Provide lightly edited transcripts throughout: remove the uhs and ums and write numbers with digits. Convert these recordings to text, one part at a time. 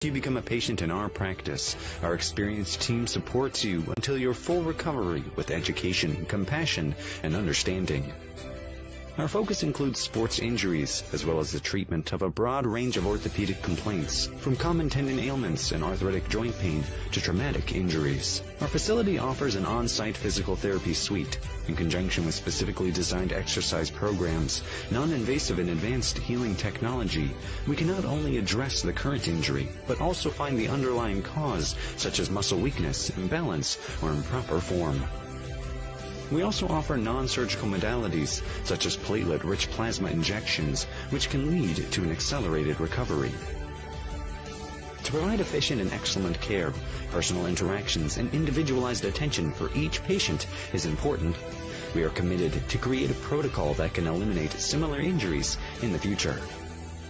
You become a patient in our practice. Our experienced team supports you until your full recovery with education, compassion, and understanding. Our focus includes sports injuries, as well as the treatment of a broad range of orthopedic complaints, from common tendon ailments and arthritic joint pain to traumatic injuries. Our facility offers an on-site physical therapy suite. In conjunction with specifically designed exercise programs, non-invasive and advanced healing technology, we can not only address the current injury, but also find the underlying cause, such as muscle weakness, imbalance, or improper form. We also offer non-surgical modalities, such as platelet-rich plasma injections, which can lead to an accelerated recovery. To provide efficient and excellent care, personal interactions and individualized attention for each patient is important. We are committed to create a protocol that can eliminate similar injuries in the future.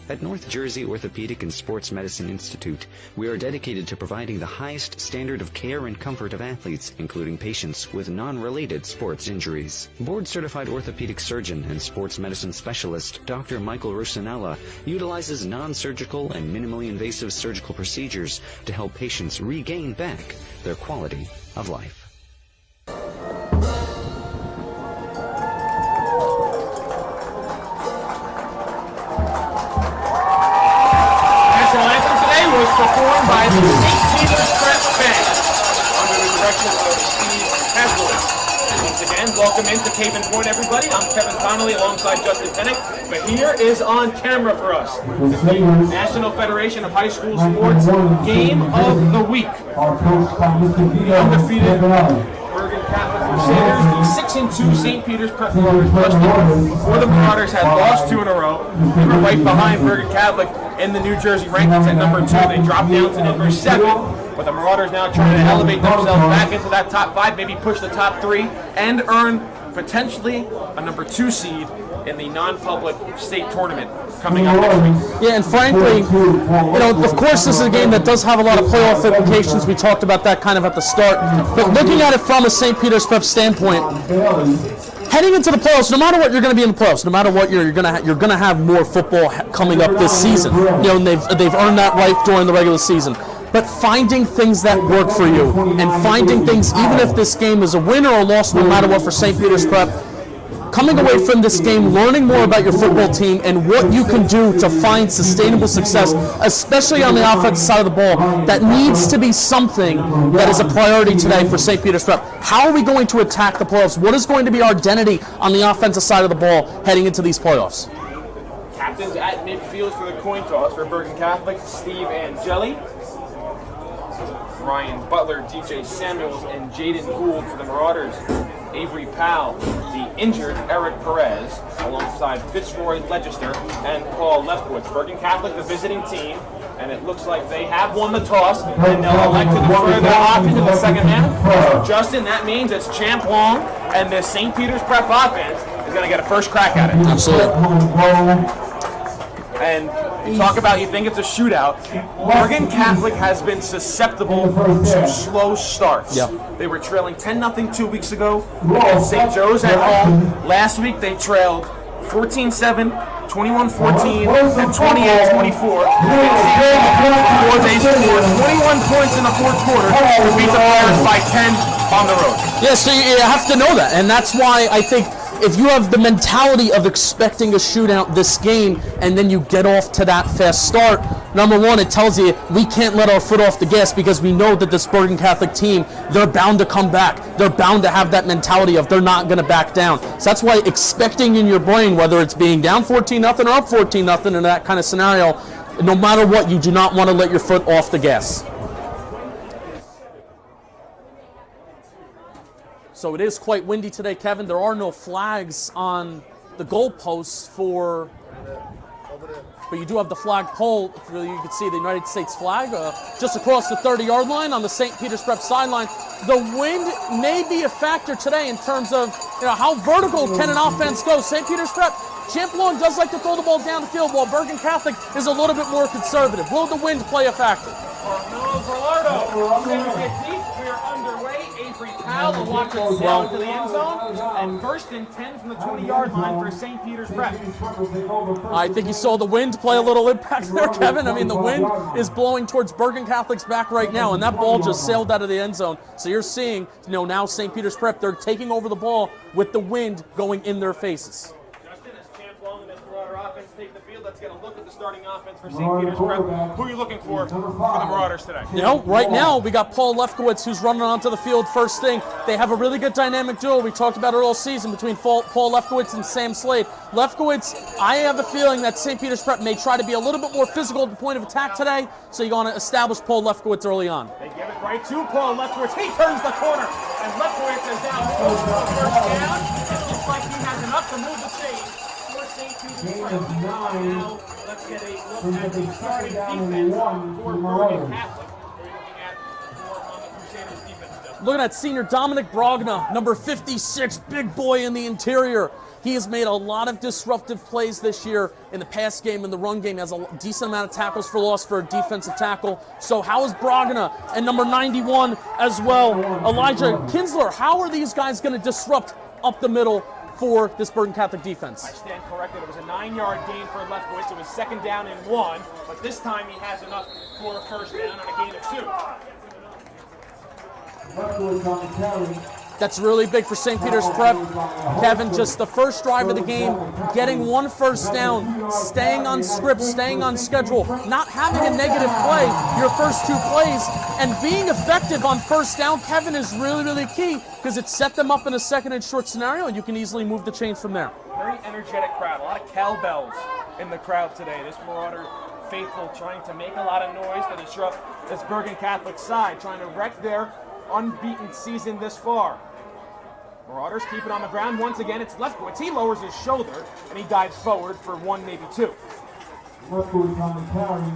At North Jersey Orthopedic and Sports Medicine Institute, we are dedicated to providing the highest standard of care and comfort of athletes, including patients with non-related sports injuries. Board-certified orthopedic surgeon and sports medicine specialist Dr. Michael Rusinella utilizes non-surgical and minimally invasive surgical procedures to help patients regain back their quality of life. Performed by the St. Peter's Prep Band under the direction of Steve Hasler. Once again, welcome into Cave and Point, everybody. I'm Kevin Connolly alongside Justin Pennick. But here is on camera for us the National Federation of High School Sports Game of the Week. The undefeated Bergen Catholic Crusaders, the 6-2 St. Peter's Prep Marauders. Before the Marauders had lost 2 in a row, they were right behind Bergen Catholic in the New Jersey rankings at number 2. They dropped down to number 7, but the Marauders now trying to elevate themselves back into that top 5, maybe push the top 3, and earn potentially a number 2 seed in the non-public state tournament coming up next week. Yeah, and frankly, of course this is a game that does have a lot of playoff implications. We talked about that kind of at the start. But looking at it from a St. Peter's Prep standpoint, heading into the playoffs, no matter what, you're going to be in the playoffs. No matter what, you're going to have more football coming up this season. And they've earned that right during the regular season. But finding things that work for you, and finding things, even if this game is a win or a loss, no matter what for St. Peter's Prep, coming away from this game, learning more about your football team and what you can do to find sustainable success, especially on the offensive side of the ball, that needs to be something that is a priority today for St. Peter's Prep. How are we going to attack the playoffs? What is going to be our identity on the offensive side of the ball heading into these playoffs? Captains at midfield for the coin toss for Bergen Catholic, Steve Angeli, Ryan Butler, DJ Samuels, and Jaden Gould for the Marauders. Avery Powell, the injured Eric Perez, alongside Fitzroy Legister and Paul Leftwoods. Bergen Catholic, the visiting team, and it looks like they have won the toss, and they'll elect to defer their option to the second half. So Justin, that means it's Champ Long, and the St. Peter's Prep offense is going to get a first crack at it. Absolutely. And you talk about, you think it's a shootout. Bergen Catholic has been susceptible to slow starts. Yep. They were trailing 10-0 2 weeks ago against St. Joe's at home. Last week they trailed 14-7, 21-14, and 28-24. They scored 21 points in the fourth quarter to beat the Pirates by 10 on the road. Yeah, so you have to know that, and that's why I think if you have the mentality of expecting a shootout this game and then you get off to that fast start, number one, it tells you we can't let our foot off the gas because we know that this Bergen Catholic team, they're bound to come back. They're bound to have that mentality of they're not going to back down. So that's why expecting in your brain, whether it's being down 14-0 or up 14-0 in that kind of scenario, no matter what, you do not want to let your foot off the gas. So it is quite windy today, Kevin. There are no flags on the goalposts but you do have the flag pole. You can see the United States flag just across the 30-yard line on the St. Peter's Prep sideline. The wind may be a factor today in terms of how vertical can an offense go. St. Peter's Prep, Champ Long does like to throw the ball down the field, while Bergen Catholic is a little bit more conservative. Will the wind play a factor? No, Gerardo. We are underway. A free foul. The watch it sail into the end zone. And first and 10 from the 20-yard line for St. Peter's Prep. I think you saw the wind play a little impact there, Kevin. I mean, the wind is blowing towards Bergen Catholic's back right now, and that ball just sailed out of the end zone. So you're seeing, now St. Peter's Prep, they're taking over the ball with the wind going in their faces. Justin, as Champ Long and this Marauder offense take the field, let's get a look at the starting offense for St. Peter's Prep. Who are you looking for the Marauders today? Right now we got Paul Lefkowitz who's running onto the field first thing. They have a really good dynamic duo. We talked about it all season between Paul Lefkowitz and Sam Slade. Lefkowitz, I have a feeling that St. Peter's Prep may try to be a little bit more physical at the point of attack today, so you're going to establish Paul Lefkowitz early on. They give it right to Paul Lefkowitz. He turns the corner, and Lefkowitz is down for first down. It looks like he has enough to move the chains for St. Peter's Prep. Now, let's get a look at the starting defense for Bergen Catholic. Looking at senior Dominic Brogna, number 56, big boy in the interior. He has made a lot of disruptive plays this year in the pass game and the run game. He has a decent amount of tackles for loss for a defensive tackle. So how is Brogna and number 91 as well? Elijah Kinsler, how are these guys going to disrupt up the middle for this Bergen Catholic defense? I stand corrected. It was a 9-yard gain for Lefkowitz. It was second down and 1, but this time he has enough for a first down and a gain of 2. That's really big for St. Peter's Prep. Kevin, just the first drive of the game, getting one first down, staying on script, staying on schedule, not having a negative play your first 2 plays, and being effective on first down, Kevin, is really, really key because it set them up in a second and short scenario, and you can easily move the chains from there. Very energetic crowd, a lot of cowbells in the crowd today. This Marauder faithful trying to make a lot of noise to disrupt this Bergen Catholic side, trying to wreck their unbeaten season this far. Marauders keep it on the ground once again. It's Lefkowitz. He lowers his shoulder and he dives forward for 1, maybe 2. Lefkowitz on the carry.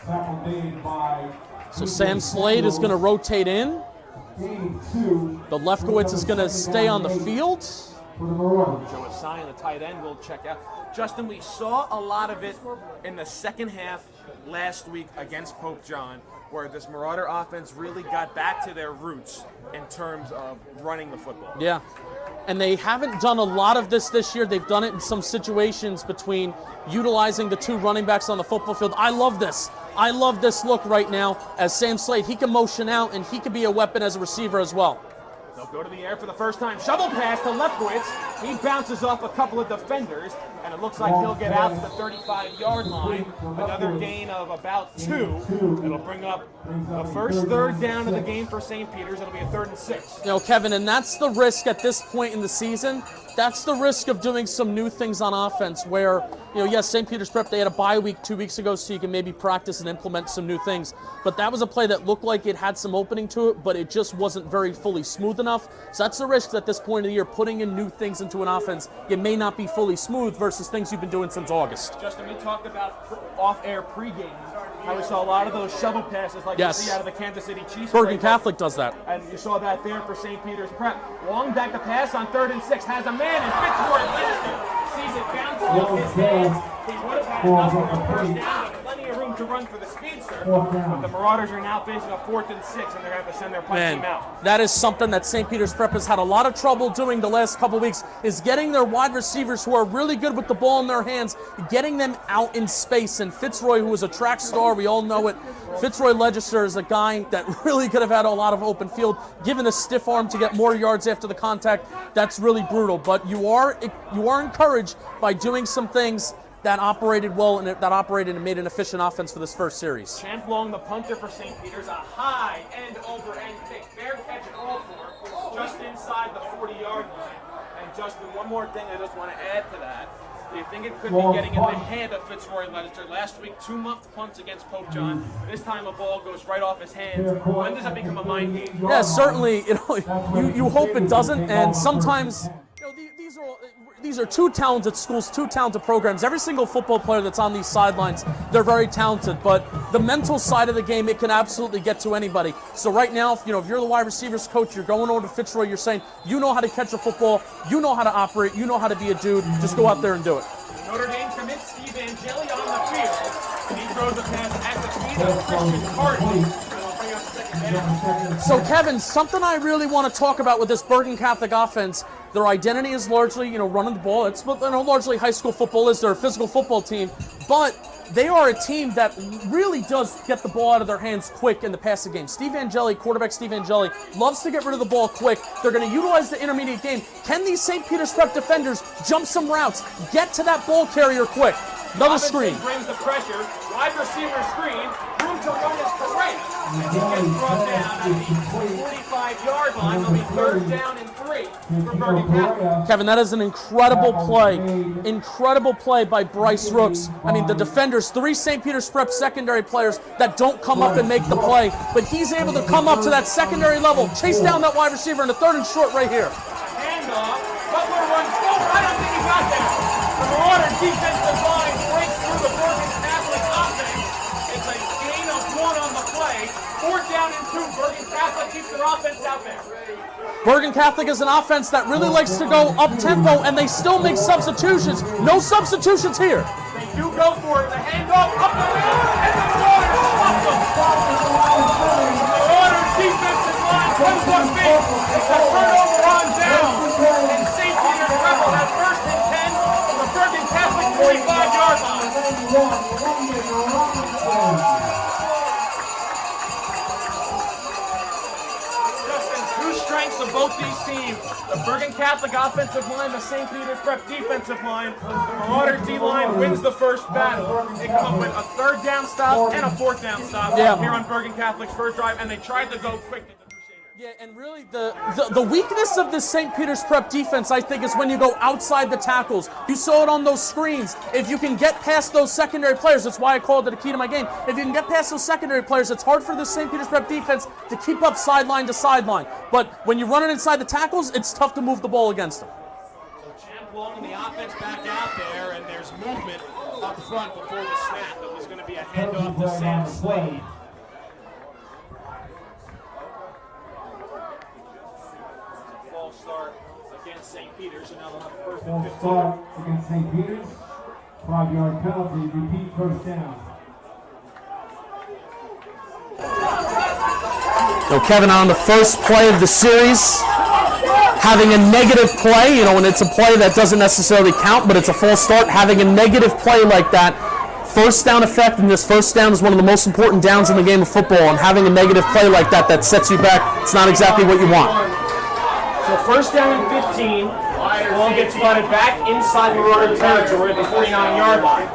Tackle made by. So Sam Slade is going to rotate in. But Lefkowitz is going to stay on the field. Joe Asai, the tight end, will check out. Justin, we saw a lot of it in the second half last week against Pope John, where this Marauder offense really got back to their roots in terms of running the football. Yeah, and they haven't done a lot of this year. They've done it in some situations between utilizing the 2 running backs on the football field. I love this. I love this look right now as Sam Slade. He can motion out, and he can be a weapon as a receiver as well. They'll go to the air for the first time. Shovel pass to Lefkowitz. He bounces off a couple of defenders, and it looks like he'll get out to the 35-yard line. Another gain of about 2. It'll bring up the first third down of the game for St. Peter's. It'll be a 3rd and 6. Kevin, and that's the risk at this point in the season. That's the risk of doing some new things on offense where, yes, St. Peter's Prep, they had a bye week 2 weeks ago, so you can maybe practice and implement some new things. But that was a play that looked like it had some opening to it, but it just wasn't very fully smooth enough. So that's the risk at this point of the year, putting in new things into an offense. It may not be fully smooth versus things you've been doing since August. Justin, we talked about off-air pregame. How we saw a lot of those shovel passes like you see out of the Kansas City Chiefs. Bergen Catholic does that. And you saw that there for St. Peter's Prep. Long back to pass on 3rd and 6. Has a man, and Fitzroy sees it bounce off his hands. He would have had enough for a first down, and plenty of room to run for the speedster. But the Marauders are now facing a 4th and 6, and they're going to have to send their punt team out. That is something that St. Peter's Prep has had a lot of trouble doing the last couple weeks, is getting their wide receivers who are really good with the ball in their hands, getting them out in space. And Fitzroy, who is a track star, we all know it, Fitzroy Legister is a guy that really could have had a lot of open field, given a stiff arm to get more yards after the contact. That's really brutal. But you are encouraged by doing some things that operated well and that operated and made an efficient offense for this first series. Champ Long, the punter for St. Peter's, a high end-over-end kick. Fair catch and all for just inside the 40-yard line. And Justin, one more thing I just want to add to that. Do you think it could be getting in the hand of Fitzroy Legister? Last week, 2-month punts against Pope John. This time a ball goes right off his hands. When does that become a mind game? Yeah, certainly. You hope it doesn't, and sometimes these are 2 talented schools, 2 talented programs. Every single football player that's on these sidelines, they're very talented. But the mental side of the game, it can absolutely get to anybody. So right now, if you're the wide receivers coach, you're going over to Fitzroy, you're saying, you know how to catch a football, you know how to operate, you know how to be a dude, just go out there and do it. Notre Dame commits Steve Angeli on the field, and he throws a pass at the feet of Christian Carton. It'll bring up 2nd So, Kevin, something I really want to talk about with this Bergen Catholic offense, their identity is largely, running the ball. It's largely high school football is their physical football team, but they are a team that really does get the ball out of their hands quick in the passing game. Steve Angeli, quarterback Steve Angeli, loves to get rid of the ball quick. They're going to utilize the intermediate game. Can these St. Peter's Prep defenders jump some routes, get to that ball carrier quick? Another screen. Brings the pressure. Wide receiver screen. Room to run is great. And he gets brought down at the 45-yard line. It'll be 3rd down and 3 for Bergen Catholic. Kevin, that is an incredible play. Incredible play by Bryce Rooks. I mean, the defenders, 3 St. Peter's Prep secondary players that don't come up and make the play, but he's able to come up to that secondary level, chase down that wide receiver in the 3rd and short right here. Handoff. Butler runs forward. I don't think he got that. The Marauder defensive line breaks through the Bergen Catholic offense. It's a gain of 1 on the play. 4th down and 2. Bergen Catholic keeps their offense out there. Bergen Catholic is an offense that really likes to go up-tempo, and they still make substitutions. No substitutions here. They do go for it. The handoff up the middle, and the Marauders stop them. The Marauders defensive line comes up big. It's a turnover on down. And St. Peter's Prep will have 1st and 10 from the Bergen Catholic 45-yard line. Strengths of both these teams. The Bergen Catholic offensive line, the St. Peter's Prep defensive line. The Marauder D-line wins the first battle. They come up with a 3rd down stop and a 4th down stop here on Bergen Catholic's first drive, and they tried to go quick at the Crusaders. Yeah, and really the weakness of this St. Peter's Prep defense, I think, is when you go outside the tackles. You saw it on those screens. If you can get past those secondary players, that's why I called it a key to my game. If you can get past those secondary players, it's hard for the St. Peter's Prep defense to keep up sideline to sideline. But when you run it inside the tackles, it's tough to move the ball against them. So Champ Long and the offense back out there, and there's movement up front before the snap. It was going to be a handoff to Sam Slade. Start against St. Peter's, and now they'll have 1st and 15. Start against St. Peter's. 5-yard penalty. Repeat 1st down. So Kevin, on the first play of the series, having a negative play, when it's a play that doesn't necessarily count, but it's a false start, having a negative play like that, 1st down effectiveness, 1st down is one of the most important downs in the game of football, and having a negative play like that sets you back, it's not exactly what you want. So 1st down and 15, ball gets spotted back inside Marauder territory at the 49-yard line.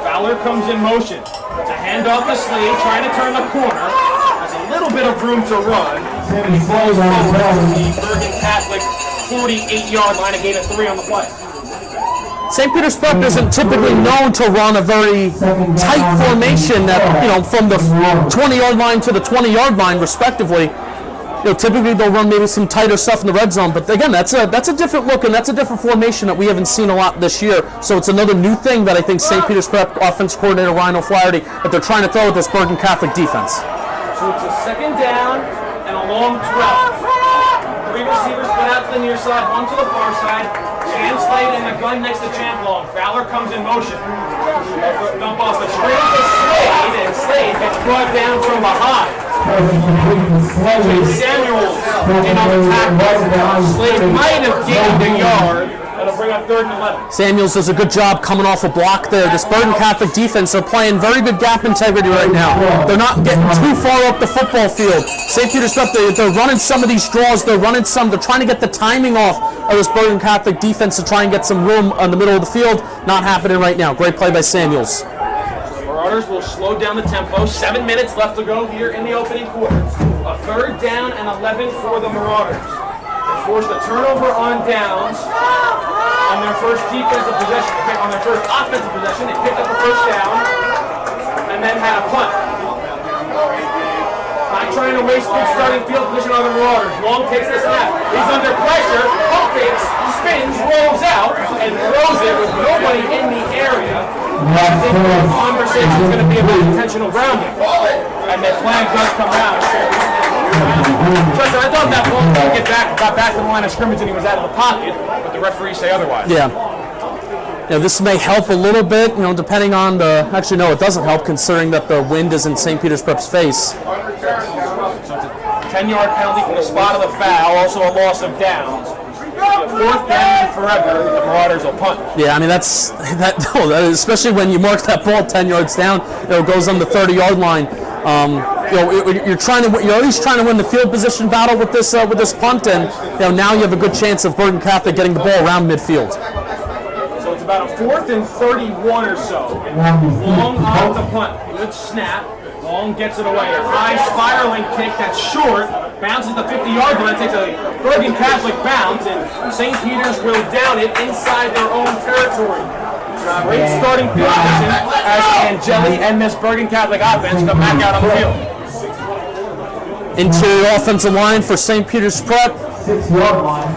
Fowler comes in motion. It's a handoff to Slade, trying to turn the corner. Has a little bit of room to run. And he falls forward to the Bergen Catholic 48-yard line, a gain of 3 on the play. St. Peter's Prep isn't typically known to run a very tight formation that, from the 20-yard line to the 20-yard line, respectively. Typically they'll run maybe some tighter stuff in the red zone, but again, that's a different look and that's a different formation that we haven't seen a lot this year. So it's another new thing that I think St. Peter's Prep offense coordinator Ryan O'Flaherty that they're trying to throw at this Bergen Catholic defense. So it's a 2nd down and a long 12. 3 receivers split out to the near side, 1 to the far side. Sam Slade in the gun next to Champ Long. Fowler comes in motion. Dump off the screen to Slade, and Slade gets brought down from behind. Samuels in on the tackle. Slade might have gained a yard. That'll bring up 3rd and 11. Samuels does a good job coming off a block there. This Bergen Catholic defense, they're playing very good gap integrity right now. They're not getting too far up the football field. St. Peter's Prep, they're running some of these draws. They're trying to get the timing off of this Bergen Catholic defense to try and get some room in the middle of the field. Not happening right now. Great play by Samuels. Marauders will slow down the tempo. 7 minutes left to go here in the opening quarter. A 3rd down and 11 for the Marauders. They forced a turnover on downs on their first defensive possession. On their first offensive possession, they picked up a 1st down and then had a punt. Not trying to waste good starting field position on the Marauders. Long takes the snap. He's under pressure. Pump fakes, spins, rolls out, and throws it with nobody in the area. I think the conversation is going to be about intentional grounding. And that flag does come out. Justin, I thought that ball got back to the line of scrimmage and he was out of the pocket, but the referees say otherwise. Yeah. This may help a little bit, depending on the. Actually, no, it doesn't help considering that the wind is in St. Peter's Prep's face. So it's a 10-yard penalty from the spot of the foul, also a loss of downs. Fourth down forever, the Marauders will punt. Yeah, I mean especially when you mark that ball 10 yards down, it goes on the 30-yard line. You're at least trying to win the field position battle with this punt, and now you have a good chance of Bergen Catholic getting the ball around midfield. So it's about a 4th and 31 or so. Long on the punt, good snap. Long gets it away. A high spiraling kick that's short, bounces the 50-yard line, takes a Bergen Catholic bounce, and St. Peter's will down it inside their own territory. Great starting field position as Angeli and this Bergen Catholic offense come back out on the field. Interior offensive line for St. Peter's Prep. 6-yard line.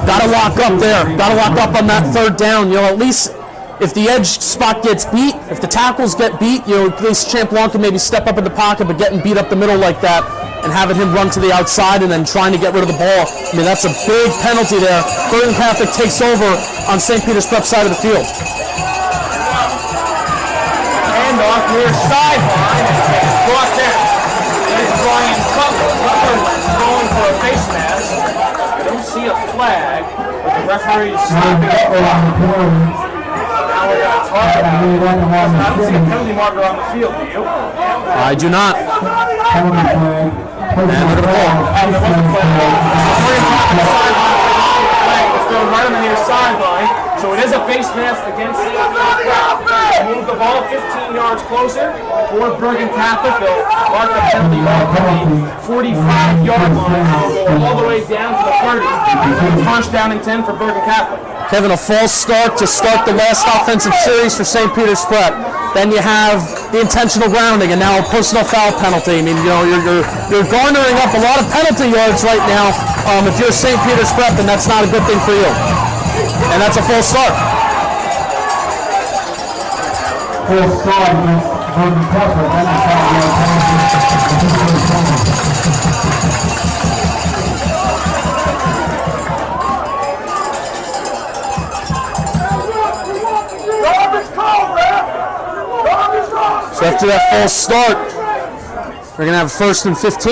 Got to lock up there. Got to lock up on that third down. At least if the edge spot gets beat, if the tackles get beat, at least Champ Long can maybe step up in the pocket, but getting beat up the middle like that and having him run to the outside and then trying to get rid of the ball, I mean, that's a big penalty there. Bergen Catholic takes over on St. Peter's Prep side of the field. Hand off near sideline and it's brought down. There's Brian Cutler. Cutler going for a face mask. I don't see a flag, but the referee is stopping it. Now we're going to talk about it. I don't see a penalty marker on the field, do you? I do not. And look at the ball. There was a flag. It's going right on the near sideline. So it is a face mask against the move the ball 15 yards closer for Bergen Catholic. They'll mark the penalty off the 45-yard line. They'll go all the way down to the 30. First down and 10 for Bergen Catholic. Kevin, a false start to start the last offensive series for St. Peter's Prep. Then you have the intentional grounding and now a personal foul penalty. I mean, you're garnering up a lot of penalty yards right now. If you're St. Peter's Prep, then that's not a good thing for you. And that's a false start. False start against Bergen Catholic. So after that false start, we're going to have first and 15. So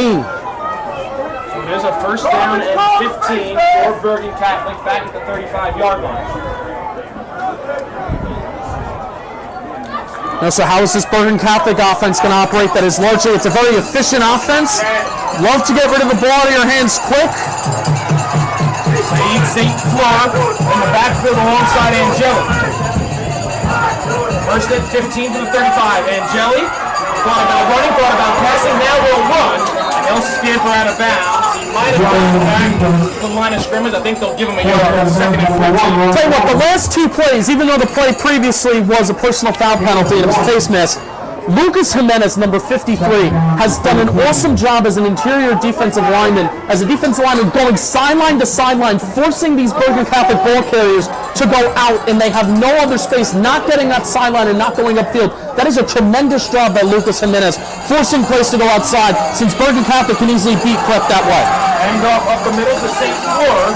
it is a first down and 15 for Bergen Catholic back at the 35-yard line. So how is this Bergen Catholic offense going to operate? That is largely, it's a very efficient offense. Love to get rid of the ball out of your hands quick. St. Fleur in the backfield alongside Angeli. First at 15 to the 35. Angeli thought about running, thought about passing, now will run. And he'll scamper out of bounds. He might have gone back to the line of scrimmage. I think they'll give him a yard. Second and 14. Tell you what, the last two plays, even though the play previously was a personal foul penalty and it was a face mask, Lucas Jimenez, number 53, has done an awesome job as an interior defensive lineman, going sideline to sideline, forcing these Bergen Catholic ball carriers to go out, and they have no other space, not getting that sideline and not going upfield. That is a tremendous job by Lucas Jimenez, forcing plays to go outside, since Bergen Catholic can easily beat Prep that way. Hand off up the middle to St. Fleur.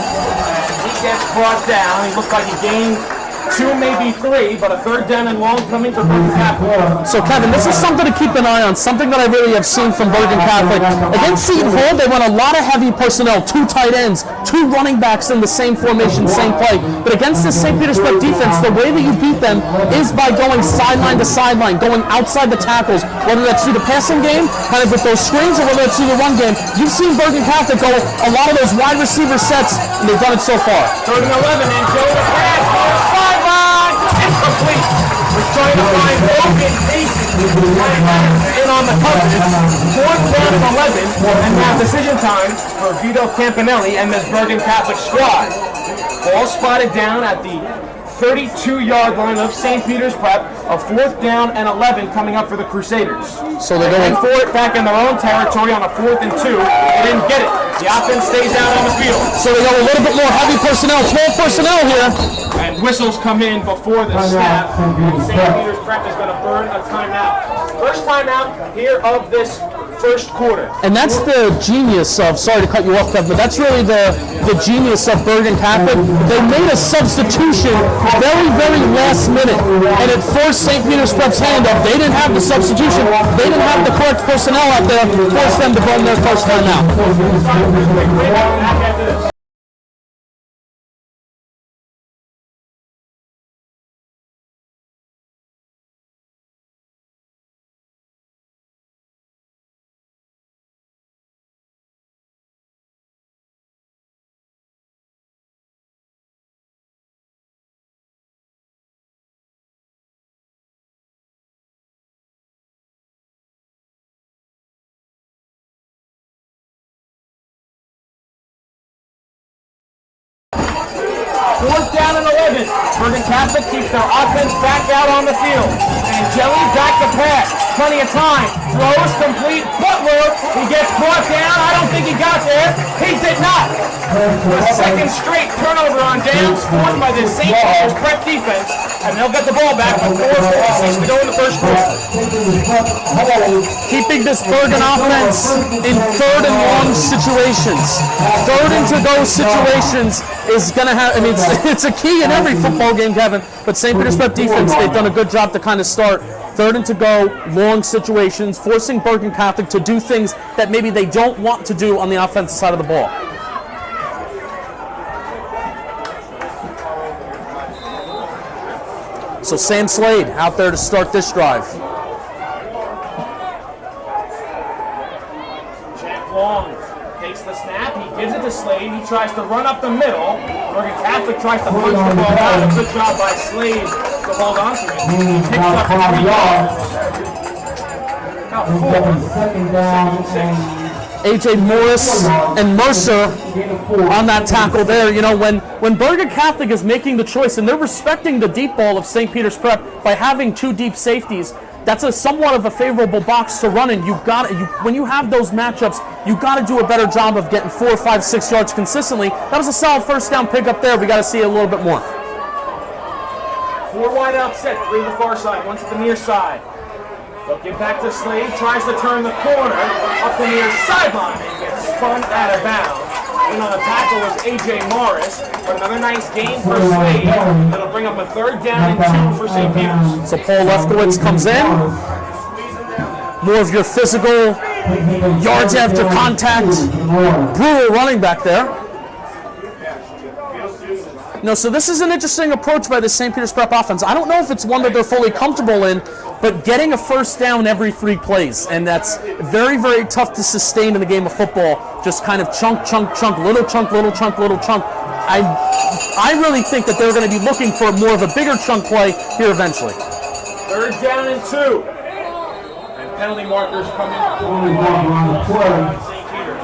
He gets brought down. He looked like he gained 2, maybe 3, but a third down and long coming for Bergen Catholic. So Kevin, this is something to keep an eye on, something that I really have seen from Bergen Catholic. Against Seton Hall, they run a lot of heavy personnel, 2 tight ends, 2 running backs in the same formation, same play. But against this St. Peter's Prep defense, the way that you beat them is by going sideline to sideline, going outside the tackles, whether that's through the passing game, kind of with those screens, or whether it's through the run game. You've seen Bergen Catholic go a lot of those wide receiver sets, and they've done it so far. Third and 11, and Joe the pass, sideline, incomplete. We're trying to find open spaces in on the coverage. Fourth down and 11, and now decision time for Vito Campanelli and this Bergen Catholic squad. Ball spotted down at the 32-yard line of St. Peter's Prep. A fourth down and 11 coming up for the Crusaders. So they're going for it back in their own territory on a 4th and 2. They didn't get it. The offense stays out on the field. So they go a little bit more heavy personnel, 12 personnel here. And whistles come in before the snap. St. Peter's Prep is going to burn a timeout. First timeout here of this first quarter. And that's the genius of, sorry to cut you off, Kevin, but that's really the genius of Bergen Catholic. They made a substitution very, very last minute, and it forced St. Peter's Prep's hand up. They didn't have the substitution. They didn't have the correct personnel out there, forced them to burn their first time out. Fourth down and 11. Bergen Catholic keeps their offense back out on the field. And Jelly back to pass. Plenty of time. Throws complete. Butler, he gets brought down. I don't think he got there. He did not. The second straight turnover on downs scored by the St. Peter's Prep defense. And they'll get the ball back with 4:46 to go in the first quarter. Keeping this Bergen offense in third and long situations. Third and to go situations is going to have, I mean, it's a key in every football game, Kevin, but St. Peter's Prep defense, they've done a good job to kind of start third and to go, long situations, forcing Bergen Catholic to do things that maybe they don't want to do on the offensive side of the ball. So Sam Slade out there to start this drive. Jack Long takes the snap, he gives it to Slade, he tries to run up the middle. Bergen Catholic tries to punch the ball out. A good job by Slade to hold on to it. He picks up 3 yards. About 4. Second down. A.J. Morris and Mercer on that tackle there. You know, when Bergen Catholic is making the choice and they're respecting the deep ball of St. Peter's Prep by having 2 deep safeties, that's a somewhat of a favorable box to run in. When you have those matchups, you got to do a better job of getting 4, 5, 6 yards consistently. That was a solid first down pick up there. We got to see it a little bit more. 4 wide out set, 3 to the far side, 1 to the near side. They'll get back to Slade, tries to turn the corner up the near sideline and gets spun out of bounds. In on the tackle was A.J. Morris, but another nice gain for Slade. It'll bring up a 3rd down and 2 for St. Peter's. So Paul Lefkowitz comes in. More of your physical, yards after contact, brutal running back there. No, so this is an interesting approach by the St. Peter's Prep offense. I don't know if it's one that they're fully comfortable in, but getting a first down every 3 plays, and that's very, very tough to sustain in the game of football. Just kind of chunk, chunk, chunk, little chunk, little chunk, little chunk. I really think that they're going to be looking for more of a bigger chunk play here eventually. 3rd down and 2. And penalty markers coming up. St. Peter's.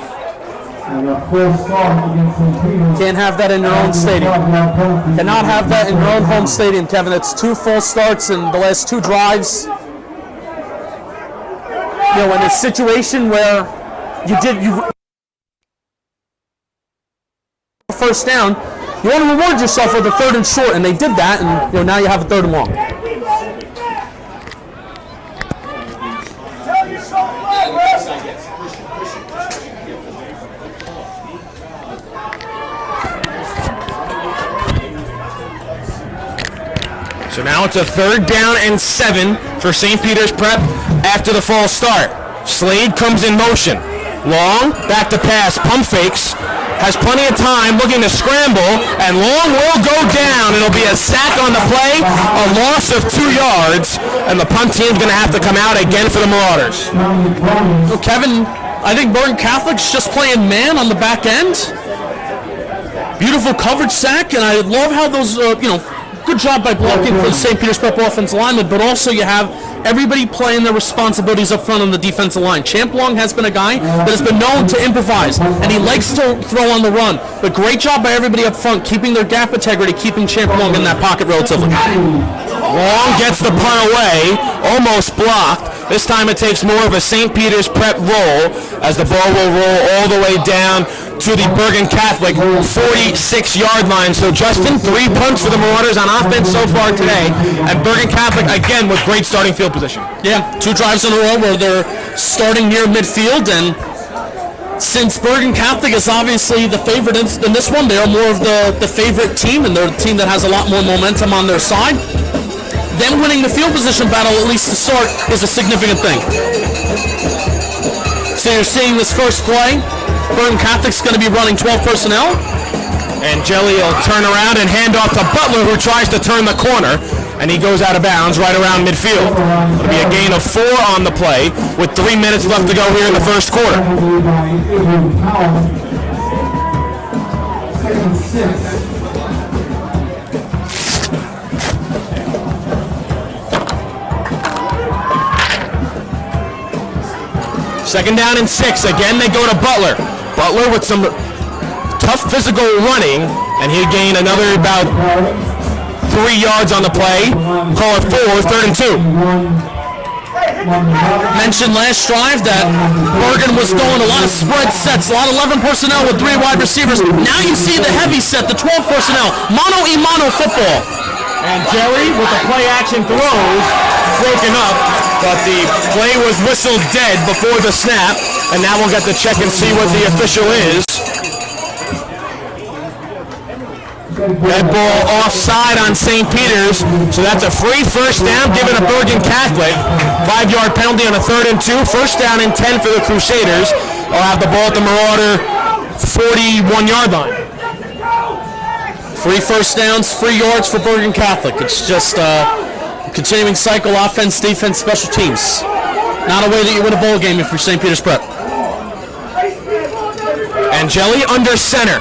Can't have that in your own stadium. Cannot have that in your own home stadium, Kevin. It's 2 false starts in the last 2 drives. You know, in a situation where you first down, you want to reward yourself with a 3rd and short, and they did that, and you know, now you have a 3rd and long. So now it's a 3rd down and 7 for St. Peter's Prep after the false start. Slade comes in motion. Long, back to pass, pump fakes, has plenty of time, looking to scramble, and Long will go down. It'll be a sack on the play, a loss of 2 yards, and the punt team's going to have to come out again for the Marauders. Well, Kevin, I think Bergen Catholic's just playing man on the back end. Beautiful coverage sack, and I love how those, good job by blocking for the St. Peter's Prep offensive lineman, but also you have everybody playing their responsibilities up front on the defensive line. Champ Long has been a guy that has been known to improvise, and he likes to throw on the run. But great job by everybody up front, keeping their gap integrity, keeping Champ Long in that pocket relatively. Long gets the punt away, almost blocked. This time it takes more of a St. Peter's Prep roll as the ball will roll all the way down to the Bergen Catholic 46-yard line. So, Justin, 3 punts for the Marauders on offense so far today. And Bergen Catholic, again, with great starting field position. Yeah, 2 drives in a row where they're starting near midfield. And since Bergen Catholic is obviously the favorite in this one, they are more of the favorite team, and they're the team that has a lot more momentum on their side. Them winning the field position battle, at least to start, is a significant thing. So you're seeing this first play. Bergen Catholic's going to be running 12 personnel. And Jelly will turn around and hand off to Butler, who tries to turn the corner. And he goes out of bounds right around midfield. It'll be a gain of 4 on the play with 3 minutes left to go here in the first quarter. Second down and 6. Again, they go to Butler. Butler with some tough physical running, and he'll gain another about 3 yards on the play. Call it 4, 3rd and 2. Mentioned last drive that Bergen was throwing a lot of spread sets, a lot of 11 personnel with 3 wide receivers. Now you see the heavy set, the 12 personnel, mano-a-mano football. And Jerry with the play action throws, broken up, but the play was whistled dead before the snap, and now we'll get to check and see what the official is. Red ball offside on St. Peter's, so that's a free first down given to Bergen Catholic. 5-yard penalty on a 3rd and 2. First down and 10 for the Crusaders. They'll have the ball at the Marauder 41-yard line. 3 first downs, 3 yards for Bergen Catholic. It's just a continuing cycle, offense, defense, special teams. Not a way that you win a bowl game if you're St. Peter's Prep. And Jelly under center.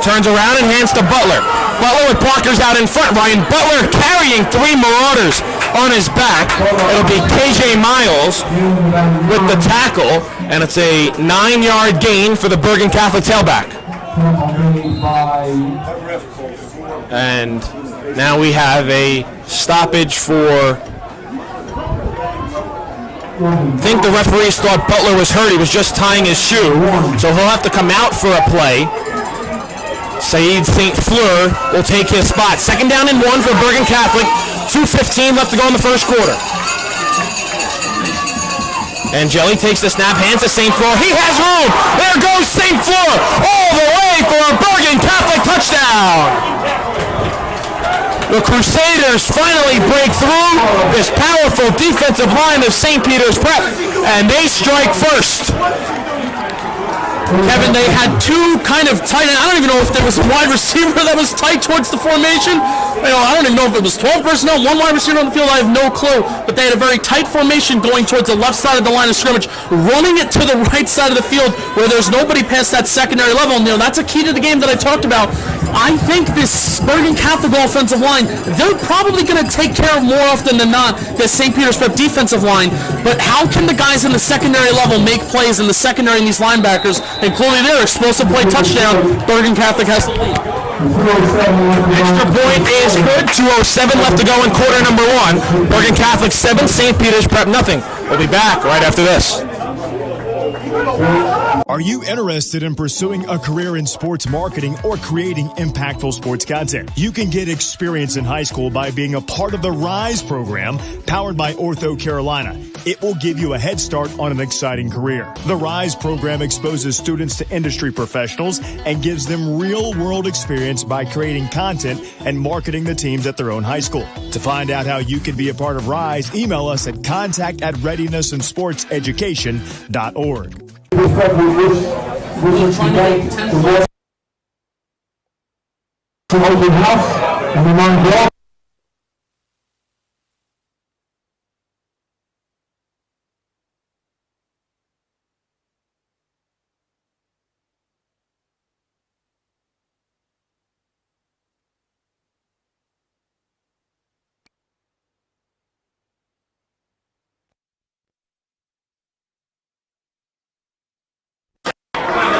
Turns around and hands to Butler. Butler with blockers out in front. Ryan Butler carrying 3 Marauders on his back. It'll be KJ Miles with the tackle, and it's a 9-yard gain for the Bergen Catholic tailback. And now we have a stoppage for... I think the referees thought Butler was hurt. He was just tying his shoe, so he'll have to come out for a play. Saeed St. Fleur will take his spot. 2nd down and 1 for Bergen Catholic. 2:15 left to go in the first quarter. And Jelly takes the snap, hands to St. Fleur. He has room. There goes St. Fleur all the way for a Bergen Catholic touchdown. The Crusaders finally break through this powerful defensive line of St. Peter's Prep, and they strike first. Kevin, they had 2 kind of tight, I don't even know if there was a wide receiver that was tight towards the formation. I don't even know if it was 12 personnel, 1 wide receiver on the field, I have no clue. But they had a very tight formation going towards the left side of the line of scrimmage, running it to the right side of the field where there's nobody past that secondary level. And, that's a key to the game that I talked about. I think this Bergen Catholic offensive line, they're probably going to take care of more often than not the St. Peter's Prep defensive line. But how can the guys in the secondary level make plays in the secondary and these linebackers, including their explosive play touchdown? Bergen Catholic has the lead. Extra point is good. 2:07 left to go in quarter number 1. Bergen Catholic 7, St. Peter's Prep nothing. We'll be back right after this. Are you interested in pursuing a career in sports marketing or creating impactful sports content? You can get experience in high school by being a part of the RISE program powered by Ortho Carolina. It will give you a head start on an exciting career. The RISE program exposes students to industry professionals and gives them real-world experience by creating content and marketing the teams at their own high school. To find out how you can be a part of RISE, email us at contact@readinessandsportseducation.org.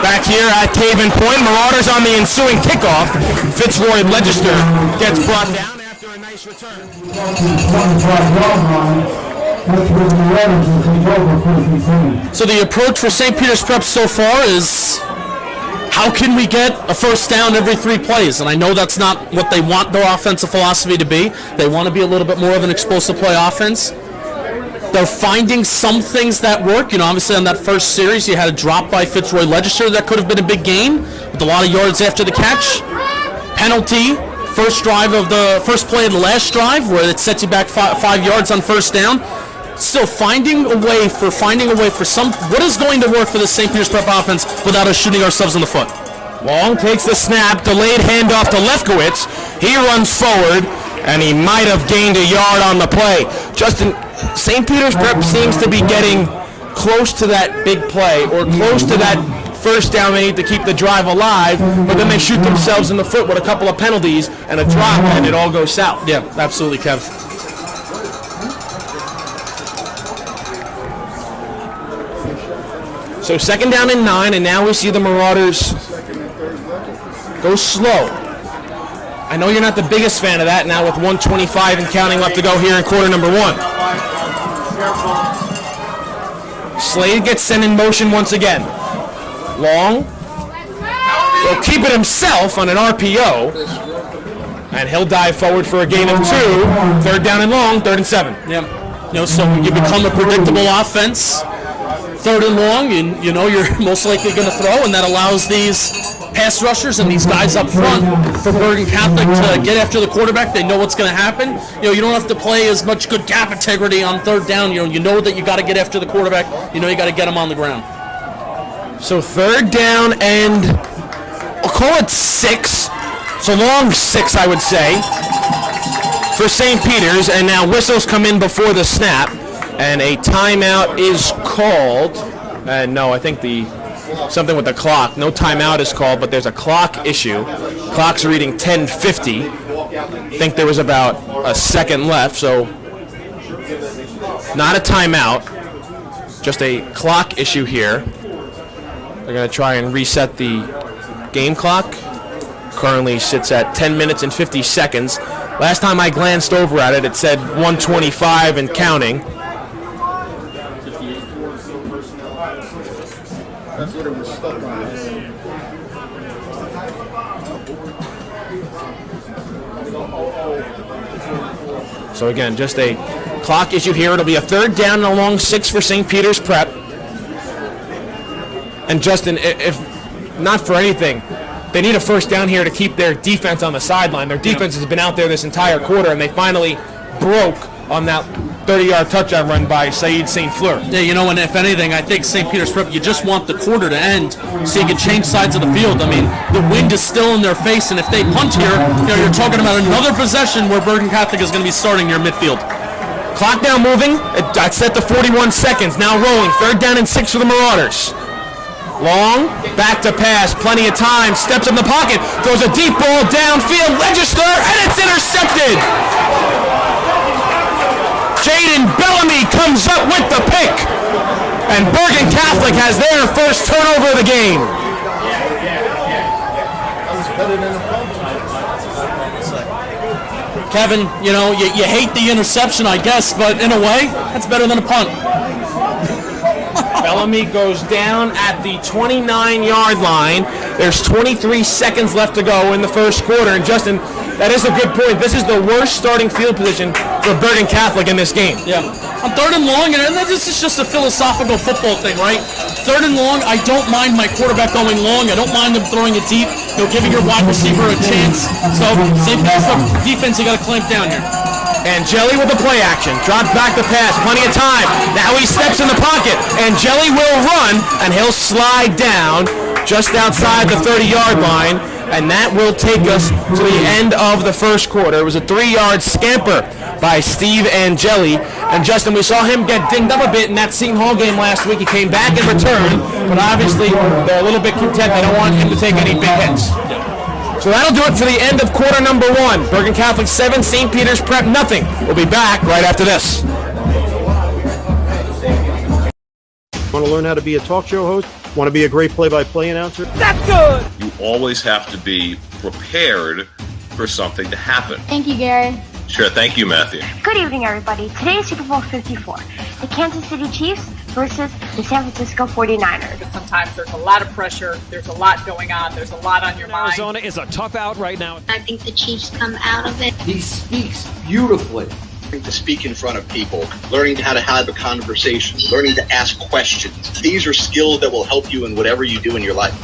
Back here at Caven Point, Marauders on the ensuing kickoff. Fitzroy Legister gets brought down after a nice return. So the approach for St. Peter's Prep so far is how can we get a first down every 3 plays? And I know that's not what they want their offensive philosophy to be. They want to be a little bit more of an explosive play offense. They're finding some things that work. Obviously on that first series, you had a drop by Fitzroy Legislature that could have been a big gain with a lot of yards after the catch. Penalty, first play of the last drive where it sets you back 5 yards on first down. Still finding a way for what is going to work for the St. Peter's Prep offense without us shooting ourselves in the foot. Long takes the snap, delayed handoff to Lefkowitz. He runs forward, and he might have gained a yard on the play. Justin, St. Peter's Prep seems to be getting close to that big play or close to that first down they need to keep the drive alive, but then they shoot themselves in the foot with a couple of penalties and a drop, and it all goes south. Yeah, absolutely, Kev. So 2nd down and 9, and now we see the Marauders go slow. I know you're not the biggest fan of that now with 1:25 and counting left to go here in quarter number 1. Slade gets sent in motion once again. Long will keep it himself on an RPO, and he'll dive forward for a gain of 2. 3rd down and long, 3rd and 7. Yeah. So you become a predictable offense. 3rd and long, and you're most likely going to throw, and that allows these pass rushers and these guys up front for Bergen Catholic to get after the quarterback. They know what's going to happen. You don't have to play as much good gap integrity on 3rd down. You know that you got to get after the quarterback. You got to get him on the ground. So 3rd down and I'll call it 6. So long 6, I would say, for St. Peter's, and now whistles come in before the snap. And a timeout is called. No, I think something with the clock. No timeout is called, but there's a clock issue. Clock's reading 10:50. I think there was about a second left, so not a timeout, just a clock issue here. They're going to try and reset the game clock. Currently sits at 10 minutes and 50 seconds. Last time I glanced over at it, it said 1:25 and counting. That's what it was stuck on. So again, just a clock issue here. It'll be a 3rd down and a long 6 for St. Peter's Prep. And Justin, if not for anything, they need a first down here to keep their defense on the sideline. Their defense has been out there this entire quarter, and they finally broke on that 30-yard touchdown run by Saeed St. Fleur. Yeah, and if anything, I think St. Peter's Prep, you just want the quarter to end so you can change sides of the field. I mean, the wind is still in their face, and if they punt here, you're talking about another possession where Bergen Catholic is going to be starting near midfield. Clock now moving. It's set to 41 seconds. Now rolling. 3rd down and 6 for the Marauders. Long, back to pass, plenty of time, steps in the pocket, throws a deep ball downfield, Legislature, and it's intercepted! Jaden Bellamy comes up with the pick, and Bergen Catholic has their first turnover of the game. Kevin, you hate the interception, I guess, but in a way, that's better than a punt. Bellamy goes down at the 29-yard line. There's 23 seconds left to go in the first quarter. And Justin, that is a good point. This is the worst starting field position for Bergen Catholic in this game. Yeah. On 3rd and long, and this is just a philosophical football thing, right? 3rd and long, I don't mind my quarterback going long. I don't mind them throwing it deep, giving your wide receiver a chance. So, same defense, you got to clamp down here. And Jelly with the play action. Drops back the pass. Plenty of time. Now he steps in the pocket. And Jelly will run. And he'll slide down just outside the 30-yard line. And that will take us to the end of the first quarter. It was a 3-yard scamper by Steve Angeli. And Justin, we saw him get dinged up a bit in that Seton Hall game last week. He came back in return. But obviously, they're a little bit content. They don't want him to take any big hits. So that'll do it for the end of quarter number 1. Bergen Catholic 7, St. Peter's Prep nothing. We'll be back right after this. Want to learn how to be a talk show host? Want to be a great play-by-play announcer? That's good! You always have to be prepared for something to happen. Thank you, Gary. Sure, thank you, Matthew. Good evening, everybody. Today is Super Bowl 54. the Kansas City Chiefs versus the San Francisco 49ers. But sometimes there's a lot of pressure, there's a lot going on, there's a lot on your mind. Arizona is a tough out right now. I think the Chiefs come out of it. He speaks beautifully. To speak in front of people, learning how to have a conversation, learning to ask questions. These are skills that will help you in whatever you do in your life.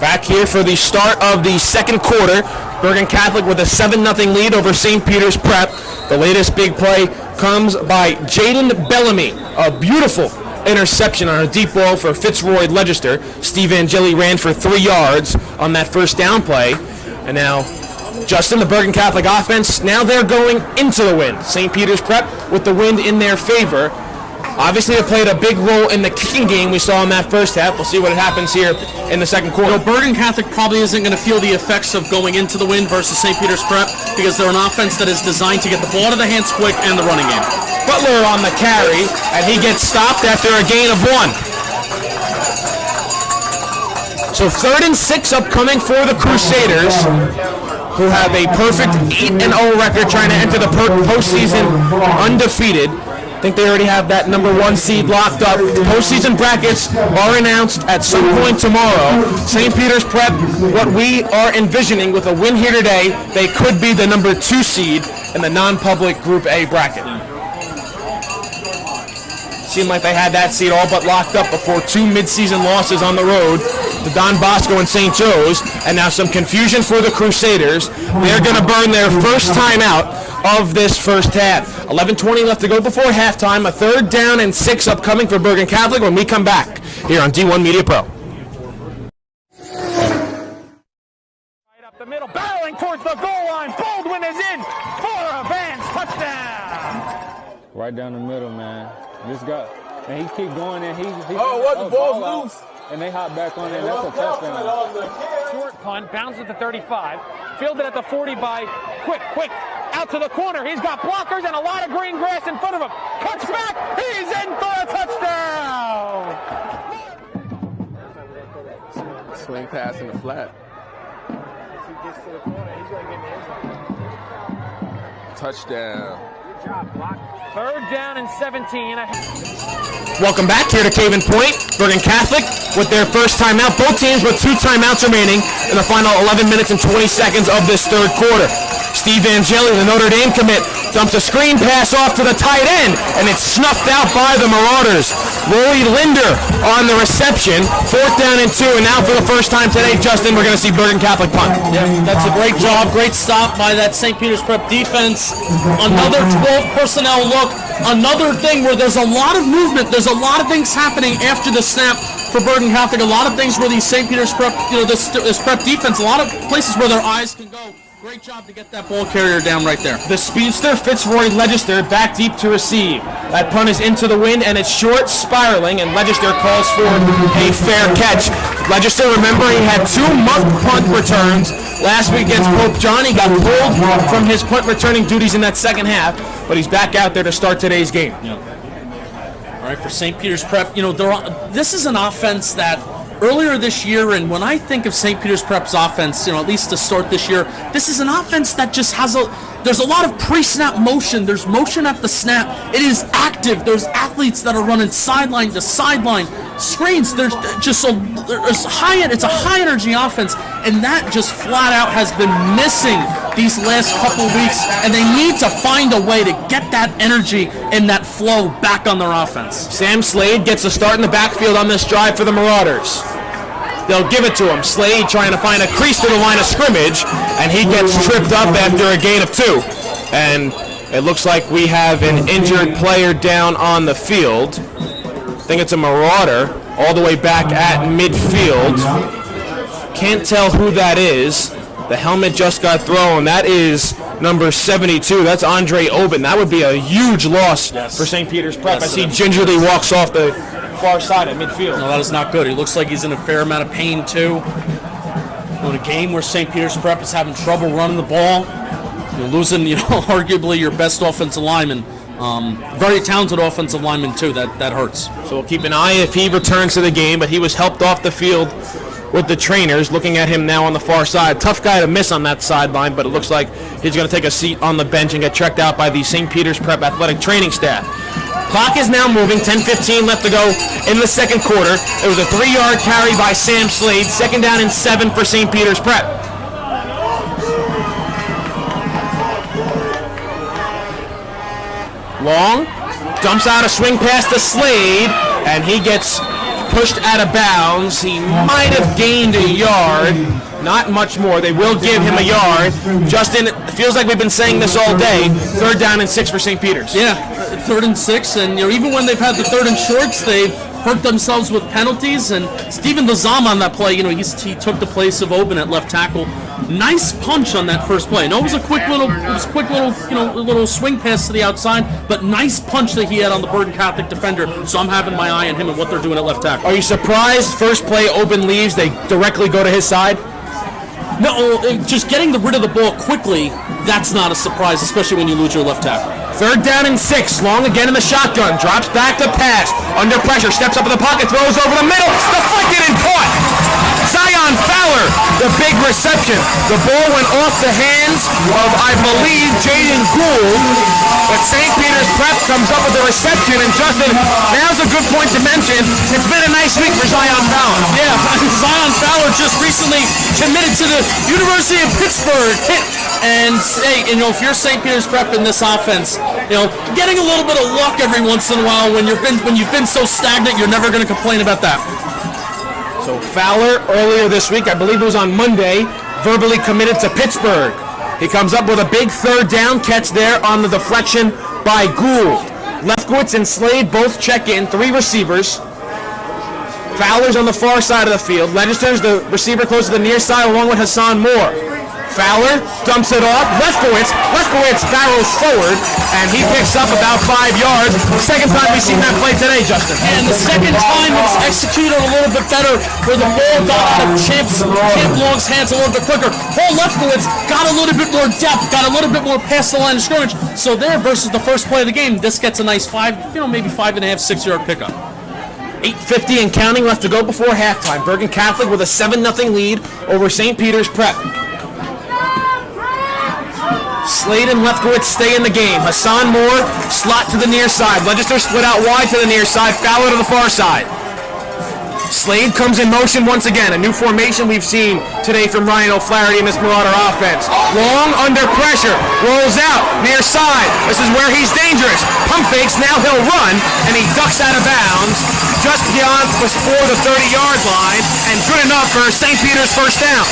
Back here for the start of the second quarter. Bergen Catholic with a 7-0 lead over St. Peter's Prep. The latest big play comes by Jaden Bellamy. A beautiful interception on a deep ball for Fitzroy Legister. Steve Angeli ran for 3 yards on that first down play. And now Justin, the Bergen Catholic offense, now they're going into the wind. St. Peter's Prep with the wind in their favor. Obviously, it played a big role in the kicking game we saw in that first half. We'll see what happens here in the second quarter. Bergen Catholic probably isn't going to feel the effects of going into the wind versus St. Peter's Prep because they're an offense that is designed to get the ball to the hands quick and the running game. Butler on the carry, and he gets stopped after a gain of 1. So 3rd and 6 upcoming for the Crusaders, who have a perfect 8-0 record trying to enter the postseason undefeated. I think they already have that number 1 seed locked up. Postseason brackets are announced at some point tomorrow. St. Peter's Prep, what we are envisioning with a win here today, they could be the number 2 seed in the non-public Group A bracket. Seemed like they had that seed all but locked up before 2 mid-season losses on the road to Don Bosco and St. Joe's, and now some confusion for the Crusaders. They're going to burn their first time out of this first half. 11:20 left to go before halftime. A 3rd down and 6 upcoming for Bergen Catholic when we come back here on D1 Media Pro. Right up the middle, barreling towards the goal line. Baldwin is in for a Vance touchdown. Right down the middle, man. This guy, and he keep going, and the ball's loose. And they hop back on it. That's a touchdown. Short punt, bounds at the 35. Fielded at the 40 by Quick. Out to the corner. He's got blockers and a lot of green grass in front of him. Cuts back. He's in for a touchdown. Swing pass in the flat. Touchdown. Good job, block. 3rd down and 17. Welcome back here to Cave and Point. Bergen Catholic with their first timeout. Both teams with 2 timeouts remaining in the final 11 minutes and 20 seconds of this third quarter. Steve Angeli, the Notre Dame commit, dumps a screen pass off to the tight end, and it's snuffed out by the Marauders. Roy Linder on the reception. 4th down and 2, and now for the first time today, Justin, we're going to see Bergen Catholic punt. Yeah, that's a great job. Great stop by that St. Peter's Prep defense. Another 12 personnel look. Another thing where there's a lot of movement. There's a lot of things happening after the snap for Bergen Catholic. A lot of things where these St. Peter's Prep, this Prep defense, a lot of places where their eyes can go. Great job to get that ball carrier down right there. The speedster Fitzroy Legister back deep to receive. That punt is into the wind, and it's short, spiraling, and Legister calls for a fair catch. Legister, remember, he had 2 muff punt returns last week against Pope John. He got pulled from his punt returning duties in that second half, but he's back out there to start today's game. Yeah. All right, for St. Peter's Prep, this is an offense that earlier this year, and when I think of St. Peter's Prep's offense, at least to start this year, this is an offense that just there's a lot of pre-snap motion. There's motion at the snap. It is active. There's athletes that are running sideline to sideline, screens. It's a high energy offense, and that just flat out has been missing these last couple weeks, and they need to find a way to get that energy and that flow back on their offense. Sam Slade gets a start in the backfield on this drive for the Marauders. They'll give it to him. Slade trying to find a crease to the line of scrimmage, and he gets tripped up after a gain of 2. And it looks like we have an injured player down on the field. I think it's a Marauder all the way back at midfield. Can't tell who that is. The helmet just got thrown. That is number 72. That's Andre Oben. That would be a huge loss for St. Peter's Prep as he gingerly walks off the far side at midfield. No, that is not good. He looks like he's in a fair amount of pain, too. In a game where St. Peter's Prep is having trouble running the ball, you're losing, arguably your best offensive lineman. Very talented offensive lineman, too. That hurts. So we'll keep an eye if he returns to the game, but he was helped off the field with the trainers, looking at him now on the far side. Tough guy to miss on that sideline, but it looks like he's going to take a seat on the bench and get checked out by the St. Peter's Prep athletic training staff. Clock is now moving, 10:15 left to go in the second quarter. It was a 3-yard carry by Sam Slade, 2nd down and 7 for St. Peter's Prep. Long dumps out a swing pass to Slade, and he gets pushed out of bounds. He might have gained a yard, not much more. They will give him a yard. Justin, it feels like we've been saying this all day. 3rd down and 6 for St. Peter's. Yeah, 3rd and 6, and even when they've had the 3rd and shorts, they've hurt themselves with penalties. And Steven Lazama on that play, he took the place of Oben at left tackle. Nice punch on that first play. No, it was a quick little, little swing pass to the outside, but nice punch that he had on the Bergen Catholic defender. So I'm having my eye on him and what they're doing at left tackle. Are you surprised first play Oben leaves, they directly go to his side? No, just getting rid of the ball quickly, that's not a surprise, especially when you lose your left tackle. 3rd down and 6. Long again in the shotgun. Drops back to pass. Under pressure. Steps up in the pocket. Throws over the middle. Deflected and caught. Zion Fowler, the big reception. The ball went off the hands of, I believe, Jaden Gould. But St. Peter's Prep comes up with the reception. And Justin, now's a good point to mention. It's been a nice week for Zion Fowler. Yeah, Zion Fowler just recently committed to the University of Pittsburgh. And hey, if you're St. Peter's Prep in this offense, getting a little bit of luck every once in a while when you've been so stagnant, you're never going to complain about that. So Fowler earlier this week, I believe it was on Monday, verbally committed to Pittsburgh. He comes up with a big 3rd down catch there on the deflection by Gould. Lefkowitz and Slade both check in, 3 receivers. Fowler's on the far side of the field. Legister's the receiver close to the near side along with Hassan Moore. Fowler dumps it off. Lefkowitz barrels forward, and he picks up about 5 yards. Second time we've seen that play today, Justin. And the second time it was executed a little bit better, where the ball got out of Champ Long's hands a little bit quicker. Paul Lefkowitz got a little bit more depth, got a little bit more past the line of scrimmage. So there, versus the first play of the game, this gets a nice 5, maybe 5.5, 6-yard pickup. 8:50 and counting left to go before halftime. Bergen Catholic with a 7-0 lead over St. Peter's Prep. Slade and Lefkowitz stay in the game. Hassan Moore, slot to the near side. Legister split out wide to the near side. Fowler to the far side. Slade comes in motion once again. A new formation we've seen today from Ryan O'Flaherty in this Marauder offense. Long under pressure. Rolls out. Near side. This is where he's dangerous. Pump fakes. Now he'll run. And he ducks out of bounds just beyond before the 30-yard line. And good enough for St. Peter's first down.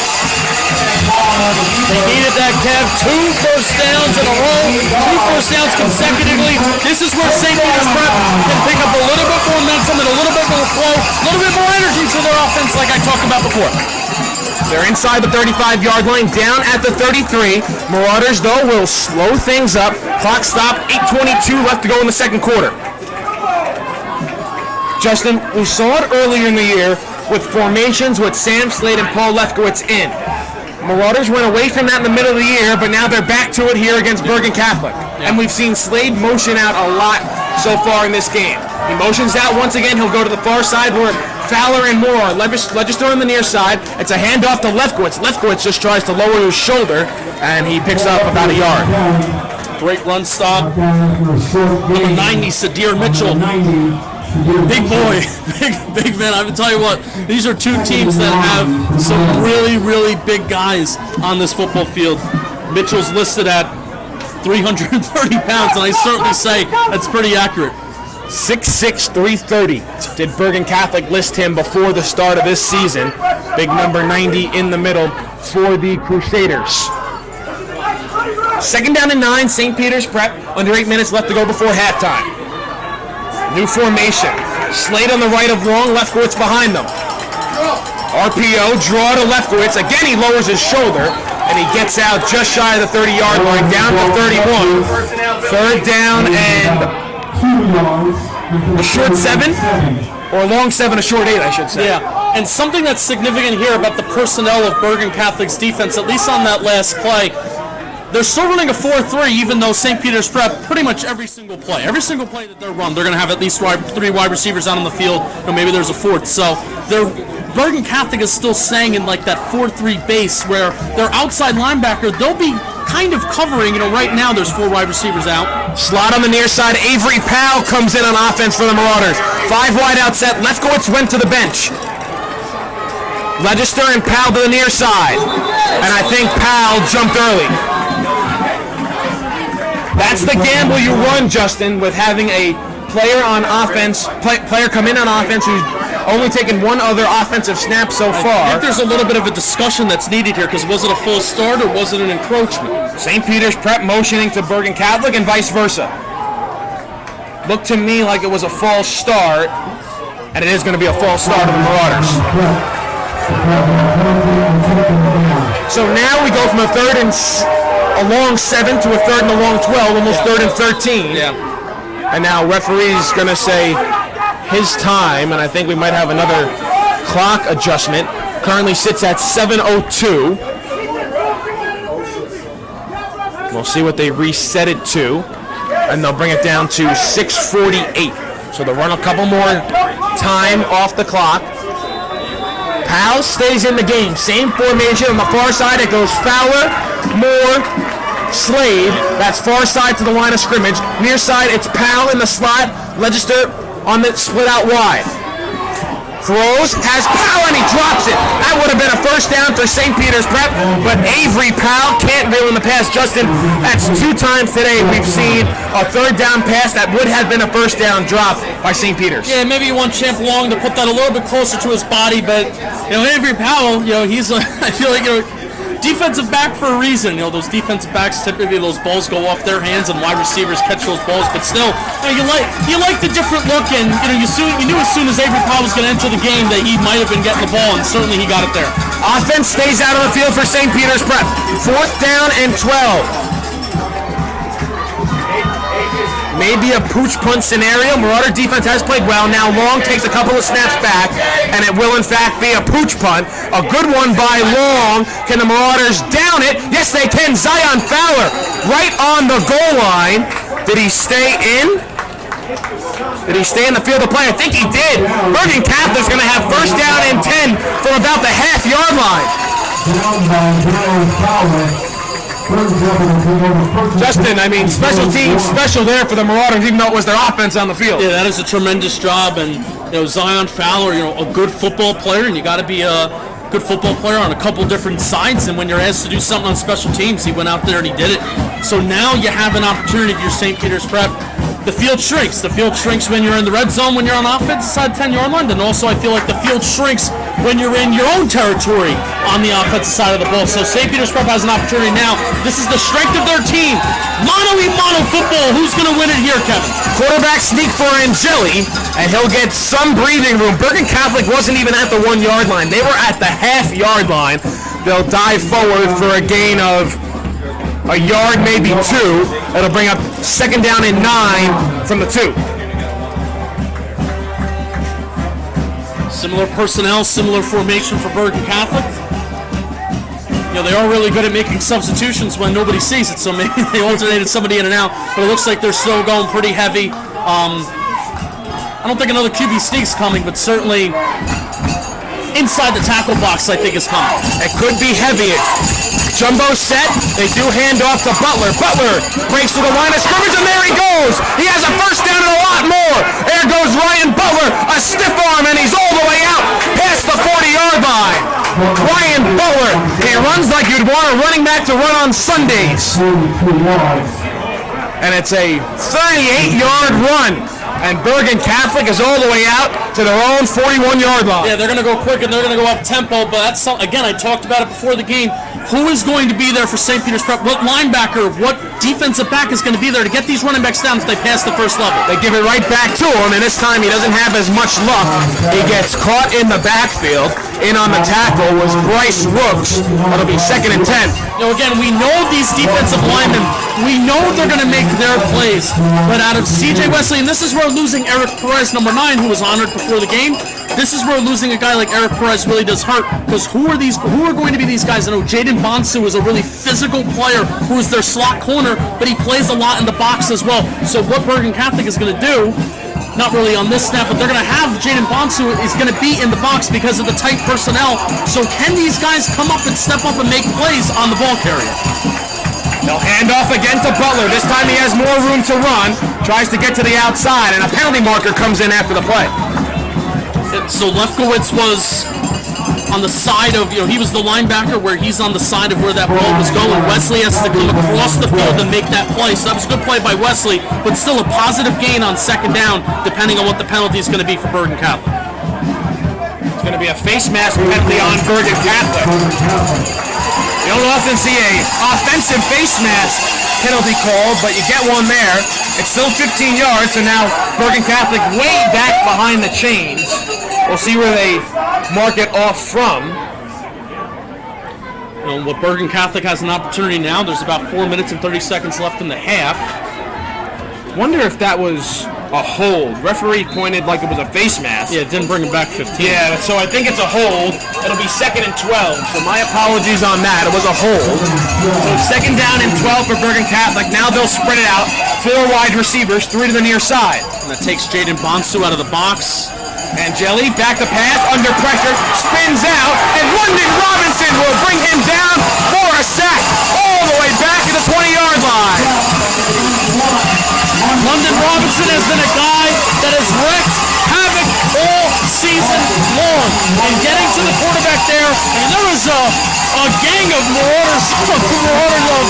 They needed that, Kev. 2 first downs in a row. 2 first downs consecutively. This is where St. Peter's Prep can pick up a little bit more momentum and a little bit more flow, a little bit more energy to their offense like I talked about before. They're inside the 35-yard line, down at the 33. Marauders, though, will slow things up. Clock stop, 8:22 left to go in the second quarter. Justin, we saw it earlier in the year with formations with Sam Slade and Paul Lefkowitz in. Marauders went away from that in the middle of the year, but now they're back to it here against Bergen Catholic. Yeah. And we've seen Slade motion out a lot so far in this game. He motions out once again. He'll go to the far side where Fowler and Moore are. Legister on the near side. It's a handoff to Lefkowitz. Lefkowitz just tries to lower his shoulder, and he picks up about a yard. Great run stop. Number 90, Sadir Mitchell. Big boy, big man. I can tell you what, these are 2 teams that have some really, really big guys on this football field. Mitchell's listed at 330 pounds, and I certainly say that's pretty accurate. 6'6", 330. Did Bergen Catholic list him before the start of this season? Big number 90 in the middle for the Crusaders. 2nd down and 9, St. Peter's Prep. Under 8 minutes left to go before halftime. New formation. Slade on the right of Long, Lefkowitz behind them. RPO, draw to Lefkowitz. Again, he lowers his shoulder, and he gets out just shy of the 30-yard line, down to 31. 3rd down and a short 7, or a long 7, a short 8, I should say. Yeah, and something that's significant here about the personnel of Bergen Catholic's defense, at least on that last play, they're still running a 4-3, even though St. Peter's Prep, pretty much every single play that they're run, they're going to have at least 3 wide receivers out on the field, or maybe there's a 4th. So they're Bergen Catholic is still staying in like that 4-3 base where their outside linebacker, they'll be kind of covering. Right now there's 4 wide receivers out. Slot on the near side. Avery Powell comes in on offense for the Marauders. 5 wide out set. Lefkowitz went to the bench. Legister and Powell to the near side. And I think Powell jumped early. That's the gamble you run, Justin, with having a player on offense, player come in on offense who's only taken one other offensive snap so far. I think there's a little bit of a discussion that's needed here, because was it a full start or was it an encroachment? St. Peter's Prep motioning to Bergen Catholic and vice versa. Looked to me like it was a false start, and it is going to be a false start of the Marauders. So now we go from a 3rd and a long 7 to a 3rd and a long 12, almost 3rd and 13. Yeah. And now referee's going to say his time, and I think we might have another clock adjustment. Currently sits at 7:02. We'll see what they reset it to, and they'll bring it down to 6:48. So they'll run a couple more time off the clock. Powell stays in the game. Same formation on the far side. It goes Fowler, Moore, Slade. That's far side to the line of scrimmage. Near side, it's Powell in the slot. Legister on the split out wide. Throws, has Powell, and he drops it. That would have been a first down for St. Peter's Prep, but Avery Powell can't reel in the pass. Justin, that's 2 times today we've seen a 3rd down pass that would have been a first down drop by St. Peter's. Yeah, maybe you want Champ Long to put that a little bit closer to his body, but Avery Powell, he's I feel like defensive back for a reason. Those defensive backs, typically those balls go off their hands and wide receivers catch those balls, but still, you like the different look, and you knew as soon as Avery Powell was going to enter the game that he might have been getting the ball, and certainly he got it there. Offense stays out of the field for St. Peter's Prep. 4th down and 12. Maybe a pooch punt scenario. Marauder defense has played well. Now Long takes a couple of snaps back, and it will in fact be a pooch punt. A good one by Long. Can the Marauders down it? Yes, they can. Zion Fowler right on the goal line. Did he stay in? Did he stay in the field of play? I think he did. Bergen Catholic's going to have first down and 10 from about the half-yard line. Justin, special teams, special there for the Marauders, even though it was their offense on the field. Yeah, that is a tremendous job, and Zion Fowler, a good football player, and you got to be a good football player on a couple different sides, and when you're asked to do something on special teams, he went out there and he did it. So now you have an opportunity if you're St. Peter's Prep. The field shrinks. The field shrinks when you're in the red zone, when you're on offense side 10-yard line, and also I feel like the field shrinks when you're in your own territory on the offensive side of the ball. So St. Peter's Prep has an opportunity now. This is the strength of their team. Mono-y-mono football. Who's going to win it here, Kevin? Quarterback sneak for Angeli, and he'll get some breathing room. Bergen Catholic wasn't even at the 1-yard line. They were at the half-yard line. They'll dive forward for a gain of a yard, maybe 2. That'll bring up 2nd down and 9 from the 2. Similar personnel, similar formation for Bergen Catholic. They are really good at making substitutions when nobody sees it, so maybe they alternated somebody in and out, but it looks like they're still going pretty heavy. I don't think another QB sneak's coming, but certainly inside the tackle box I think is coming. It could be heavy. Jumbo set. They do hand off to Butler. Butler breaks through the line of scrimmage, and there he goes. He has a first down and a lot more. There goes Ryan Butler. A stiff arm, and he's all the way out past the 40-yard line. Ryan Butler. He runs like you'd want a running back to run on Sundays. And it's a 38-yard run. And Bergen Catholic is all the way out to their own 41-yard line. Yeah, they're going to go quick and they're going to go up tempo, but that's again, I talked about it before the game. Who is going to be there for St. Peter's Prep? What linebacker, what defensive back is going to be there to get these running backs down if they pass the first level? They give it right back to him, and this time he doesn't have as much luck. He gets caught in the backfield. In on the tackle was Bryce Rooks. That'll be 2nd and 10. Again, we know these defensive linemen, we know they're going to make their plays, but out of C.J. Wesley, and this is where losing Eric Perez, number 9, who was honored before the game, this is where losing a guy like Eric Perez really does hurt, because who are going to be these guys? I know Jaden Bonsu is a really physical player who is their slot corner, but he plays a lot in the box as well. So what Bergen Catholic is going to do not really on this snap, but they're going to have Jaden Bonsu is going to be in the box because of the tight personnel. So can these guys come up and step up and make plays on the ball carrier? They'll hand off again to Butler. This time he has more room to run. Tries to get to the outside, and a penalty marker comes in after the play. So Lefkowitz was on the side of, he was the linebacker where he's on the side of where that ball was going. Wesley has to come across the field and make that play. So that was a good play by Wesley, but still a positive gain on second down, depending on what the penalty is going to be for Bergen Catholic. It's going to be a face mask penalty on Bergen Catholic. You don't often see a offensive face mask penalty called, but you get one there. It's still 15 yards, so now Bergen Catholic way back behind the chains. We'll see where they mark it off from. What Bergen Catholic has an opportunity now. There's about 4 minutes and 30 seconds left in the half. Wonder if that was a hold. Referee pointed like it was a face mask. Yeah, it didn't bring him back 15. Yeah, so I think it's a hold. It'll be 2nd and 12. So my apologies on that. It was a hold. So it's 2nd down and 12 for Bergen Catholic. Now they'll spread it out. 4 wide receivers, 3 to the near side. And that takes Jaden Bonsu out of the box. And Jelly back to pass, under pressure, spins out, and London Robinson will bring him down for a sack all the way back to the 20-yard line. London Robinson has been a guy that has wreaked havoc all season long. And getting to the quarterback there, and there was a gang of Marauders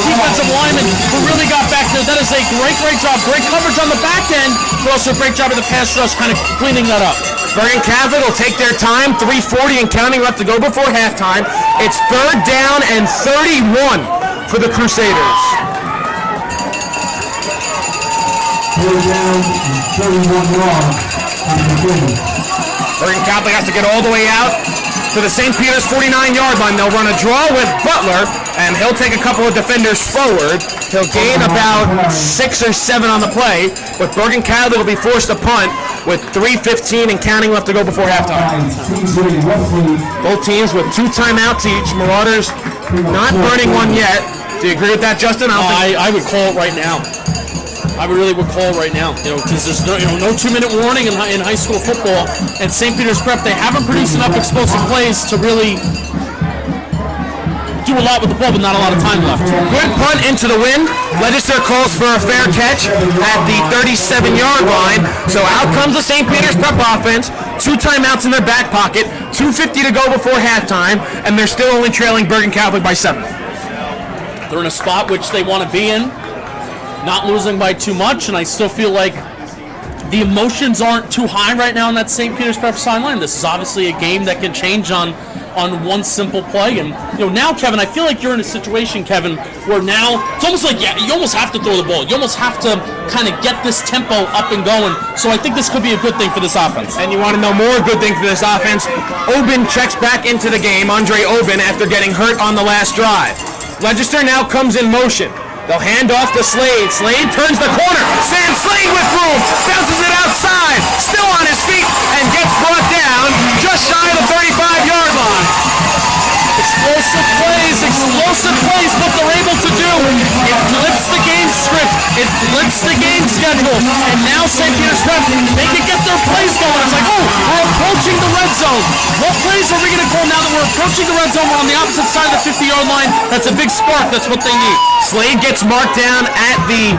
defensive linemen who really got back there. That is a great job. Great coverage on the back end, but also a great job of the pass rush kind of cleaning that up. Bergen Catholic will take their time, 3:40 and counting left to go before halftime. It's 3rd down and 31 for the Crusaders. 3rd down and 31 yards. Bergen Catholic has to get all the way out to the St. Peter's 49-yard line. They'll run a draw with Butler, and he'll take a couple of defenders forward. He'll gain about 6 or 7 on the play, but Bergen Catholic will be forced to punt with 3:15 and counting left to go before halftime. Both teams with 2 timeouts each. Marauders not burning one yet. Do you agree with that, Justin? I would call it right now. I really would call it right now, because there's no 2-minute warning in high school football, and St. Peter's Prep, they haven't produced enough explosive plays to really do a lot with the ball, but not a lot of time left. Good punt into the wind. Legislature calls for a fair catch at the 37-yard line. So out comes the St. Peter's Prep offense. 2 timeouts in their back pocket. 2:50 to go before halftime, and they're still only trailing Bergen Catholic by 7. They're in a spot which they want to be in, not losing by too much, and I still feel like the emotions aren't too high right now on that St. Peter's Prep sideline. This is obviously a game that can change on one simple play. And now, Kevin, I feel like you're in a situation, Kevin, where now it's almost like you almost have to throw the ball. You almost have to kind of get this tempo up and going. So I think this could be a good thing for this offense. And you want to know more good thing for this offense? Obin checks back into the game. Andre Obin after getting hurt on the last drive. Legislature now comes in motion. They'll hand off to Slade. Slade turns the corner. Sam Slade with room. Bounces it outside. Still on his feet and gets brought down just shy of the 35-yard line. Explosive plays, what they're able to do. It flips the game script. It flips the game schedule. And now St. Peter's Prep, they can get their plays going. It's like, we're approaching the red zone. What plays are we going to call now that we're approaching the red zone? We're on the opposite side of the 50-yard line. That's a big spark. That's what they need. Slade gets marked down at the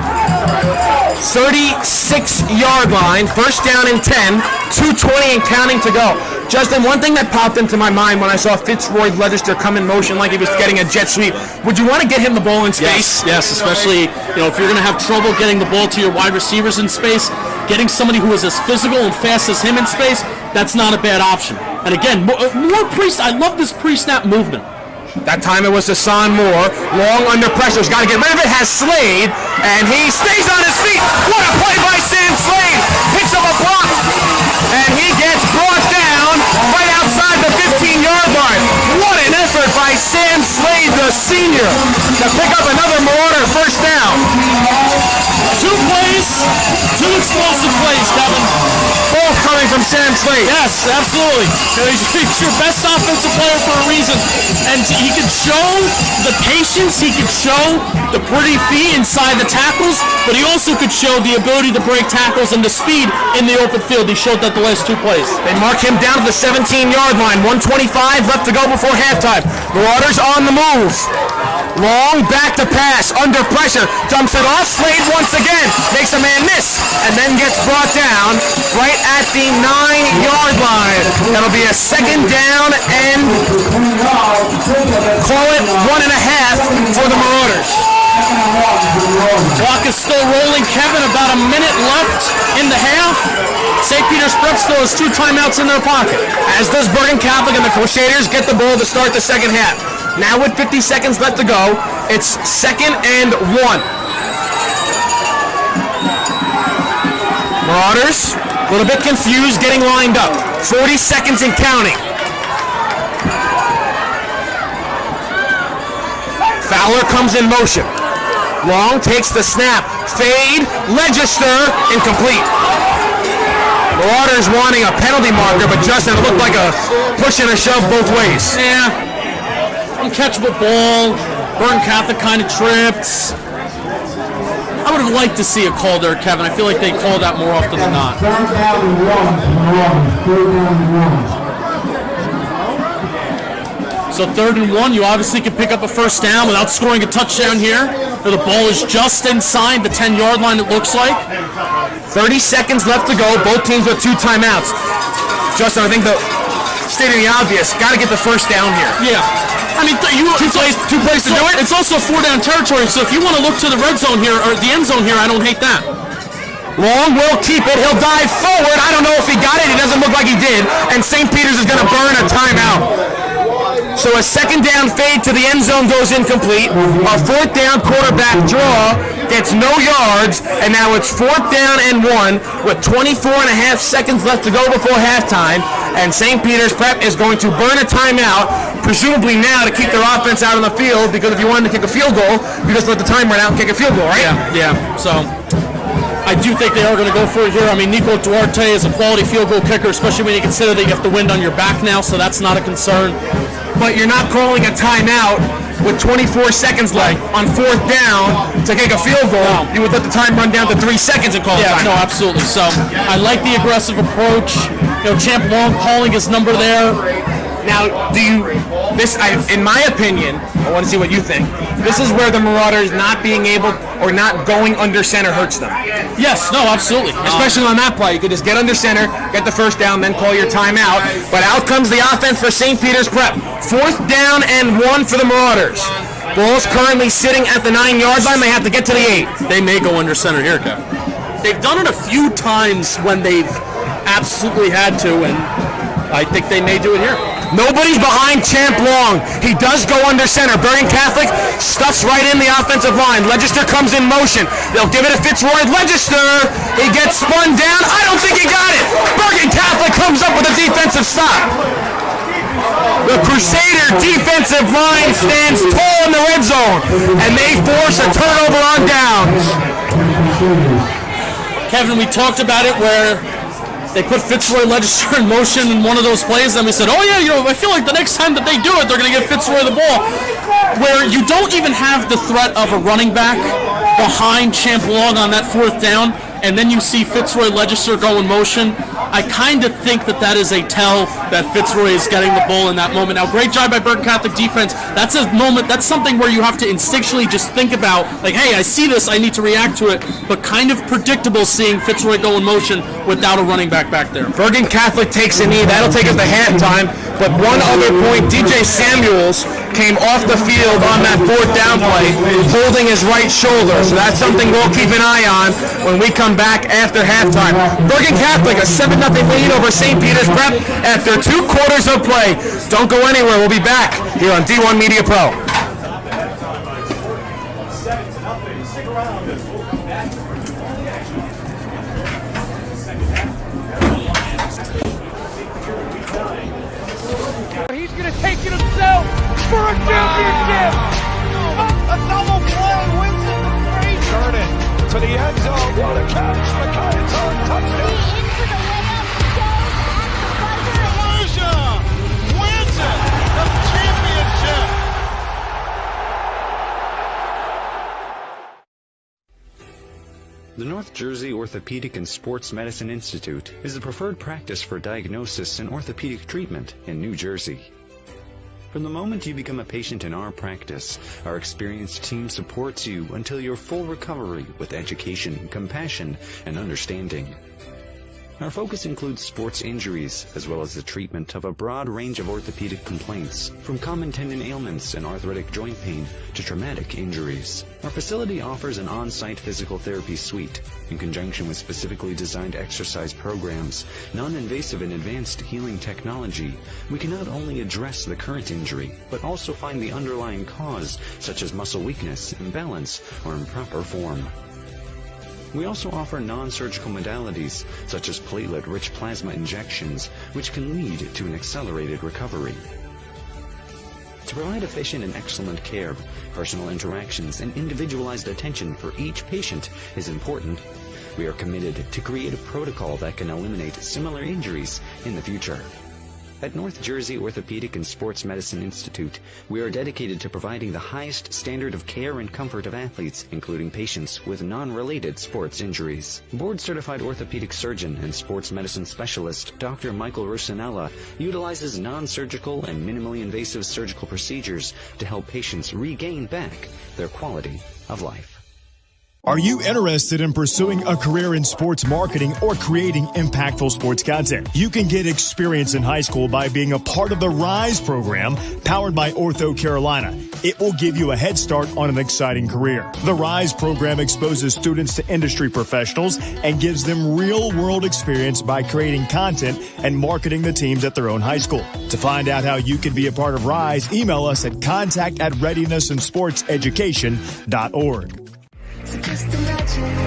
36-yard line. 1st down and 10. 2:20 and counting to go. Justin, one thing that popped into my mind when I saw Fitzroy Legislature come in motion like he was getting a jet sweep, would you want to get him the ball in space? Yes, especially if you're going to have trouble getting the ball to your wide receivers in space, getting somebody who is as physical and fast as him in space, that's not a bad option. And again, I love this pre-snap movement. That time it was Hassan Moore. Long under pressure. He's got to get rid of it. Has Slade. And he stays on his feet. What a play by Sam Slade. Picks up a block. And he gets brought down right outside the 15-yard line. What an effort by Sam Slade, the senior, to pick up another Marauder 1st down. 2 plays, 2 explosive plays, Kevin. Both coming from Sam Slade. Yes, absolutely. He's your best offensive player for a reason. And he could show the patience, he could show the pretty feet inside the tackles, but he also could show the ability to break tackles and the speed in the open field. He showed that the last 2 plays. They mark him down to the 17-yard line. 1:25 left to go before halftime. Marauders on the move. Long back to pass, under pressure, dumps it off. Slade once again makes a man miss, and then gets brought down right at the 9-yard line. That'll be a second down and call it 1.5 for the Marauders. Clock is still rolling, Kevin. About a minute left in the half. St. Peter's Prep still has 2 timeouts in their pocket. As does Bergen Catholic, and the Crusaders get the ball to start the second half. Now with 50 seconds left to go, it's 2nd and 1. Marauders, a little bit confused, getting lined up. 40 seconds and counting. Fowler comes in motion. Long takes the snap. Fade, Legister, incomplete. Marauders wanting a penalty marker, but Justin, it looked like a push and a shove both ways. Yeah. Uncatchable ball. Bergen Catholic kind of tripped. I would have liked to see a call there, Kevin. I feel like they call that more often than not. So 3rd and 1, you obviously can pick up a first down without scoring a touchdown here. The ball is just inside the 10-yard line, it looks like. 30 seconds left to go. Both teams with 2 timeouts. Justin, I think the stating the obvious, got to get the first down here. Yeah. I mean, two plays to do it. It's also 4-down territory, so if you want to look to the red zone here, or the end zone here, I don't hate that. Long will keep it. He'll dive forward. I don't know if he got it. It doesn't look like he did. And St. Peter's is going to burn a timeout. So a 2nd down fade to the end zone goes incomplete. A 4th down quarterback draw gets no yards. And now it's 4th down and 1 with 24.5 seconds left to go before halftime. And St. Peter's Prep is going to burn a timeout, presumably now to keep their offense out on the field, because if you wanted to kick a field goal, you just let the time run out and kick a field goal, right? Yeah. So I do think they are going to go for it here. I mean, Nico Duarte is a quality field goal kicker, especially when you consider that you have the wind on your back now, so that's not a concern. But you're not calling a timeout with 24 seconds left on 4th down to kick a field goal. No. You would let the time run down to 3 seconds and call a timeout. No, absolutely. So I like the aggressive approach. Champ Long calling his number there. Now, in my opinion, I want to see what you think. This is where the Marauders not being able or not going under center hurts them. Yes, no, absolutely. Especially on that play. You could just get under center, get the first down, then call your timeout. But out comes the offense for St. Peter's Prep. 4th down and 1 for the Marauders. Ball's currently sitting at the 9-yard line. They have to get to the 8. They may go under center here, Kevin. They've done it a few times when they've absolutely had to, and I think they may do it here. Nobody's behind Champ Long. He does go under center. Bergen Catholic stuffs right in the offensive line. Legister comes in motion. They'll give it to Fitzroy. Legister, he gets spun down. I don't think he got it. Bergen Catholic comes up with a defensive stop. The Crusader defensive line stands tall in the red zone, and they force a turnover on downs. Kevin, we talked about it where they put Fitzroy Legister in motion in one of those plays, and we said, oh yeah, I feel like the next time that they do it, they're going to give Fitzroy the ball. Where you don't even have the threat of a running back behind Champ Long on that 4th down, and then you see Fitzroy Legister go in motion. I kind of think that is a tell that Fitzroy is getting the ball in that moment. Now, great job by Bergen Catholic defense. That's a moment, that's something where you have to instinctually just think about, like, hey, I see this, I need to react to it, but kind of predictable seeing Fitzroy go in motion without a running back there. Bergen Catholic takes a knee. That'll take us to halftime. But one other point, DJ Samuels came off the field on that 4th down play, holding his right shoulder. So that's something we'll keep an eye on when we come back after halftime. Bergen Catholic, a 7-0 lead over St. Peter's Prep after 2 quarters of play. Don't go anywhere. We'll be back here on D1 Media Pro. He's going to take it himself for a championship. A double play wins it the great. Turn it to the end zone. What a catch. Micaiah's on touchdown. Into the layup. Go. The North Jersey Orthopedic and Sports Medicine Institute is the preferred practice for diagnosis and orthopedic treatment in New Jersey. From the moment you become a patient in our practice, our experienced team supports you until your full recovery with education, compassion, and understanding. Our focus includes sports injuries, as well as the treatment of a broad range of orthopedic complaints, from common tendon ailments and arthritic joint pain to traumatic injuries. Our facility offers an on-site physical therapy suite, in conjunction with specifically designed exercise programs, non-invasive and advanced healing technology. We can not only address the current injury, but also find the underlying cause, such as muscle weakness, imbalance, or improper form. We also offer non-surgical modalities, such as platelet-rich plasma injections, which can lead to an accelerated recovery. To provide efficient and excellent care, personal interactions and individualized attention for each patient is important. We are committed to create a protocol that can eliminate similar injuries in the future. At North Jersey Orthopedic and Sports Medicine Institute, we are dedicated to providing the highest standard of care and comfort of athletes, including patients with non-related sports injuries. Board-certified orthopedic surgeon and sports medicine specialist Dr. Michael Rusinella utilizes non-surgical and minimally invasive surgical procedures to help patients regain back their quality of life. Are you interested in pursuing a career in sports marketing or creating impactful sports content? You can get experience in high school by being a part of the RISE program powered by Ortho Carolina. It will give you a head start on an exciting career. The RISE program exposes students to industry professionals and gives them real-world experience by creating content and marketing the teams at their own high school. To find out how you can be a part of RISE, email us at contact@readinessandsportseducation.org. So just imagine. Nothing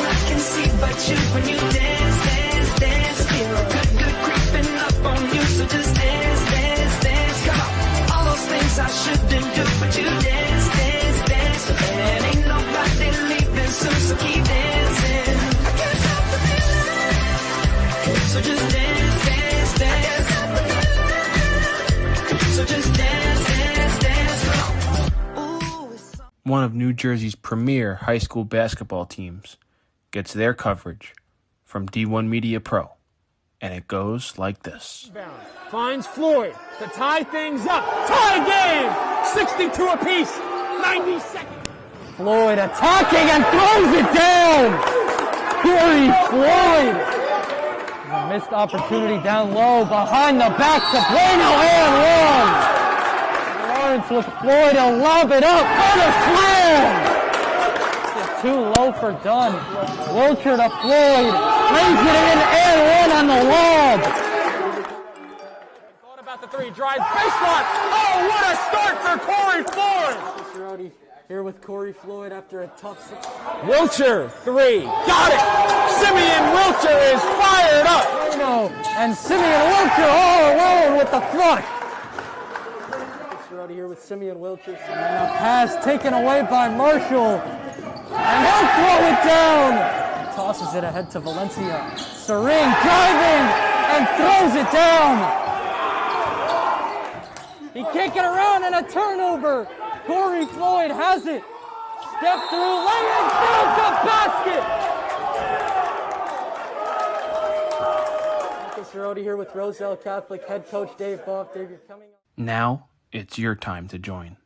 I can see but you when you dance, dance, dance. Feel good creeping up on you. So just dance, dance, dance. Come on. All those things I shouldn't do, but you dance, dance, dance. And ain't nobody leaving soon, so keep dancing. I can't stop the feeling. So just dance, dance, dance. So just dance, dance, dance. One of New Jersey's premier high school basketball teams gets their coverage from D1 Media Pro, and it goes like this. Finds Floyd to tie things up. Tie game! 62 apiece. 90 seconds. Floyd attacking and throws it down! Corey Floyd! A missed opportunity down low, behind the back to Bueno and one! Lawrence with Floyd, he'll lob it up for the slam! It's too low for Dunn. Wilcher to Floyd, brings it in and one on the lob! Thought about the three, drives baseline. Oh, what a start for Corey Floyd! Here with Corey Floyd after a tough... Wilcher, three, got it! Simeon Wilcher is fired up! And Simeon Wilcher all alone with the flush. Here with Simeon Wilcher. And a pass taken away by Marshall. And he'll throw it down. Tosses it ahead to Valencia. Serene driving and throws it down. He can't get around and a turnover. Corey Floyd has it. Step through, lay it down the basket. Marcus Cerroti here with Roselle Catholic head coach Dave Boff. Dave, you're coming up. Now it's your time to join.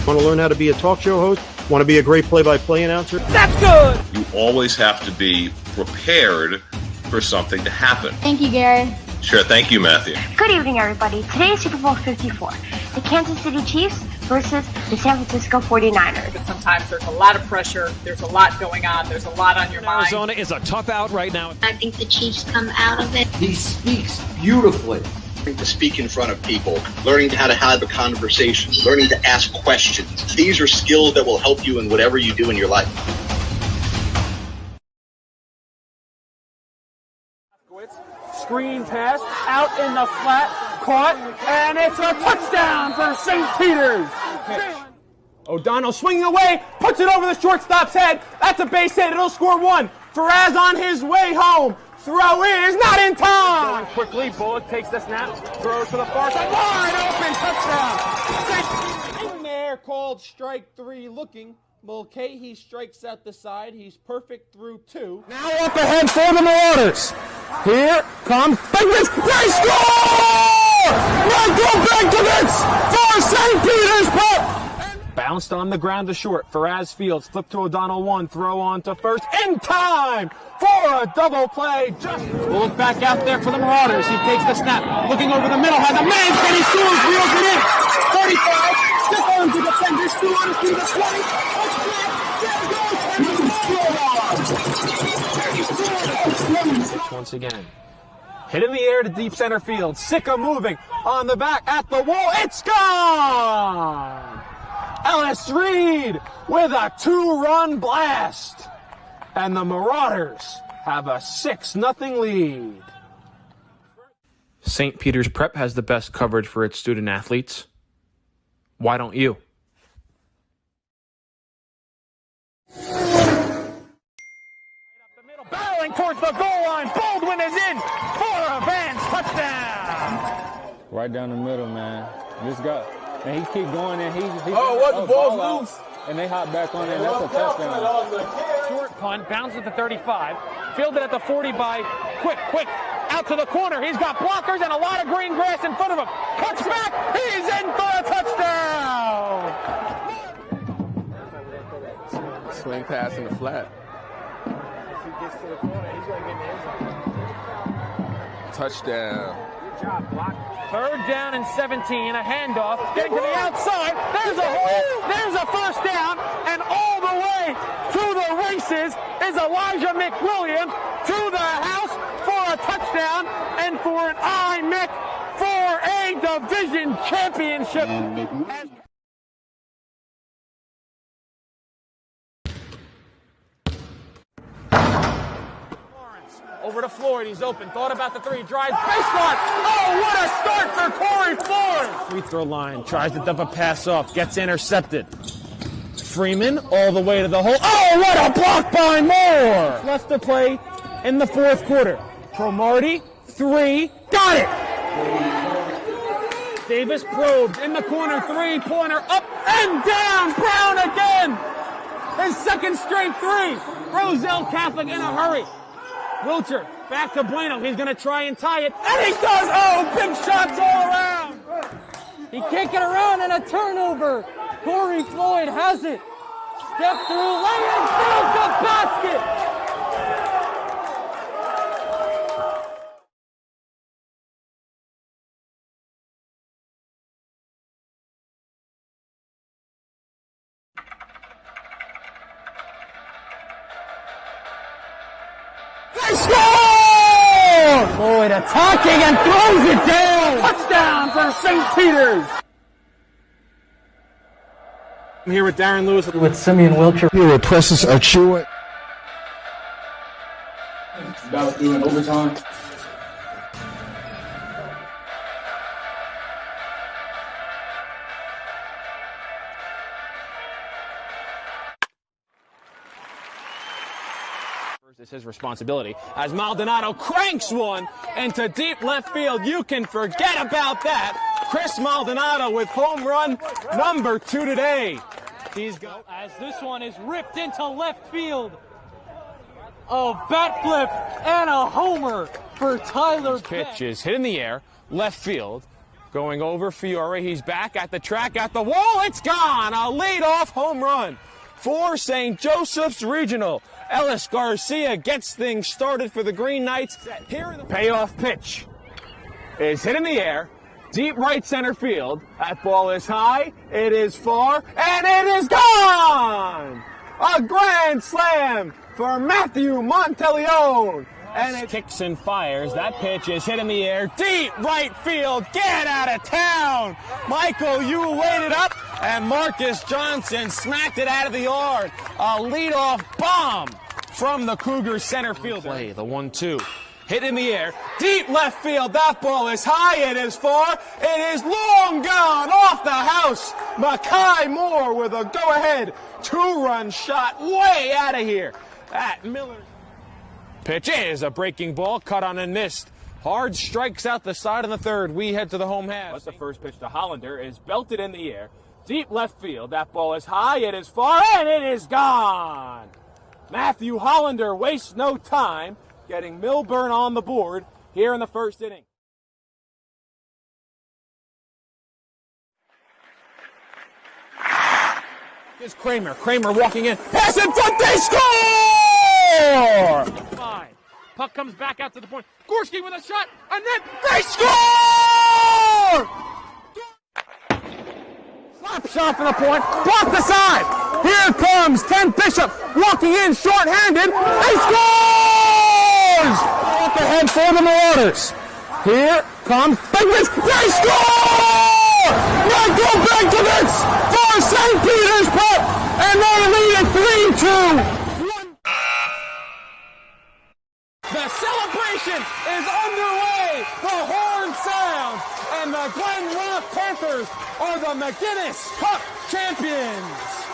Want to learn how to be a talk show host? Want to be a great play-by-play announcer? That's good! You always have to be prepared for something to happen. Thank you, Gary. Sure, thank you, Matthew. Good evening, everybody. Today is Super Bowl 54. The Kansas City Chiefs versus the San Francisco 49ers. But sometimes there's a lot of pressure. There's a lot going on. There's a lot on your mind. Arizona is a tough out right now. I think the Chiefs come out of it. He speaks beautifully. To speak in front of people, learning how to have a conversation, learning to ask questions. These are skills that will help you in whatever you do in your life. Screen pass out in the flat, caught, and it's a touchdown for St. Peter's. O'Donnell swinging away, puts it over the shortstop's head. That's a base hit. It'll score one. Faraz on his way home. Throw is not in time. Going quickly, Bullock takes the snap, throws to the far side, wide open, touchdown. In there, called strike three. Looking, Mulcahy strikes out the side. He's perfect through two. Now up ahead for the Marauders. Here comes Bergen. They score! Michael Bergen for St. Peter's Prep. Bounced on the ground to short. Faraz Fields flipped to O'Donnell, one throw on to first in time for a double play. Just look back out there for the Marauders. He takes the snap, looking over the middle, has a man, and he scores, reels it in. 35, stick on to defenders, 200 to the 20. Once again. Hit in the air to deep center field. Sicka moving on the back at the wall. It's gone! Ellis Reed with a 2-run blast. And the Marauders have a 6-0 lead. St. Peter's Prep has the best coverage for its student athletes. Why don't you? Barreling towards the goal line. Baldwin is in for a Vance touchdown. Right down the middle, man. This guy, and he keep going, and he the ball's loose. And they hop back on it. That's a touchdown. Short punt, bounces at the 35. Fielded at the 40 by Quick. Out to the corner. He's got blockers and a lot of green grass in front of him. Cuts back. He's in for a touchdown. Swing pass in the flat. Touchdown. Good job, block. 3rd down and 17, a handoff, getting to the outside, there's a hole, there's a first down, and all the way to the races is Elijah McWilliams to the house for a touchdown and for an IMEC for a division championship. Over to Floyd, he's open, thought about the 3, drives baseline. Oh, what a start for Corey Floyd! Free throw line, tries to dump a pass off, gets intercepted. Freeman all the way to the hole. Oh, what a block by Moore! Left to play in the 4th quarter. Cromartie, 3, got it! Davis probes in the corner, 3-pointer, up and down, Brown again! His 2nd straight 3. Roselle Catholic in a hurry. Wilcher, back to Bueno. He's going to try and tie it. And he does! Oh, big shots all around! He can't get around, and a turnover. Corey Floyd has it. Step through, lay it, build the basket! They score! Floyd attacking and throws it down! Touchdown for St. Peter's! I'm here with Darren Lewis with Simeon Wilcher. Here with Precious Achua. About doing overtime. It's his responsibility as Maldonado cranks one into deep left field. You can forget about that. Chris Maldonado with home run number 2 today. He's got as this one is ripped into left field. A bat flip and a homer for Tyler. Pitch is hit in the air, left field, going over Fiore. He's back at the track, at the wall. It's gone. A leadoff home run for St. Joseph's Regional. Ellis Garcia gets things started for the Green Knights. Here in the payoff pitch is hit in the air, deep right center field. That ball is high, it is far, and it is gone! A grand slam for Matthew Monteleone. And it kicks and fires. That pitch is hit in the air. Deep right field. Get out of town. Michael, you laid it up. And Marcus Johnson smacked it out of the yard. A leadoff bomb from the Cougars center fielder. Play the 1-2. Hit in the air. Deep left field. That ball is high. It is far. It is long gone off the house. Makai Moore with a go-ahead 2-run shot way out of here at Miller. Pitch is a breaking ball, cut on and missed. Hard strikes out the side of the third. We head to the home half. But the first pitch to Hollander is belted in the air. Deep left field. That ball is high. It is far, and it is gone. Matthew Hollander wastes no time getting Milburn on the board here in the first inning. Here's Kramer. Kramer walking in. Pass in front. They score! Fine. Puck comes back out to the point. Gorski with a shot, and then they score! Slap shot from the point. Blocked the side. Here comes Ken Bishop walking in short-handed. He scores! Up ahead for the Marauders. Here comes Bigwitz. They score! Michael Benkovich for St. Peter's Pep, and they lead it 3-2. The celebration is underway. The horn sounds, and the Glen Rock Panthers are the McGinnis Cup champions.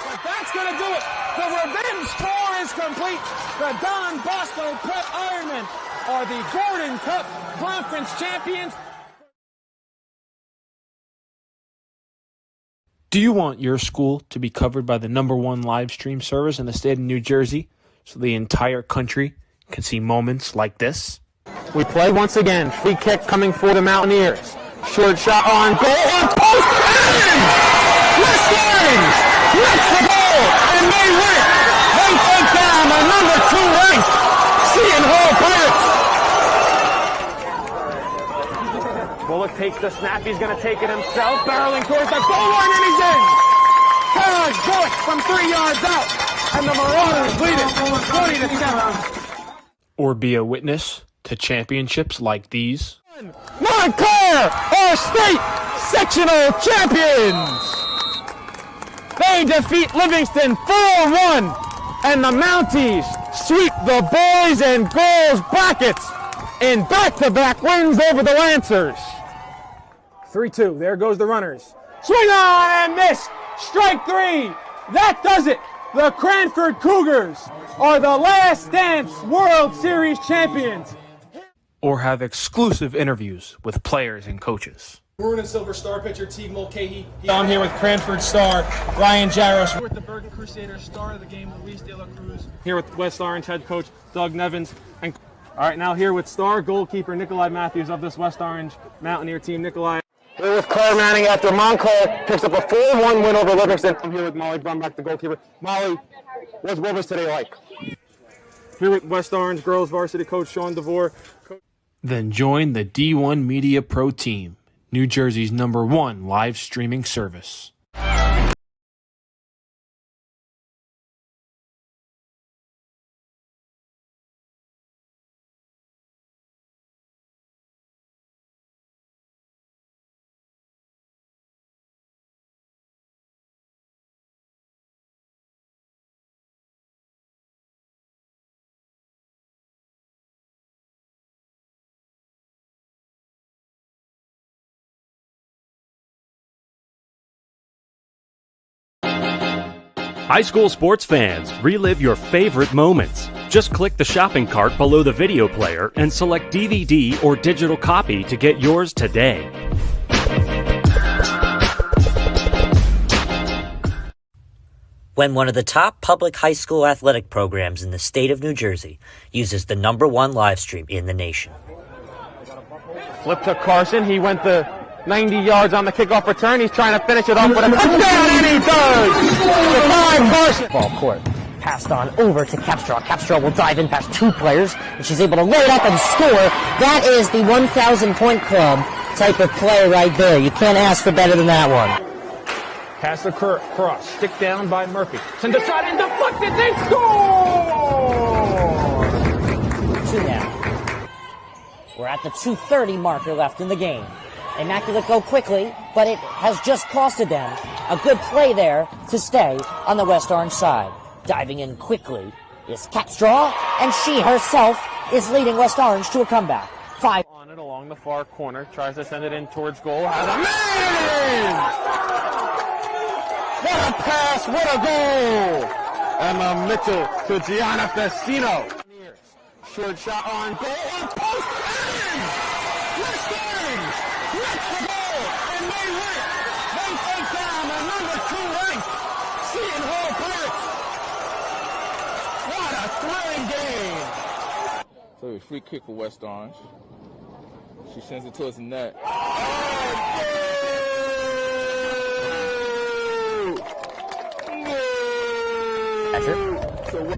But that's going to do it. The revenge tour is complete. The Don Bosco Prep Ironmen are the Gordon Cup Conference champions. Do you want your school to be covered by the #1 live stream service in the state of New Jersey so the entire country can see moments like this? We play once again. Free kick coming for the Mountaineers. Short shot on goal. On post and West Orange lets the goal, and they win. They take down the #2 ranked Seton Hall Pirates. Bullock takes the snap. He's going to take it himself. Barreling towards the goal line, and he's in. George Bullock from 3 yards out, and the Marauders lead it 20-7. Or be a witness to championships like these? Montclair are state sectional champions. They defeat Livingston 4-1, and the Mounties sweep the boys and girls brackets in back-to-back wins over the Lancers. 3-2. There goes the runners. Swing on and miss. Strike 3. That does it. The Cranford Cougars are the Last Dance World Series champions. Or have exclusive interviews with players and coaches. Maroon and Silver Star pitcher Teague Mulcahy. I'm here with Cranford star Ryan Jaros. With the Bergen Crusaders star of the game, Luis De La Cruz. Here with West Orange head coach Doug Nevins. And all right, now here with star goalkeeper Nikolai Matthews of this West Orange Mountaineer team. Nikolai. We're with Claire Manning after Montclair picks up a 4-1 win over Livingston. I'm here with Molly Brumback, the goalkeeper. Molly, what was today like? Here with West Orange girls varsity coach Sean DeVore. Then join the D1 Media Pro team, New Jersey's #1 live streaming service. High school sports fans, relive your favorite moments. Just click the shopping cart below the video player and select DVD or digital copy to get yours today. When one of the top public high school athletic programs in the state of New Jersey uses the #1 live stream in the nation. Flip to Carson. He went the 90 yards on the kickoff return. He's trying to finish it off with a touchdown, and he does! Devon Carson. Ball court. Passed on over to Capstraw. Capstraw will dive in past 2 players, and she's able to load up and score. That is the 1,000-point club type of play right there. You can't ask for better than that one. Pass across. Stick down by Murphy. Send a shot and deflected. They score! 2 now. We're at the 2:30 marker left in the game. Immaculate go quickly, but it has just costed them a good play there to stay on the West Orange side. Diving in quickly is Capstraw, and she herself is leading West Orange to a comeback. 5 on it along the far corner, tries to send it in towards goal. Has a man! What a pass! What a goal! Emma Mitchell to Gianna Festino. Short shot on goal. On post. West Orange! That's the goal! And they win! They take down the number 2 ranked Seton Hall Pirates! What a thrilling game! So a free kick for West Orange. She sends it towards the net.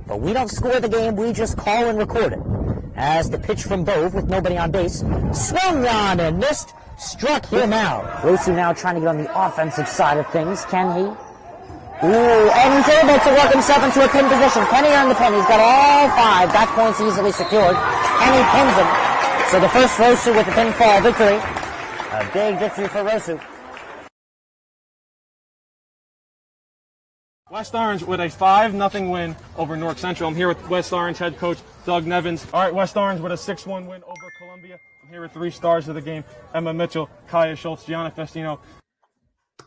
But we don't score the game, we just call and record it. As the pitch from Bove with nobody on base, swung on and missed, struck him out. Rosu now trying to get on the offensive side of things. Can he? Ooh, and he's able to work himself into a pin position. Can he earn the pin? He's got all 5. Back points easily secured. And he pins him. So the first Rosu with the pinfall victory. A big victory for Rosu. West Orange with a 5-0 win over Newark Central. I'm here with West Orange head coach Doug Nevins. All right, West Orange with a 6-1 win over Columbia. I'm here with 3 stars of the game: Emma Mitchell, Kaya Schultz, Gianna Festino.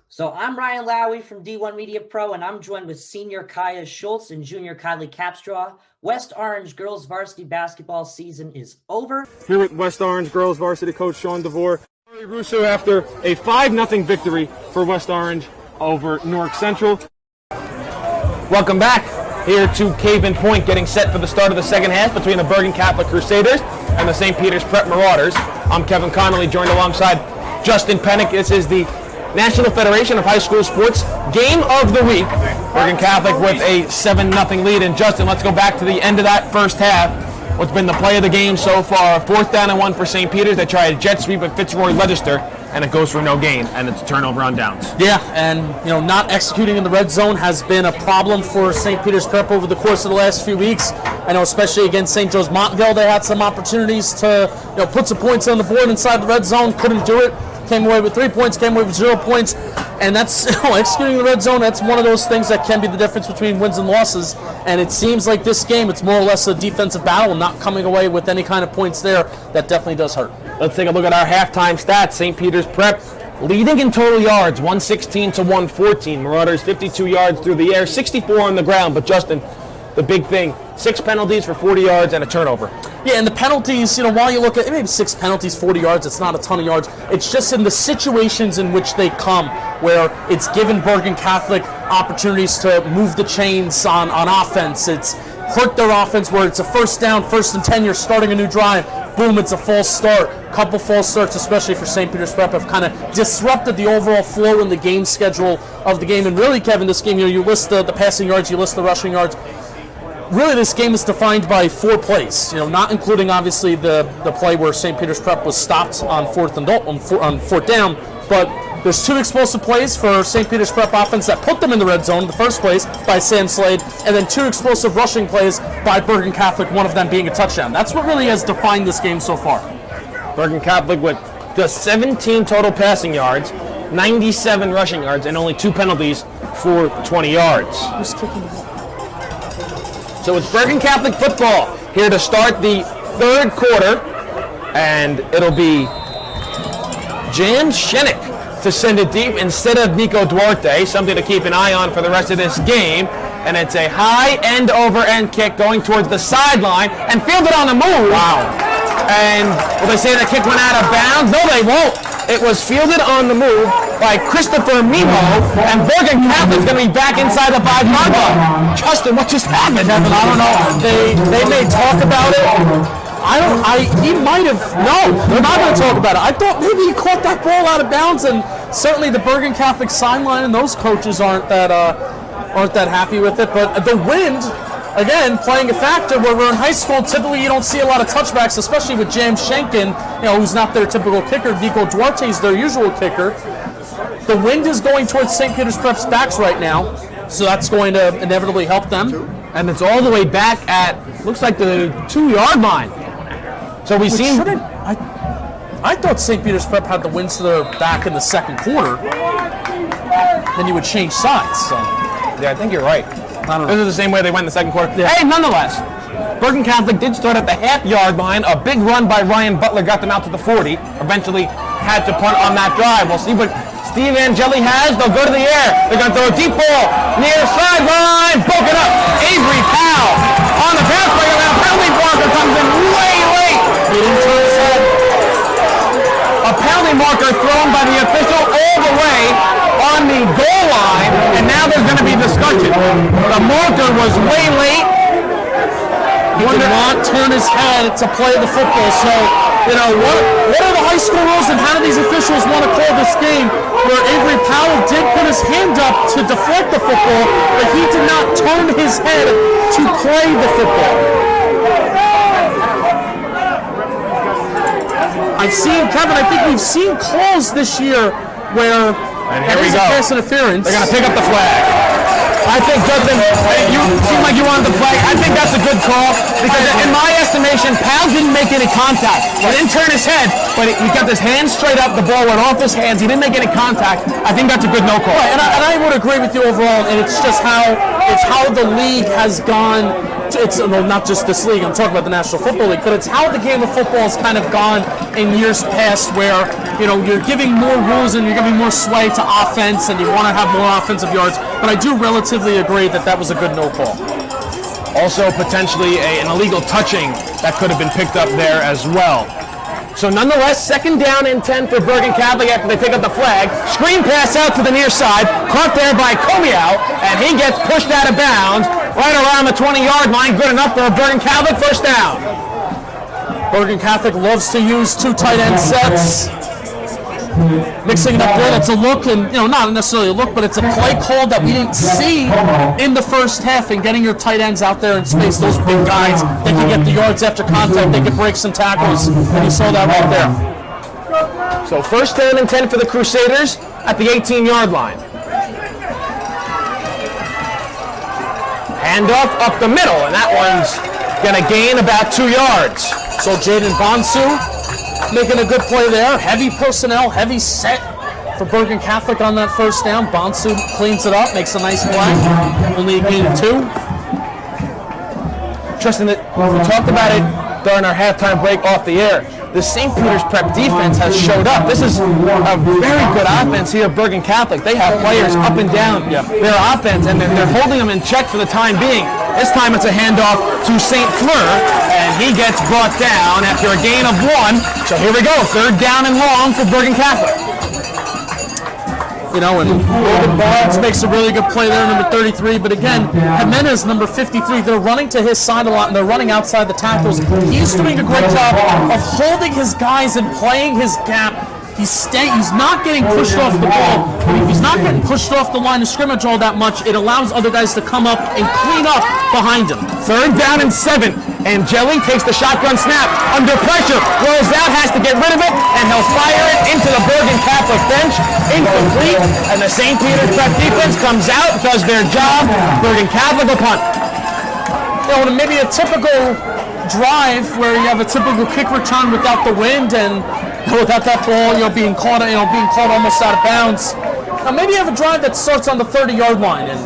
So I'm Ryan Lowy from D1 Media Pro, and I'm joined with senior Kaya Schultz and junior Kylie Capstraw. West Orange girls varsity basketball season is over. Here with West Orange girls varsity coach Sean DeVore. Russo after a 5-0 victory for West Orange over Newark Central. Welcome back here to Caven Point, getting set for the start of the second half between the Bergen Catholic Crusaders and the St. Peter's Prep Marauders. I'm Kevin Connolly, joined alongside Justin Pennick. This is the National Federation of High School Sports Game of the Week. Bergen Catholic with a 7-0 lead. And Justin, let's go back to the end of that first half. What's been the play of the game so far? 4th down and 1 for St. Peter's. They try a jet sweep at Fitzroy Legister, and it goes for no gain, and it's a turnover on downs. Yeah, and not executing in the red zone has been a problem for St. Peter's Prep over the course of the last few weeks. I know especially against St. Joe's Montville, they had some opportunities to put some points on the board inside the red zone, couldn't do it. Came away with 3 points, came away with 0 points, and that's executing the red zone. That's one of those things that can be the difference between wins and losses. And it seems like this game, it's more or less a defensive battle, not coming away with any kind of points there. That definitely does hurt. Let's take a look at our halftime stats. St. Peter's Prep leading in total yards, 116 to 114. Marauders 52 yards through the air, 64 on the ground. But Justin, the big thing, 6 penalties for 40 yards and a turnover. Yeah, and the penalties, while you look at maybe 6 penalties, 40 yards, it's not a ton of yards. It's just in the situations in which they come where it's given Bergen Catholic opportunities to move the chains on offense. It's hurt their offense where it's a 1st down, 1st and 10, you're starting a new drive. Boom, it's a false start. Couple false starts, especially for St. Peter's Prep, have kind of disrupted the overall flow in the game schedule of the game. And really, Kevin, this game, you list the passing yards, you list the rushing yards. Really, this game is defined by 4 plays, not including, obviously, the play where St. Peter's Prep was stopped on 4th down, but there's 2 explosive plays for St. Peter's Prep offense that put them in the red zone. The first place by Sam Slade, and then 2 explosive rushing plays by Bergen Catholic, one of them being a touchdown. That's what really has defined this game so far. Bergen Catholic with just 17 total passing yards, 97 rushing yards, and only 2 penalties for 20 yards. Who's kicking the ball? So it's Bergen Catholic football here to start the 3rd quarter, and it'll be Jan Shenik to send it deep instead of Nico Duarte, something to keep an eye on for the rest of this game. And it's a high end-over-end kick going towards the sideline and fielded on the move. Wow. And will they say the kick went out of bounds? No, they won't. It was fielded on the move by Christopher Mimo, and Bergen Catholic's going to be back inside the 5-yard line. Justin, what just happened? I don't know. They may talk about it. He might have. No, they're not going to talk about it. I thought maybe he caught that ball out of bounds, and certainly the Bergen Catholic sideline and those coaches aren't that happy with it. But the wind, again, playing a factor where we're in high school. Typically, you don't see a lot of touchbacks, especially with James Schenken, who's not their typical kicker. Nico Duarte's their usual kicker. The wind is going towards St. Peter's Prep's backs right now, so that's going to inevitably help them. And it's all the way back at, looks like the 2-yard line. So we've seen I thought St. Peter's Prep had the winds to their back in the second quarter. Then you would change sides. So. Yeah, I think you're right. I don't know. This is the same way they went in the second quarter. Yeah. Hey, nonetheless, Bergen Catholic did start at the half-yard line. A big run by Ryan Butler got them out to the 40. Eventually had to punt on that drive. We'll see what Steve Angeli has. They'll go to the air. They're going to throw a deep ball near sideline. Broken up. Avery Powell on the pass break. Now penalty marker comes in way late. He didn't turn his head. A penalty marker thrown by the official all the way on the goal line, and now there's going to be discussion. The marker was way late. He did not turn his head to play the football. So, what are the high school rules, and how do these officials want to call this game where Avery Powell did put his hand up to deflect the football, but he did not turn his head to play the football? I think we've seen calls this year where there is a pass interference. They're going to pick up the flag. I think, Justin, you seem like you wanted the flag. I think that's a good call because, in my estimation, Powell didn't make any contact. He didn't turn his head, but he kept his hands straight up. The ball went off his hands. He didn't make any contact. I think that's a good no call. Right, and I would agree with you overall. And it's just how the league has gone. It's not just this league. I'm talking about the National Football League, but it's how the game of football has kind of gone in years past, where you're giving more rules and you're giving more sway to offense, and you want to have more offensive yards. But I do relatively agree that was a good no call. Also, potentially an illegal touching that could have been picked up there as well. So nonetheless, 2nd down and 10 for Bergen Catholic after they pick up the flag. Screen pass out to the near side, caught there by Comiao, and he gets pushed out of bounds right around the 20-yard line. Good enough for a Bergen Catholic first down. Bergen Catholic loves to use 2 tight end sets. Mixing it up there, it's a look, and not necessarily a look, but it's a play call that we didn't see in the first half, and getting your tight ends out there in space, those big guys, they can get the yards after contact, they can break some tackles, and you saw that right there. So 1st down and 10 for the Crusaders at the 18-yard line. Handoff up the middle, and that one's going to gain about 2 yards. So Jaden Bonsu making a good play there. Heavy personnel, heavy set for Bergen Catholic on that first down. Bonsu cleans it up, makes a nice play. Only a gain of 2. Tristan, we talked about it during our halftime break off the air. The St. Peter's Prep defense has showed up. This is a very good offense here at Bergen Catholic. They have players up and down their offense, and they're holding them in check for the time being. This time it's a handoff to St. Fleur, and he gets brought down after a gain of 1. So here we go, 3rd down and long for Bergen Catholic. And Logan Barnes makes a really good play there, number 33. But again, Jimenez, number 53, they're running to his side a lot, and they're running outside the tackles. He's doing a great job of holding his guys and playing his gap. He's not getting pushed off the ball. If he's not getting pushed off the line of scrimmage all that much, it allows other guys to come up and clean up behind him. 3rd down and 7. Angeli takes the shotgun snap under pressure, rolls out, has to get rid of it, and he'll fire it into the Bergen Catholic bench. Incomplete, and the St. Peter's Prep defense comes out, does their job. Bergen Catholic will punt. Maybe a typical drive where you have a typical kick return without the wind and without that ball, being caught almost out of bounds. Now maybe you have a drive that starts on the 30-yard line, and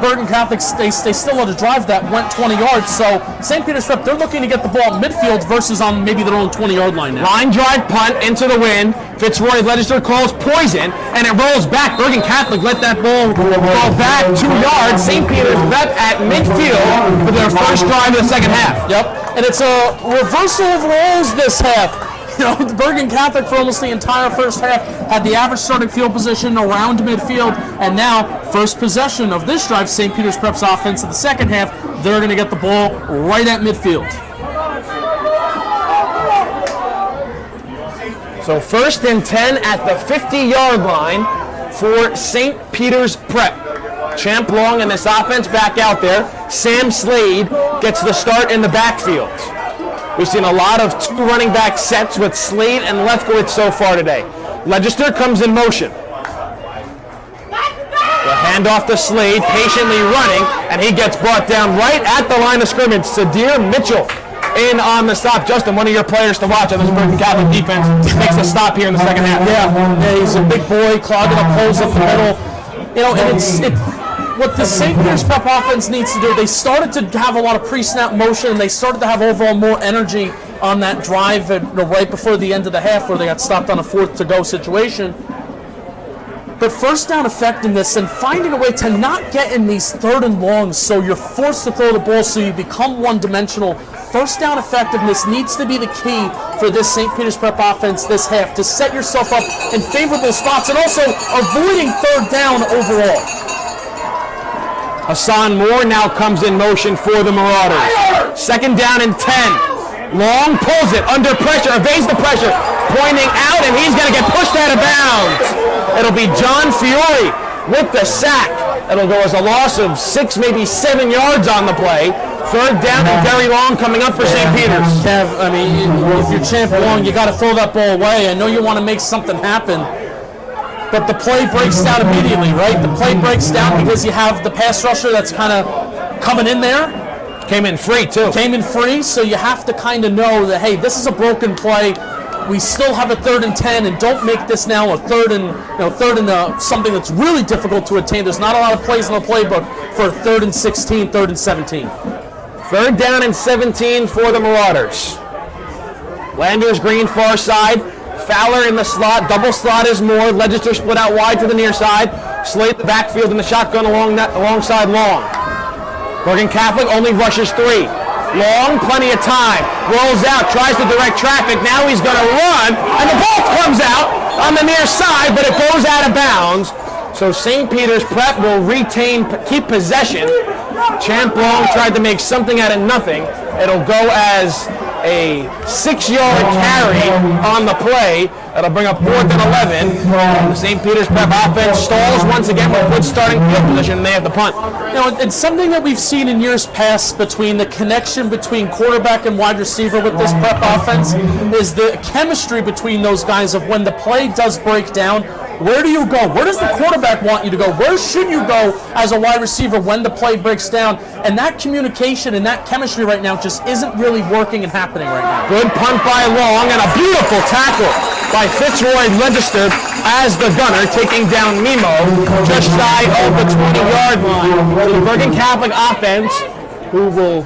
Bergen Catholic they still had a drive that went 20 yards. So St. Peter's Prep, they're looking to get the ball at midfield versus on maybe their own 20-yard line now. Line drive punt into the wind. Fitzroy Register calls poison, and it rolls back. Bergen Catholic let that ball roll back 2 yards. St. Peter's Prep at midfield for their first drive of the second half. Yep, and it's a reversal of roles this half. Bergen Catholic for almost the entire first half had the average starting field position around midfield, and now first possession of this drive, St. Peter's Prep's offense in the second half, they're going to get the ball right at midfield. So 1st and 10 at the 50-yard line for St. Peter's Prep. Champ Long and this offense back out there. Sam Slade gets the start in the backfield. We've seen a lot of 2 running back sets with Slade and Lefkowitz so far today. Legister comes in motion. The handoff to Slade, patiently running, and he gets brought down right at the line of scrimmage. Sadir Mitchell in on the stop. Justin, one of your players to watch on this Bergen Catholic defense, makes a stop here in the second half. Yeah, he's a big boy, clogging up holes up the middle. You know, and it's what the St. Peter's Prep offense needs to do. They started to have a lot of pre-snap motion, and they started to have overall more energy on that drive right before the end of the half where they got stopped on a 4th-to-go situation. But first down effectiveness and finding a way to not get in these 3rd and longs so you're forced to throw the ball so you become one-dimensional. First down effectiveness needs to be the key for this St. Peter's Prep offense this half to set yourself up in favorable spots and also avoiding 3rd down overall. Hassan Moore now comes in motion for the Marauders. 2nd down and 10. Long pulls it under pressure, evades the pressure, pointing out, and he's going to get pushed out of bounds. It'll be John Fiore with the sack. It'll go as a loss of 6, maybe 7 yards on the play. 3rd down and very long coming up for St. Peter's. Kev, I mean, if you're champ long, you got to throw that ball away. I know you want to make something happen, but the play breaks down immediately, right? The play breaks down because you have the pass rusher that's kind of coming in there. Came in free, too. Came in free, so you have to kind of know that, hey, this is a broken play. We still have a 3rd and 10, and don't make this now a 3rd and something that's really difficult to attain. There's not a lot of plays in the playbook for 3rd and 16, 3rd and 17. 3rd down and 17 for the Marauders. Landers green far side. Fowler in the slot. Double slot is Moore. Legislature split out wide to the near side. Slate the backfield in the shotgun alongside Long. Bergen Catholic only rushes 3. Long, plenty of time. Rolls out, tries to direct traffic. Now he's going to run, and the ball comes out on the near side, but it goes out of bounds. So St. Peter's Prep will keep possession. Champ Long tried to make something out of nothing. It'll go as a 6-yard carry on the play. That'll bring up 4th and 11. And the St. Peter's Prep offense stalls once again with good starting field position, and they have the punt. You know, it's something that we've seen in years past between the connection between quarterback and wide receiver with this Prep offense is the chemistry between those guys of when the play does break down. Where do you go? Where does the quarterback want you to go? Where should you go as a wide receiver when the play breaks down? And that communication and that chemistry right now just isn't really working and happening right now. Good punt by Long and a beautiful tackle by Fitzroy Legister as the gunner, taking down Mimo just shy of the 20-yard line. So the Bergen Catholic offense, who will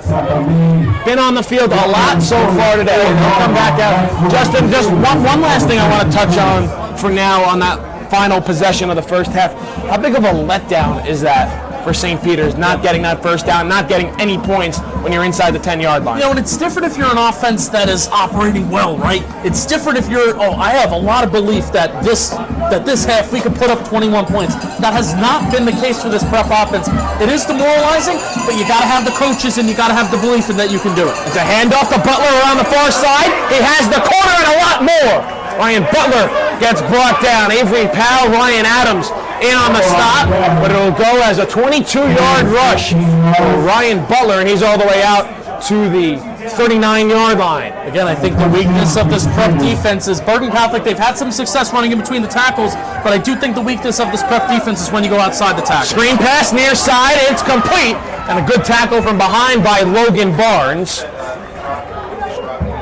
been on the field a lot so far today, and they'll come back out. Justin, just one last thing I want to touch on for now on that final possession of the first half. How big of a letdown is that for St. Peter's, not getting that first down, not getting any points when you're inside the 10-yard line? You know, and it's different if you're an offense that is operating well, right? It's different if you're, I have a lot of belief that this half we could put up 21 points. That has not been the case for this Prep offense. It is demoralizing, but you got to have the coaches and you got to have the belief in that you can do it. It's a handoff to Butler around the far side. He has the corner and a lot more. Ryan Butler gets brought down. Avery Powell, Ryan Adams in on the stop, but it'll go as a 22-yard rush for Ryan Butler, and he's all the way out to the 39-yard line. Again, I think the weakness of this Prep defense is Bergen Catholic. They've had some success running in between the tackles, but I do think the weakness of this Prep defense is when you go outside the tackle. Screen pass near side, it's complete, and a good tackle from behind by Logan Barnes.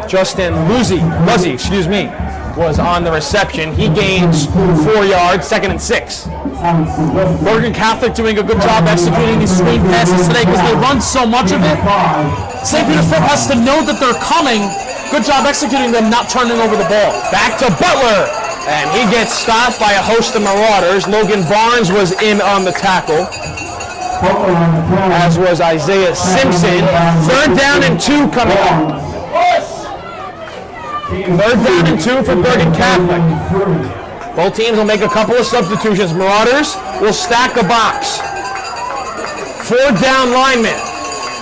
Justin Luzzi, was on the reception. He gains 4 yards, 2nd and 6. Bergen Catholic doing a good job executing these screen passes today because they run so much of it. St. Peter's Prep has to know that they're coming. Good job executing them, not turning over the ball. Back to Butler, and he gets stopped by a host of Marauders. Logan Barnes was in on the tackle, as was Isaiah Simpson. 3rd down and 2 coming up. 3rd down and 2 for Bergen Catholic. Both teams will make a couple of substitutions. Marauders will stack a box. 4 down linemen.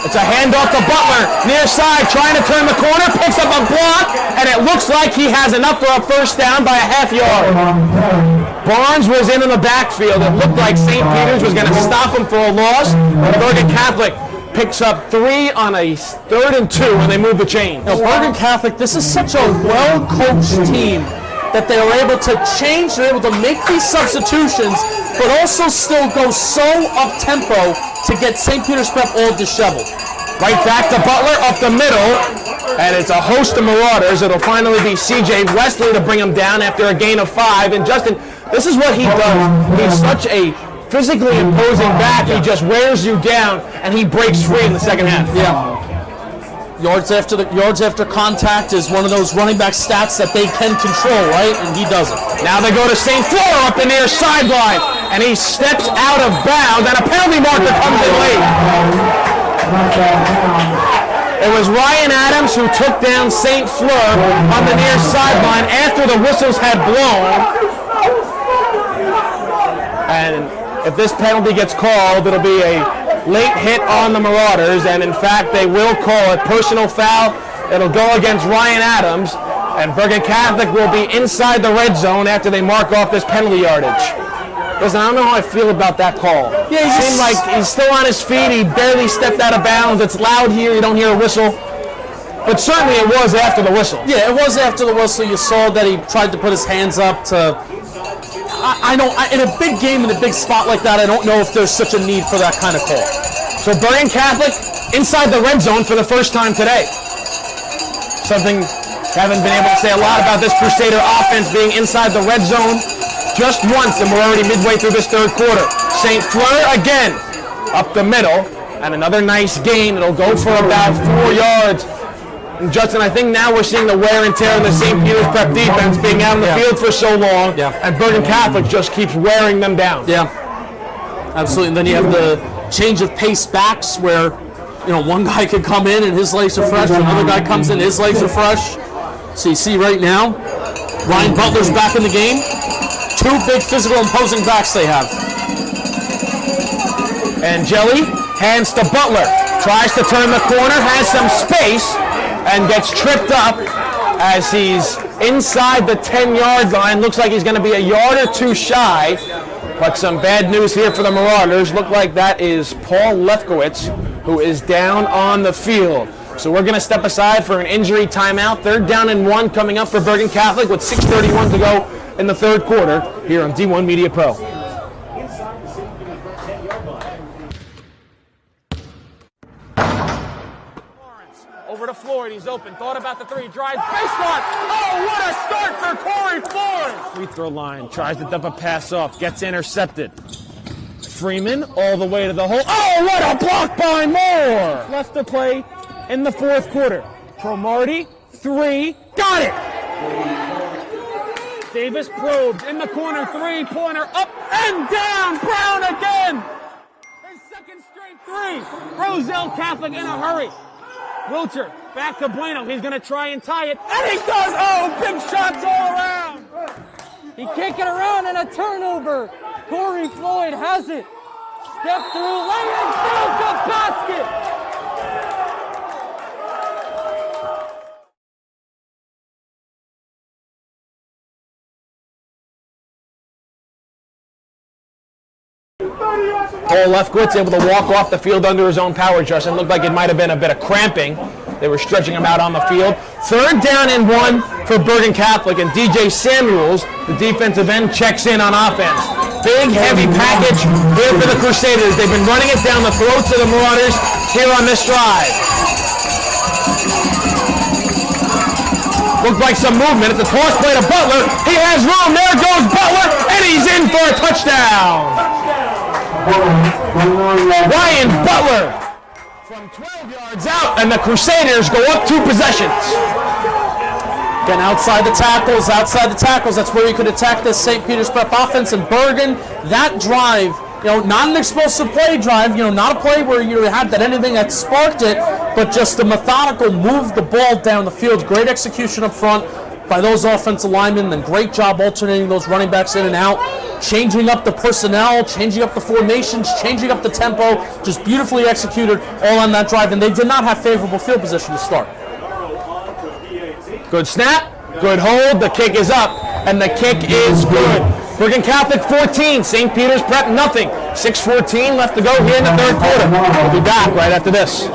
It's a handoff to Butler, near side, trying to turn the corner, picks up a block, and it looks like he has enough for a first down by a half yard. Barnes was in the backfield. It looked like St. Peter's was going to stop him for a loss, but Bergen Catholic picks up 3 on a 3rd and 2 when they move the chains. Now, Bergen Catholic, this is such a well-coached team that they are able to change, they're able to make these substitutions, but also still go so up-tempo to get St. Peter's Prep all disheveled. Right back to Butler, up the middle, and it's a host of Marauders. It'll finally be C.J. Wesley to bring him down after a gain of 5. And Justin, this is what he does. He's such a physically imposing back. He just wears you down, and he breaks free in the second half. Yeah. Yards after contact is one of those running back stats that they can control, right? And he doesn't. Now they go to St. Fleur up the near sideline, and he steps out of bounds, and a penalty marker comes in late. It was Ryan Adams who took down St. Fleur on the near sideline after the whistles had blown. And if this penalty gets called, it'll be a late hit on the Marauders, and in fact they will call it personal foul. It'll go against Ryan Adams, and Bergen Catholic will be inside the red zone after they mark off this penalty yardage. Listen, I don't know how I feel about that call. Yeah, it seemed like he's still on his feet. He barely stepped out of bounds. It's loud here. You don't hear a whistle. But certainly it was after the whistle. Yeah, it was after the whistle. You saw that he tried to put his hands up to... in a big game, in a big spot like that, I don't know if there's such a need for that kind of call. So Bergen Catholic inside the red zone for the first time today. Something haven't been able to say a lot about this Crusader offense being inside the red zone just once, and we're already midway through this third quarter. St. Fleur again up the middle, and another nice gain. It'll go for about 4 yards. And Justin, I think now we're seeing the wear and tear in the St. Peter's Prep defense being out on the field for so long, and Bergen Catholic just keeps wearing them down. Yeah, absolutely. And then you have the change of pace backs where, one guy could come in and his legs are fresh, another guy comes in, his legs are fresh. So you see right now, Ryan Butler's back in the game. 2 big physical imposing backs they have. And Jelly hands to Butler, tries to turn the corner, has some space, and gets tripped up as he's inside the 10-yard line. Looks like he's going to be a yard or 2 shy. But some bad news here for the Marauders. Look like that is Paul Lefkowitz, who is down on the field. So we're going to step aside for an injury timeout. 3rd down and 1 coming up for Bergen Catholic with 6:31 to go in the third quarter here on D1 Media Pro. Over to Floyd, he's open, thought about the 3, drives, baseline. Oh, what a start for Corey Floyd! Free throw line, tries to dump a pass off, gets intercepted. Freeman all the way to the hole. Oh, what a block by Moore! Left to play in the fourth quarter. Cromartie, 3, got it! Davis probed in the corner, 3-pointer, up and down, Brown again! His second straight 3. Roselle Catholic in a hurry. Wilcher, back to Bueno. He's going to try and tie it. And he does! Oh, big shots all around! He can't get around, and a turnover. Corey Floyd has it. Step through, lay in, build the basket! Paul Lefkowitz able to walk off the field under his own power, Justin. Looked like it might have been a bit of cramping. They were stretching him out on the field. 3rd down and 1 for Bergen Catholic, and DJ Samuels, the defensive end, checks in on offense. Big, heavy package here for the Crusaders. They've been running it down the throats of the Marauders here on this drive. Looked like some movement. It's a toss play to Butler. He has room. There goes Butler, and he's in for a touchdown. Ryan Butler from 12 yards out, and the Crusaders go up 2 possessions. Again, outside the tackles. That's where you could attack this St. Peter's Prep offense. And Bergen, that drive, not an explosive play drive, not a play where you had anything that sparked it, but just a methodical move the ball down the field. Great execution up front by those offensive linemen, and great job alternating those running backs in and out, changing up the personnel, changing up the formations, changing up the tempo, just beautifully executed all on that drive, and they did not have favorable field position to start. Good snap, good hold, the kick is up, and the kick is good. Bergen Catholic 14, St. Peter's Prep nothing. 6:14 left to go here in the third quarter. We'll be back right after this.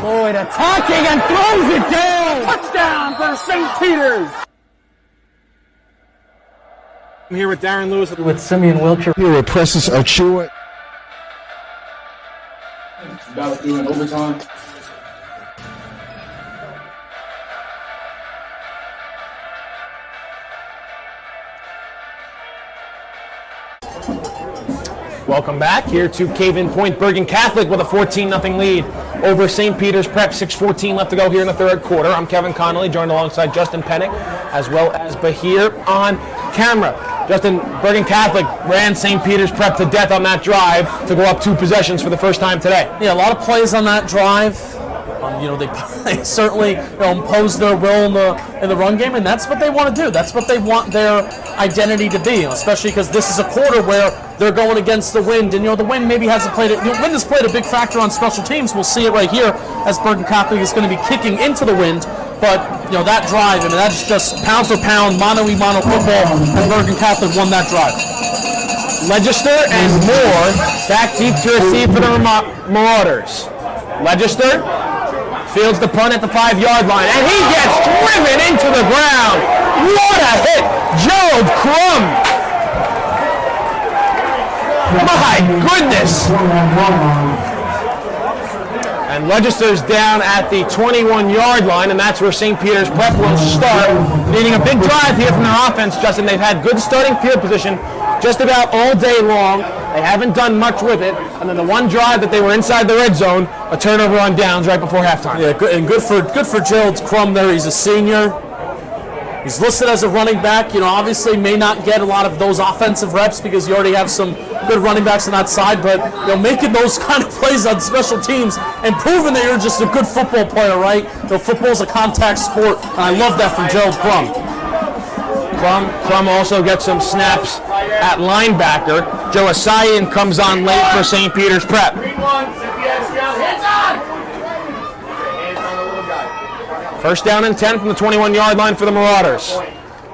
Floyd attacking and throws it down. Touchdown for St. Peter's. I'm here with Darren Lewis. With Simeon Wilcher. Here with Precious Achua. It's about doing overtime. Welcome back here to Cave-In Point. Bergen Catholic with a 14-0 lead over St. Peter's Prep. 6:14 left to go here in the third quarter. I'm Kevin Connolly, joined alongside Justin Pennick, as well as Bahir on camera. Justin, Bergen Catholic ran St. Peter's Prep to death on that drive to go up 2 possessions for the first time today. Yeah, a lot of plays on that drive. They certainly impose their will in the run game, and that's what they want to do. That's what they want their identity to be, especially because this is a quarter where they're going against the wind, and the wind maybe hasn't played it. The wind has played a big factor on special teams. We'll see it right here as Bergen Catholic is going to be kicking into the wind. But that drive, that's just pound for pound, mano-a-mano football, and Bergen Catholic won that drive. Legister and Moore back deep to receive for the Marauders. Legister fields the punt at the 5-yard line, and he gets driven into the ground. What a hit! Gerald Crum. My goodness. And Legister's down at the 21-yard line, and that's where St. Peter's Prep will start. Needing a big drive here from their offense, Justin. They've had good starting field position just about all day long. They haven't done much with it, and then the one drive that they were inside the red zone, a turnover on downs right before halftime. Yeah, good for Gerald Crum there. He's a senior. He's listed as a running back. Obviously may not get a lot of those offensive reps because you already have some good running backs on that side, but making those kind of plays on special teams and proving that you're just a good football player, right? Football's a contact sport, and I love that from Gerald Crum. Crum also gets some snaps at linebacker. Joe Asayan comes on late for St. Peter's Prep. First down and 10 from the 21-yard line for the Marauders.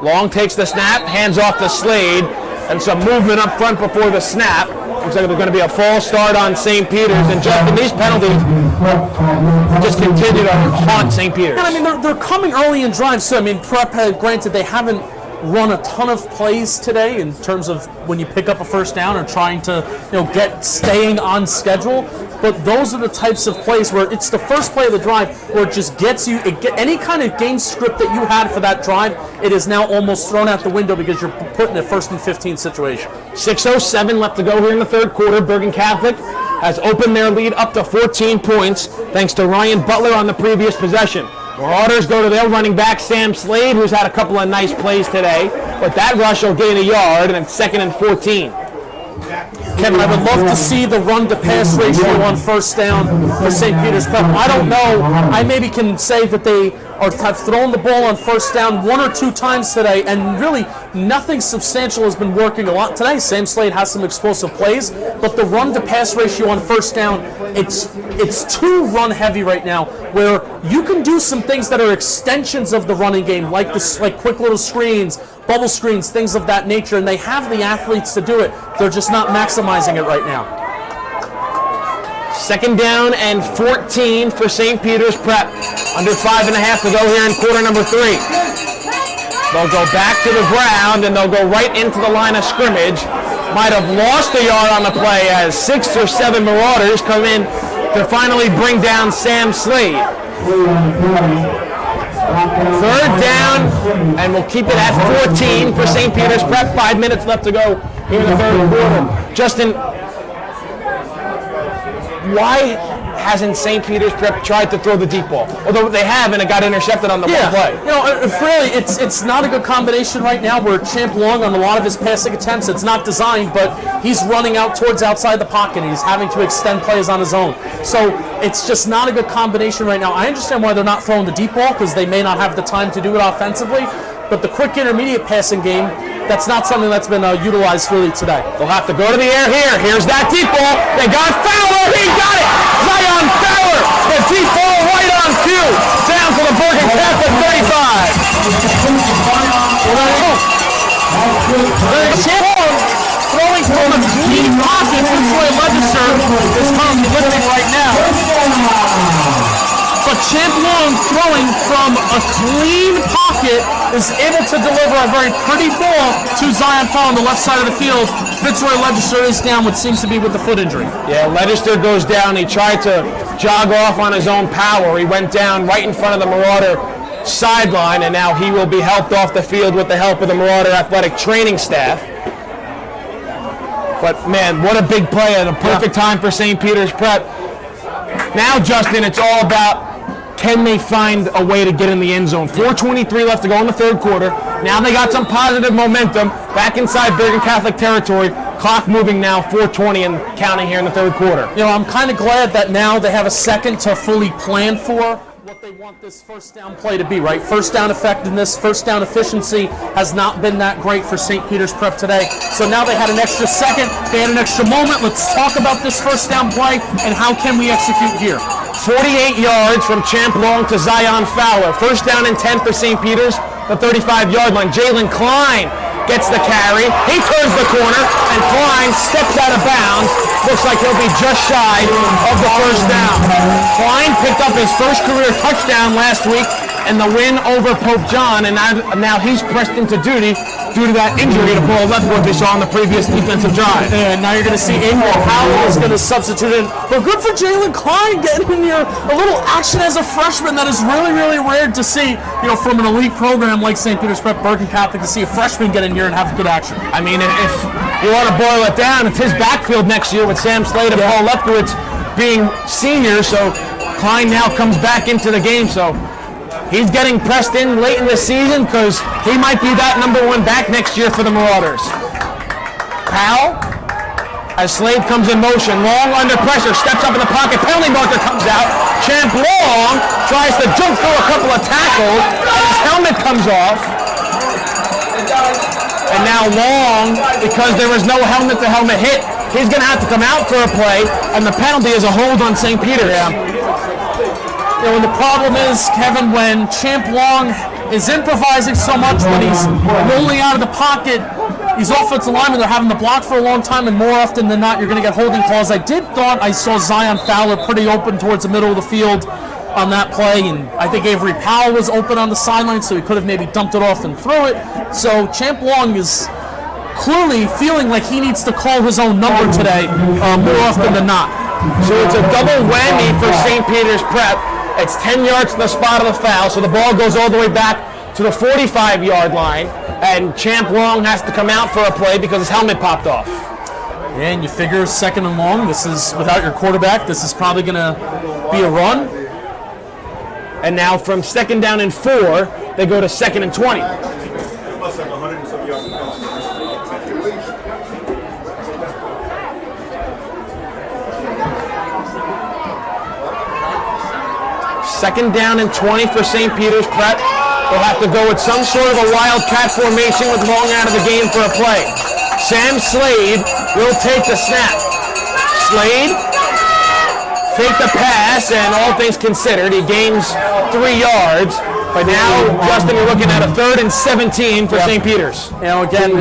Long takes the snap, hands off to Slade, and some movement up front before the snap. Looks like there's going to be a false start on St. Peter's, and Justin, these penalties just continue to haunt St. Peter's. And they're coming early in drives, so Prep, granted, they haven't run a ton of plays today in terms of when you pick up a first down or trying to staying on schedule, but those are the types of plays where it's the first play of the drive where it just gets you, any kind of game script that you had for that drive, it is now almost thrown out the window because you're put in a 1st and 15 situation. 6:07 left to go here in the third quarter. Bergen Catholic has opened their lead up to 14 points thanks to Ryan Butler on the previous possession. Marauders go to their running back, Sam Slade, who's had a couple of nice plays today, but that rush will gain a yard, and it's 2nd and 14. Kevin, I would love to see the run-to-pass ratio on first down for St. Peter's Prep. I don't know. I maybe can say that they have thrown the ball on first down 1 or 2 times today, and really nothing substantial has been working a lot today. Sam Slade has some explosive plays, but the run-to-pass ratio on first down, it's too run-heavy right now, where you can do some things that are extensions of the running game, like quick little screens, bubble screens, things of that nature, and they have the athletes to do it. They're just not maximizing it right now. 2nd down and 14 for St. Peter's Prep. Under 5.5 to go here in quarter number 3. They'll go back to the ground, and they'll go right into the line of scrimmage. Might have lost a yard on the play as 6 or 7 Marauders come in to finally bring down Sam Slade. 3rd down, and we'll keep it at 14 for St. Peter's Prep. 5 minutes left to go here in the third quarter. Justin, why hasn't St. Peter's Prep tried to throw the deep ball? Although they have, and it got intercepted on the one play. Really, it's not a good combination right now where Champ Long, on a lot of his passing attempts, it's not designed, but he's running out towards outside the pocket, and he's having to extend plays on his own. So it's just not a good combination right now. I understand why they're not throwing the deep ball, because they may not have the time to do it offensively, but the quick intermediate passing game, that's not something that's been utilized really today. They'll have to go to the air here. Here's that deep ball. They got Fowler. He got it. Zion Fowler. The deep ball right on cue. Down to the Bergen Catholic 35. Throwing from a deep pocket. Troy Legister is currently lifting right now. but Champ Long, throwing from a clean pocket, is able to deliver a very pretty ball to Zion Fowler on the left side of the field. Fitzroy Legister is down, what seems to be with the foot injury. Yeah, Legister goes down. He tried to jog off on his own power. He went down right in front of the Marauder sideline, and now he will be helped off the field with the help of the Marauder athletic training staff. But, man, what a big play at a perfect time for St. Peter's Prep. Now, Justin, it's all about can they find a way to get in the end zone. 4:23 left to go in the third quarter. Now they got some positive momentum back inside Bergen Catholic territory. Clock moving now, 4:20 and counting here in the third quarter. You know, I'm kind of glad that now they have a second to fully plan for what they want this first down play to be, right? First down effectiveness, first down efficiency has not been that great for St. Peter's Prep today. So now they had an extra second, they had an extra moment. Let's talk about this first down play and how can we execute here. 48 yards from Champ Long to Zion Fowler. First down and 10 for St. Peter's, the 35-yard line. Jalen Klein gets the carry. He turns the corner, and Klein steps out of bounds. Looks like he'll be just shy of the first down. Klein picked up his first career touchdown last week in the win over Pope John, and now he's pressed into duty due to that injury to Paul Leftwood they saw on the previous defensive drive. And now you're going to see Abel Powell is going to substitute in. But good for Jalen Klein getting in here. A little action as a freshman that is really, really rare to see, you know, from an elite program like St. Peter's Prep Bergen Catholic, to see a freshman get in here and have good action. I mean, if you want to boil it down, it's his backfield next year with Sam Slade and Paul Leftwoods being seniors, so Klein now comes back into the game, so he's getting pressed in late in the season because he might be that number one back next year for the Marauders. Powell, as Slade comes in motion, Long under pressure, steps up in the pocket, penalty marker comes out. Champ Long tries to jump through a couple of tackles, and his helmet comes off. And now Long, because there was no helmet-to-helmet hit, he's going to have to come out for a play, and the penalty is a hold on St. Peter's. You know, and the problem is, Kevin, when Champ Long is improvising so much, when he's rolling out of the pocket, these offensive linemen are having to block for a long time, and more often than not, you're going to get holding calls. I thought I saw Zion Fowler pretty open towards the middle of the field on that play, and I think Avery Powell was open on the sideline, so he could have maybe dumped it off and threw it. So Champ Long is clearly feeling like he needs to call his own number today more often than not. So it's a double whammy for St. Peter's Prep. It's 10 yards to the spot of the foul, so the ball goes all the way back to the 45-yard line, and Champ Long has to come out for a play because his helmet popped off. And you figure second and long, this is without your quarterback, this is probably going to be a run. And now from second down and 4, they go to second and 20. Second down and 20 for St. Peter's Prep. They'll have to go with some sort of a wildcat formation with Long out of the game for a play. Sam Slade will take the snap. Slade take the pass, and all things considered, he gains 3 yards. But now, Justin, you're looking at a 3rd and 17 for St. Peter's. You know, again,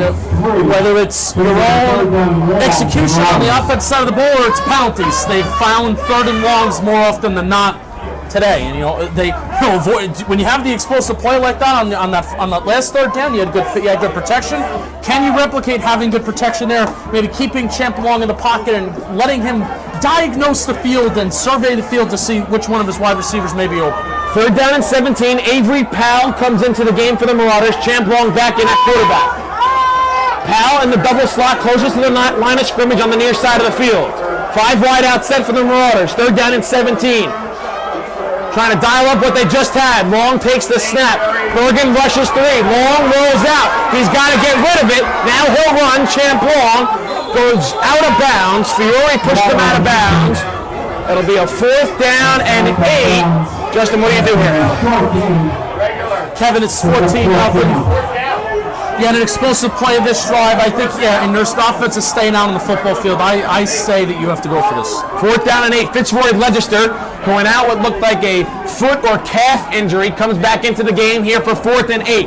whether it's your own execution on the offensive side of the ball or it's penalties, they've found 3rd and longs more often than not today. And they avoid when you have the explosive play like that on that last 3rd down. You had good protection. Can you replicate having good protection there? Maybe keeping Champ Long in the pocket and letting him diagnose the field and survey the field to see which one of his wide receivers may be open. 3rd down and 17. Avery Powell comes into the game for the Marauders. Champ Long back in at quarterback. Powell in the double slot closest to the line of scrimmage on the near side of the field. 5 wide out set for the Marauders. 3rd down and 17. Trying to dial up what they just had. Long takes the snap. Bergen rushes 3. Long rolls out. He's got to get rid of it. Now he'll run. Champ Long goes out of bounds. Fiore pushed him out of bounds. It'll be a 4th down and 8. Justin, what do you do here? Kevin, it's 14-0. Yeah, an explosive play of this drive. I think, and there's the offense is staying out on the football field. I say that you have to go for this. 4th down and 8. Fitzroy Legister, who went out what looked like a foot or calf injury, comes back into the game here for 4th and 8.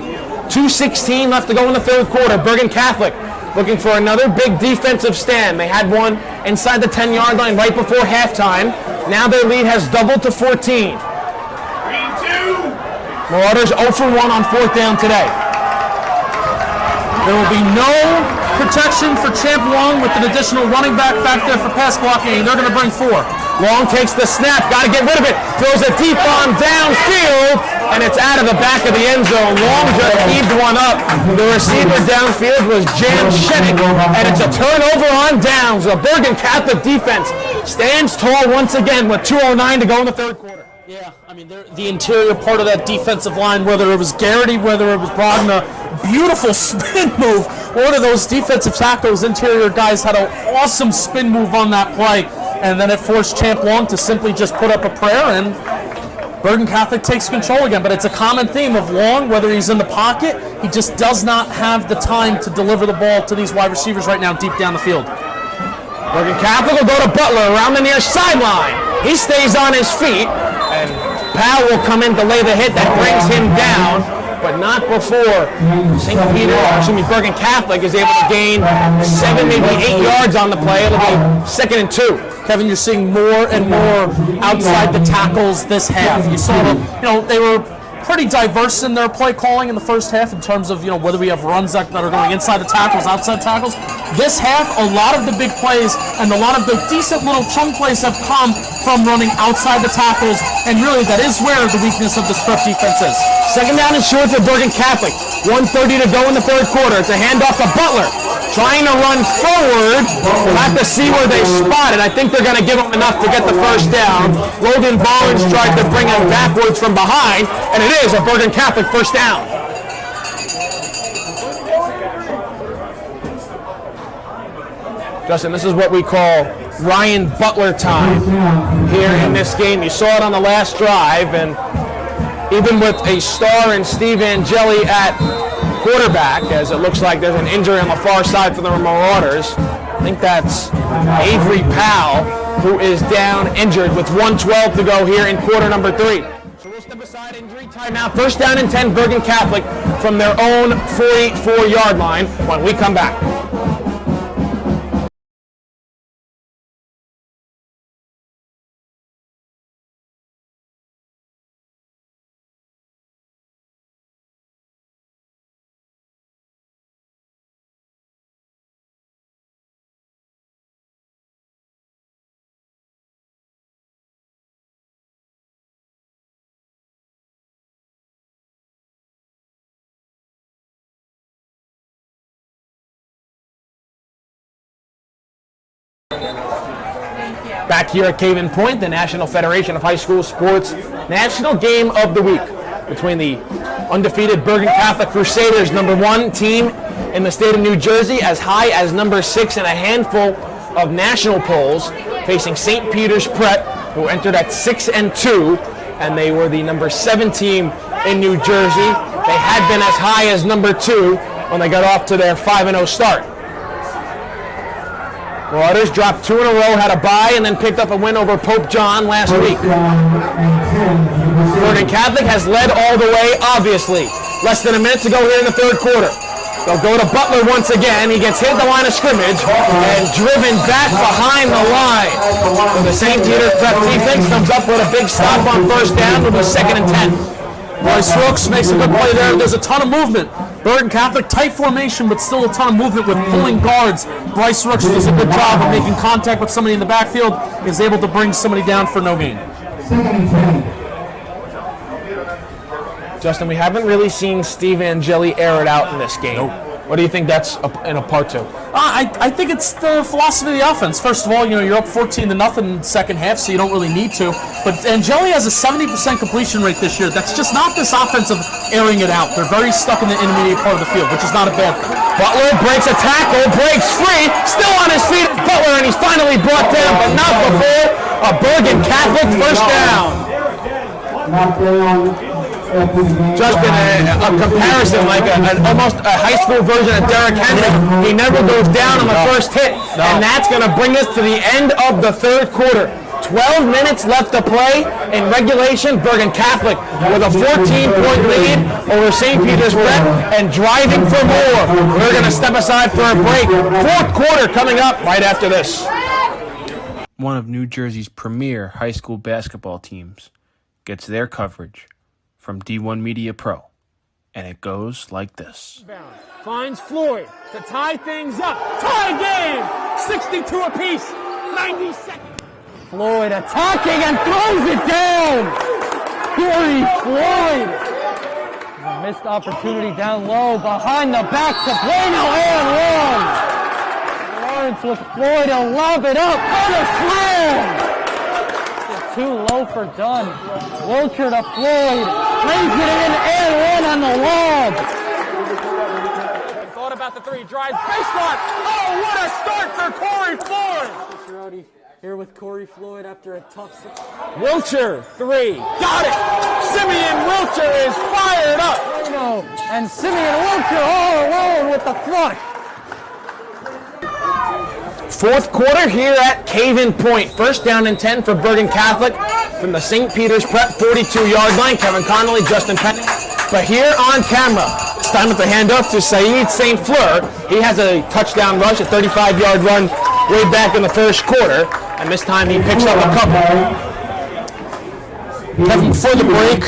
2:16 left to go in the 3rd quarter. Bergen Catholic looking for another big defensive stand. They had one inside the 10-yard line right before halftime. Now their lead has doubled to 14. Marauders 0 for 1 on 4th down today. There will be no protection for Champ Long with an additional running back there for pass blocking. They're going to bring 4. Long takes the snap, got to get rid of it, throws a deep bomb downfield, and it's out of the back of the end zone. Long just heaved one up. The receiver downfield was Jan Shennick, and it's a turnover on downs. The Bergen Catholic defense stands tall once again with 2:09 to go in the third quarter. Yeah, I mean, the interior part of that defensive line, whether it was Garrity, whether it was Brogna, beautiful spin move. One of those defensive tackles, interior guys, had an awesome spin move on that play, and then it forced Champ Long to simply just put up a prayer, and Bergen Catholic takes control again. But it's a common theme of Long, whether he's in the pocket, he just does not have the time to deliver the ball to these wide receivers right now deep down the field. Bergen Catholic will go to Butler around the near sideline. He stays on his feet, and Powell will come in to lay the hit that brings him down, but not before Bergen Catholic is able to gain 7, maybe 8 yards on the play. It'll be 2nd and 2. Kevin, you're seeing more and more outside the tackles this half. You saw them, they were pretty diverse in their play calling in the first half in terms of, whether we have runs that are going inside the tackles, outside tackles. This half, a lot of the big plays and a lot of the decent little chunk plays have come from running outside the tackles, and really that is where the weakness of this prep defense is. 2nd down and short for Bergen Catholic. 1:30 to go in the third quarter. It's a handoff to Butler. Trying to run forward. We'll have to see where they spot it. I think they're going to give him enough to get the first down. Logan Barnes tried to bring him backwards from behind, and it is a Bergen Catholic first down. Justin, this is what we call Ryan Butler time here in this game. You saw it on the last drive, and even with a star in Steve Angeli at quarterback, as it looks like there's an injury on the far side for the Marauders. I think that's Avery Powell, who is down injured with 1:12 to go here in quarter number 3. So we'll step aside, injury timeout. First down and 10, Bergen Catholic from their own 44-yard line when we come back. Back here at Caven Point, the National Federation of High School Sports National Game of the Week between the undefeated Bergen Catholic Crusaders, #1 team in the state of New Jersey, as high as #6 in a handful of national polls, facing St. Peter's Prep, who entered at 6 and 2, and they were the #7 team in New Jersey. They had been as high as #2 when they got off to their 5-0 start. Marauders dropped 2 in a row, had a bye, and then picked up a win over Pope John last week. Bergen Catholic has led all the way, obviously. Less than a minute to go here in the third quarter. They'll go to Butler once again. He gets hit the line of scrimmage and driven back behind the line. The St. Peter's Prep defense comes up with a big stop on first down. It'll be 2nd and 10. Bryce Rooks makes a good play there. There's a ton of movement. Bergen Catholic, tight formation, but still a ton of movement with pulling guards. Bryce Rooks does a good job of making contact with somebody in the backfield, is able to bring somebody down for no gain. Justin, we haven't really seen Steve Angeli air it out in this game. Nope. What do you think that's in a part to? I think it's the philosophy of the offense. First of all, you're up 14-0 in the second half, so you don't really need to. But Angeli has a 70% completion rate this year. That's just not this offense of airing it out. They're very stuck in the intermediate part of the field, which is not a bad thing. Butler breaks a tackle, breaks free, still on his feet. Butler, and he's finally brought down, but not before a Bergen Catholic first down. Justin, a comparison, like almost a high school version of Derrick Henry. He never goes down on the first hit, and that's going to bring us to the end of the third quarter. 12 minutes left to play in regulation. Bergen Catholic with a 14-point lead over St. Peter's Prep and driving for more. We're going to step aside for a break. Fourth quarter coming up right after this. One of New Jersey's premier high school basketball teams gets their coverage from D1 Media Pro, and it goes like this. Finds Floyd to tie things up. Tie game! 62 apiece. 90 seconds. Floyd attacking and throws it down. Corey Floyd. A missed opportunity down low behind the back to Bueno and one. Lawrence with Floyd to lob it up for the slam. Too low for Dunn. Wilcher to Floyd. Brings it in and one on the lob. Thought about the three. Drives baseline. Oh, what a start for Corey Floyd. Rowdy here with Corey Floyd after a tough. Wilcher, three. Got it. Simeon Wilcher is fired up. And Simeon Wilcher all alone with the flush. Fourth quarter here at Caven Point. First down and 10 for Bergen Catholic from the St. Peter's Prep 42-yard line. Kevin Connolly, Justin Penning. But here on camera, it's time with the handoff to Saeed St. Fleur. He has a touchdown rush, a 35-yard run way back in the first quarter. And this time he picks up a couple. Kevin, before the break,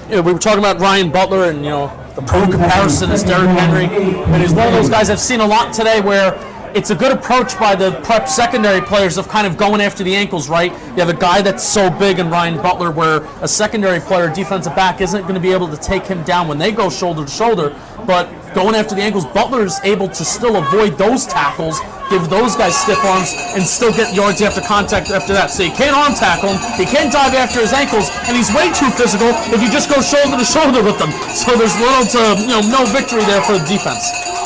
we were talking about Ryan Butler and, the pro comparison is Derrick Henry. And he's one of those guys I've seen a lot today where it's a good approach by the prep secondary players of kind of going after the ankles, right? You have a guy that's so big in Ryan Butler where a secondary player, defensive back, isn't going to be able to take him down when they go shoulder to shoulder. But going after the ankles, Butler's able to still avoid those tackles, give those guys stiff arms, and still get yards after contact after that. So you can't arm tackle him, he can't dive after his ankles, and he's way too physical if you just go shoulder to shoulder with them. So there's little to no victory there for the defense.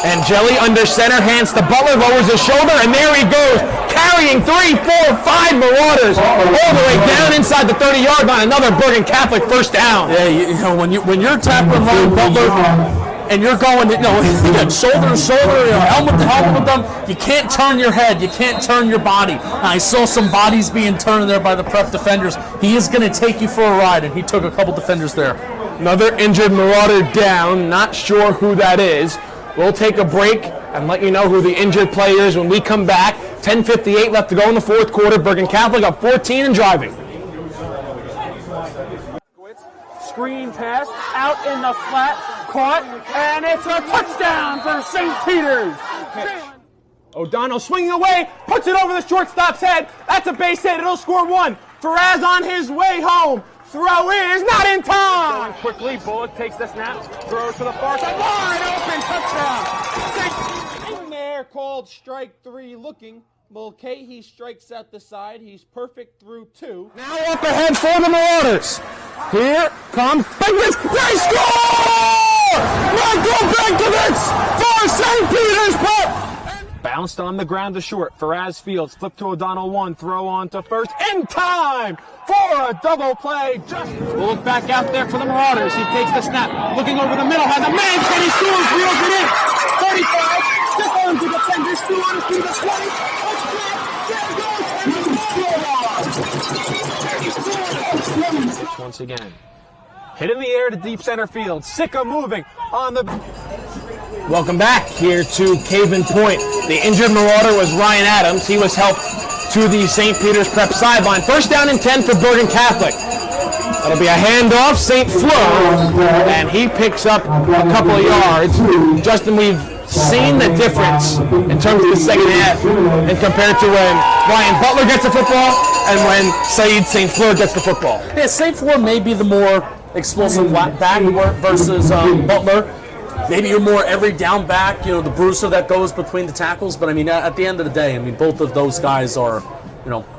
And Jelly under center, hands to Butler, lowers his shoulder, and there he goes, carrying 3, 4, 5 Marauders all the way down inside the 30-yard line. Another Bergen Catholic first down. Yeah, when you're tackling Ryan Butler and you're going, shoulder to shoulder, helmet to helmet with them, you can't turn your head, you can't turn your body. And I saw some bodies being turned there by the prep defenders. He is going to take you for a ride, and he took a couple defenders there. Another injured Marauder down. Not sure who that is. We'll take a break and let you know who the injured player is when we come back. 10:58 left to go in the fourth quarter. Bergen Catholic up 14 and driving. Screen pass out in the flat, caught, and it's a touchdown for St. Peter's. O'Donnell swinging away, puts it over the shortstop's head. That's a base hit. It'll score one. Faraz on his way home. Throw is not in time. Going quickly, Bullock takes the snap, throws to the far side, wide open touchdown. In there, called strike 3 looking. Mulcahy strikes out the side. He's perfect through 2. Now up ahead for the Marauders. Here comes Bengals. They score! Michael Benkovitz for St. Peter's Prep. Bounced on the ground to short. Faraz Fields, flip to O'Donnell 1, throw on to first. In time for a double play. We'll look back out there for the Marauders. He takes the snap, looking over the middle, has a man, can he scores, reels it in. 35, stick on to defenders, still on his feet at 20. Once again, hit in the air to deep center field. Sicka moving on the... Welcome back here to Caven Point. The injured Marauder was Ryan Adams. He was helped to the St. Peter's Prep sideline. First down and 10 for Bergen Catholic. That'll be a handoff, St. Fleur, and he picks up a couple of yards. Justin, we've seen the difference in terms of the second half and compared to when Ryan Butler gets the football and when Saeed St. Fleur gets the football. Yeah, St. Fleur may be the more explosive back versus Butler. Maybe you're more every down back, the bruiser that goes between the tackles. But at the end of the day, both of those guys are,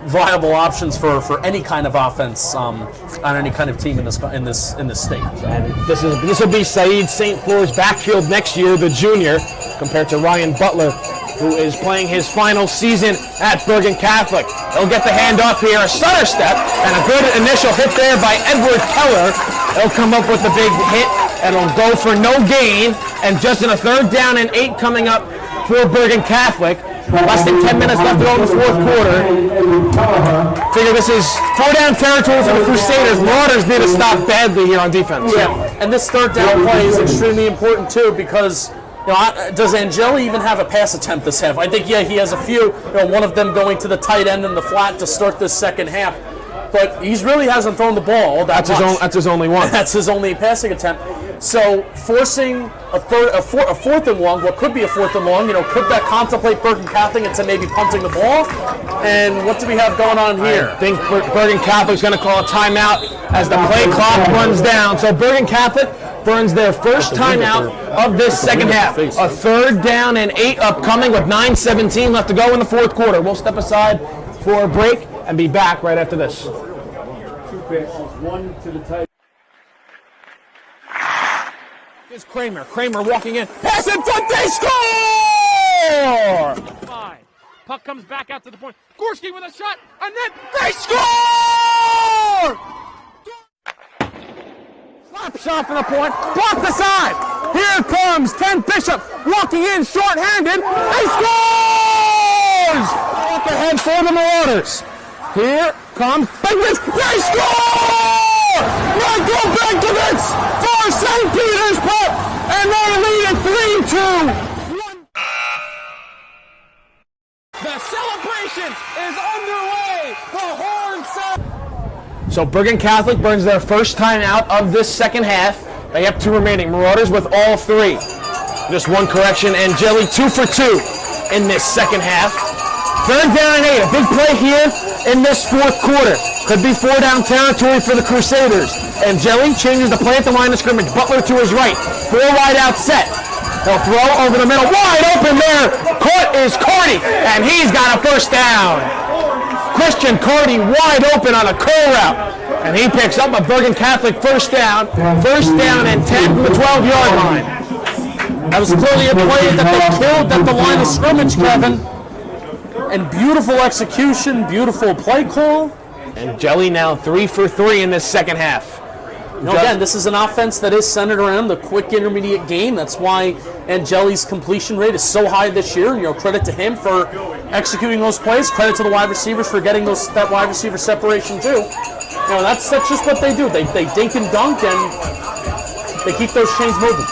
viable options for any kind of offense on any kind of team in this state. And this will be Saeed St. Fleur's backfield next year, the junior, compared to Ryan Butler, who is playing his final season at Bergen Catholic. He'll get the handoff here, a stutter step, and a good initial hit there by Edward Keller. He'll come up with a big hit, and it'll go for no gain, and just in a 3rd down and 8 coming up for Bergen Catholic. Less than 10 minutes left to go in the fourth quarter. Figure this is 4-down territory for the Crusaders. Marauders need to stop badly here on defense. Yeah, and this 3rd down play is extremely important too because does Angeli even have a pass attempt this half? I think he has a few. One of them going to the tight end in the flat to start this second half. but he really hasn't thrown the ball all that much. That's his only one. That's his only passing attempt. So forcing a fourth and long, what could be a fourth and long, could that contemplate Bergen Catholic into maybe punting the ball? And what do we have going on here? I think Bergen Catholic's going to call a timeout as the play clock runs down. So Bergen Catholic burns their first timeout of this second half. A 3rd down and 8 upcoming with 9:17 left to go in the fourth quarter. We'll step aside for a break and be back right after this. 2 passes, 1 to the tight. Here's Kramer. Kramer walking in. Pass in front. They score! 5. Puck comes back out to the point. Gorski with a shot, and then they score! Slap shot from the point. Blocked aside. Here comes Ken Bishop walking in short-handed. He scores! Up ahead for the Marauders. Here comes Benkovich. They score! Michael Benkovich for St. Peter's Prep, and they lead it 3-2. The celebration is underway. The horn sound. So Bergen Catholic burns their first time out of this second half. They have 2 remaining. Marauders with all 3. Just 1 correction, and Jelly 2 for 2 in this second half. 3rd down and 8. A big play here in this fourth quarter. Could be 4-down territory for the Crusaders. And Jelly changes the play at the line of scrimmage. Butler to his right. 4 wide out set. He'll throw over the middle. Wide open there. Caught is Carty. And he's got a first down. Christian Carty wide open on a curl route. And he picks up a Bergen Catholic first down. First down and 10 from the 12-yard line. That was clearly a play that they killed at the line of scrimmage, Kevin. And beautiful execution, beautiful play call. And Jelly now 3 for 3 in this second half. Again, this is an offense that is centered around the quick intermediate game. That's why Angeli's completion rate is so high this year. Credit to him for executing those plays. Credit to the wide receivers for getting that wide receiver separation too. That's just what they do. They dink and dunk, and they keep those chains moving.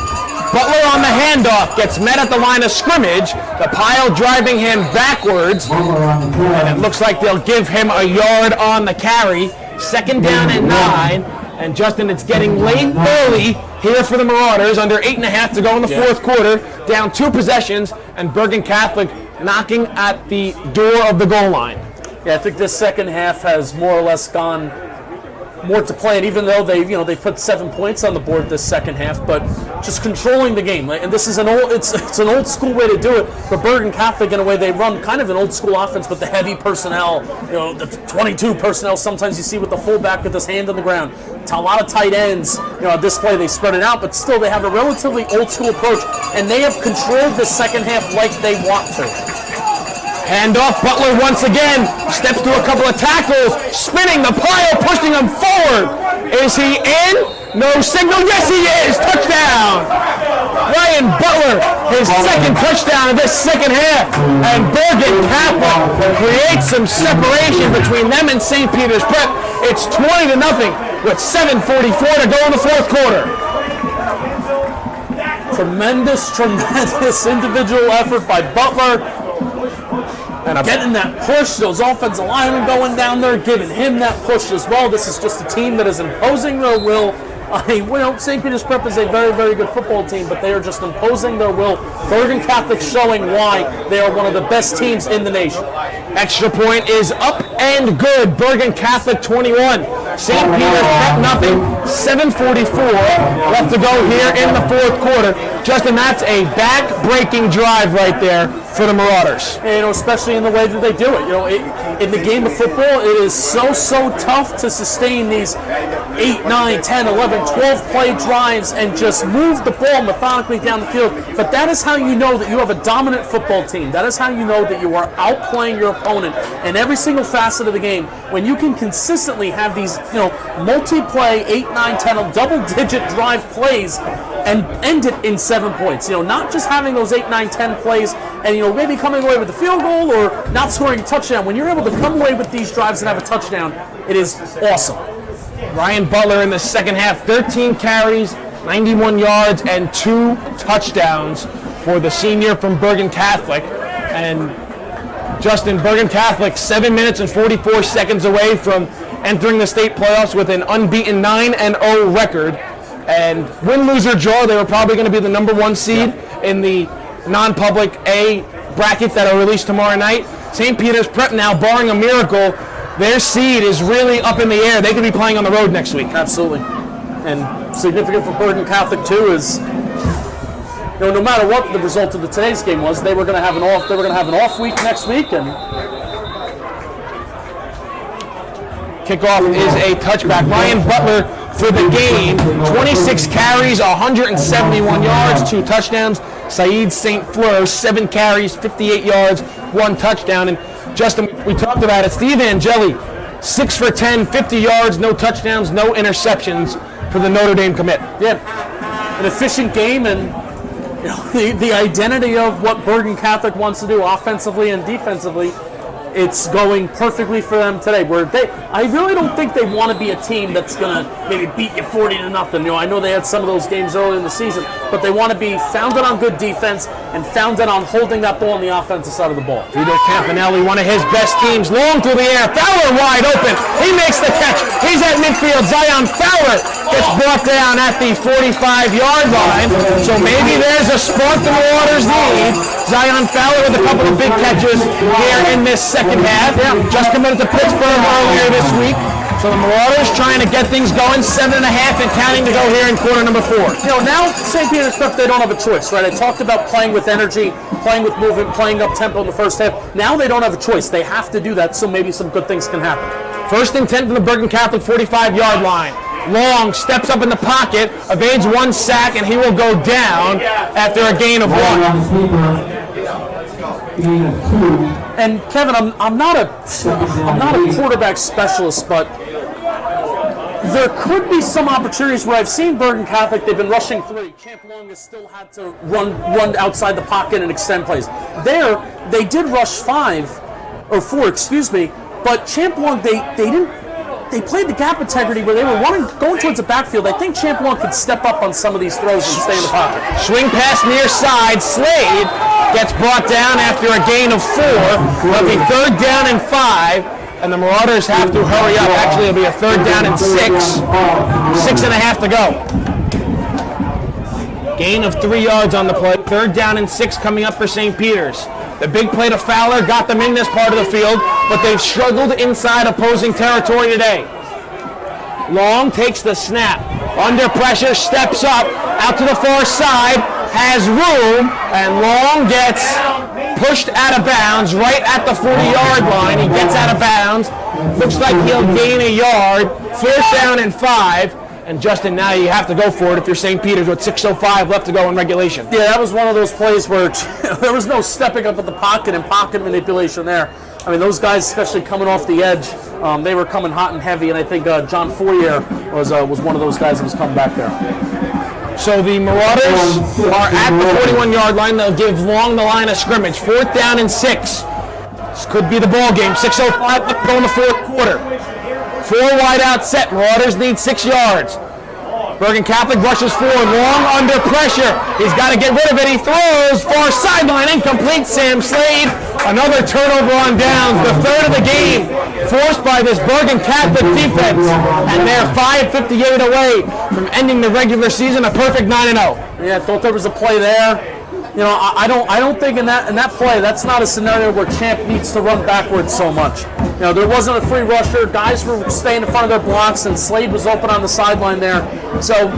Butler on the handoff gets met at the line of scrimmage. The pile driving him backwards. And it looks like they'll give him a yard on the carry. 2nd down and 9. And Justin, it's getting late early here for the Marauders. Under 8.5 to go in the fourth quarter. Down 2 possessions. And Bergen Catholic knocking at the door of the goal line. Yeah, I think this second half has more or less gone more to play, and even though they've put 7 points on the board this second half, but just controlling the game. And this is it's an old school way to do it. But Bergen Catholic, in a way, they run kind of an old school offense, but the heavy personnel, the 22 personnel. Sometimes you see with the fullback with his hand on the ground. A lot of tight ends. On this play they spread it out, but still they have a relatively old school approach, and they have controlled the second half like they want to. Handoff, Butler once again steps through a couple of tackles, spinning the pile, pushing him forward. Is he in? No signal. Yes, he is. Touchdown. Ryan Butler, his second touchdown of this second half. And Bergen Catholic creates some separation between them and St. Peter's Prep. It's 20-0 with 7:44 to go in the fourth quarter. Tremendous individual effort by Butler. And getting that push, those offensive linemen going down there, giving him that push as well. This is just a team that is imposing their will. St. Peter's Prep is a very, very good football team, but they are just imposing their will. Bergen Catholic showing why they are one of the best teams in the nation. Extra point is up and good. Bergen Catholic 21. St. Peter's Prep nothing. 7:44 left to go here in the fourth quarter. Justin, that's a back-breaking drive right there for the Marauders. Especially in the way that they do it. In the game of football, it is so tough to sustain these 8, 9, 10, 11, 12 play drives and just move the ball methodically down the field. But that is how you know that you have a dominant football team. That is how you know that you are outplaying your opponent in every single facet of the game. When you can consistently have these, multi-play 8, 9, 10, double-digit drive plays and end it in 7 points. Not just having those 8, 9, 10 plays and, maybe coming away with a field goal or not scoring a touchdown. When you're able to come away with these drives and have a touchdown, it is awesome. Ryan Butler in the second half, 13 carries, 91 yards, and 2 touchdowns for the senior from Bergen Catholic. And Justin, Bergen Catholic 7 minutes and 44 seconds away from entering the state playoffs with an unbeaten 9-0 record. And win, lose, or draw, they were probably going to be the number 1 seed in the non-public A brackets that are released tomorrow night. St. Peter's Prep now, barring a miracle, their seed is really up in the air. They could be playing on the road next week. Absolutely. And significant for Bergen Catholic too is, no matter what the result of today's game was, they were going to have an off. They were going to have an off week next week, and kickoff is a touchback. Ryan Butler for the game, 26 carries, 171 yards, 2 touchdowns. Saeed St. Fleur, 7 carries, 58 yards, 1 touchdown. And Justin, we talked about it. Steve Angeli, 6 for 10, 50 yards, no touchdowns, no interceptions for the Notre Dame commit. Yeah, an efficient game, and the identity of what Bergen Catholic wants to do offensively and defensively, it's going perfectly for them today. I really don't think they want to be a team that's going to maybe beat you 40-0. I know they had some of those games early in the season, but they want to be founded on good defense and founded on holding that ball on the offensive side of the ball. Vito Campanelli, one of his best teams, long through the air. Fowler wide open. He makes the catch. He's at midfield. Zion Fowler gets brought down at the 45-yard line. So maybe there's a spark the Marauders need. Zion Fowler with a couple of big catches here in this second half. Just committed to Pittsburgh earlier this week. So the Marauders trying to get things going, 7.5 and counting to go here in quarter number 4. Now St. Peter's Prep, they don't have a choice, right? I talked about playing with energy, playing with movement, playing up tempo in the first half. Now they don't have a choice. They have to do that, so maybe some good things can happen. 1st and 10 from the Bergen Catholic 45-yard line. Long steps up in the pocket, evades 1 sack, and he will go down after a gain of 1. And Kevin, I'm not a quarterback specialist, but there could be some opportunities where I've seen Bergen Catholic. They've been rushing 3. Champ Long has still had to run outside the pocket and extend plays. There, they did rush 4, but Champ Long they played the gap integrity where they were going towards the backfield. I think Champ Long could step up on some of these throws and stay in the pocket. Swing pass near side. Slade gets brought down after a gain of 4. It'll be 3rd down and 5, and the Marauders have to hurry up. Actually, it'll be a 3rd down and 6. 6.5 to go. Gain of 3 yards on the play. 3rd down and 6 coming up for St. Peter's. The big play to Fowler got them in this part of the field, but they've struggled inside opposing territory today. Long takes the snap. Under pressure, steps up, out to the far side, has room, and Long gets pushed out of bounds right at the 40-yard line. He gets out of bounds. Looks like he'll gain a yard. 4th down and 5. And Justin, now you have to go for it if you're St. Peter's with 6:05 left to go in regulation. Yeah, that was one of those plays where there was no stepping up at the pocket and pocket manipulation there. I mean, those guys, especially coming off the edge, they were coming hot and heavy, and I think John Fourier was one of those guys that was coming back there. So the Marauders are at the 41-yard line. They'll give Long the line of scrimmage. 4th down and 6. This could be the ball game. 6:05 left to go in the 4th quarter. 4 wide out set. Marauders need 6 yards. Bergen Catholic rushes forward. Long under pressure. He's got to get rid of it. He throws far sideline. Incomplete. Sam Slade. Another turnover on downs. The 3rd of the game forced by this Bergen Catholic defense. And they're 5:58 away from ending the regular season a perfect 9-0. Yeah, I thought there was a play there. I don't think in that play, that's not a scenario where Champ needs to run backwards so much. There wasn't a free rusher. Guys were staying in front of their blocks, and Slade was open on the sideline there. So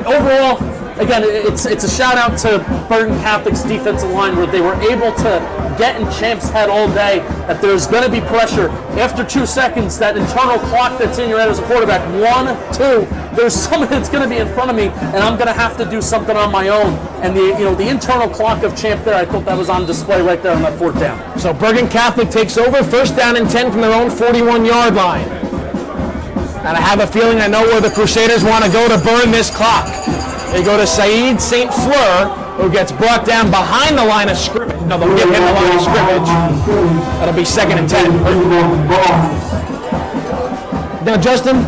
overall, again, it's a shout out to Bergen Catholic's defensive line where they were able to get in Champ's head all day that there's going to be pressure. After 2 seconds, that internal clock that's in your head as a quarterback, 1, 2, there's somebody that's going to be in front of me, and I'm going to have to do something on my own. And the internal clock of Champ there, I thought that was on display right there on that 4th down. So Bergen Catholic takes over, 1st down and 10 from their own 41-yard line. And I have a feeling I know where the Crusaders want to go to burn this clock. They go to Saeed St. Fleur, who gets brought down behind the line of scrimmage. No, they'll give him the line of scrimmage. That'll be 2nd and 10. Now, Justin,